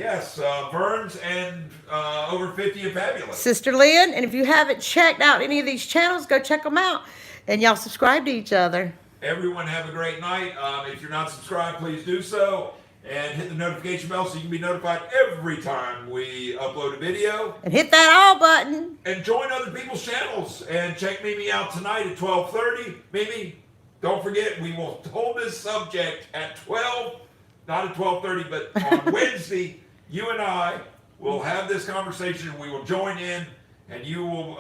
Burns and over 50 are fabulous. Sister Lynn, and if you haven't checked out any of these channels, go check them out. And y'all subscribe to each other. Everyone have a great night. If you're not subscribed, please do so. And hit the notification bell so you can be notified every time we upload a video. And hit that all button. And join other people's channels. And check Mimi out tonight at 12:30. Mimi, don't forget, we will hold this subject at 12, not at 12:30, but on Wednesday, you and I will have this conversation. We will join in, and you will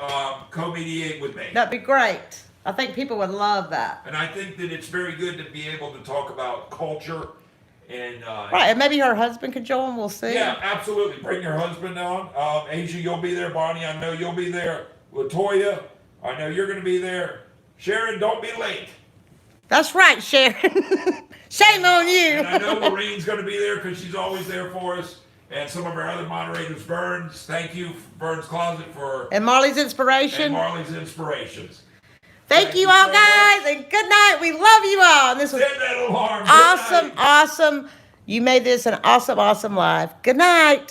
co-mediate with me. That'd be great. I think people would love that. And I think that it's very good to be able to talk about culture. And right, and maybe her husband could join. We'll see. Yeah, absolutely. Bring your husband on. Asia, you'll be there. Bonnie, I know you'll be there. Latoya, I know you're going to be there. Sharon, don't be late. That's right, Sharon. Shame on you. And I know Maureen's going to be there because she's always there for us. And some of our other moderators, Burns. Thank you, Burns Closet, for and Marley's Inspiration. And Marley's Inspirations. Thank you all, guys, and good night. We love you all. And this was Set that alarm. awesome. You made this an awesome live. Good night.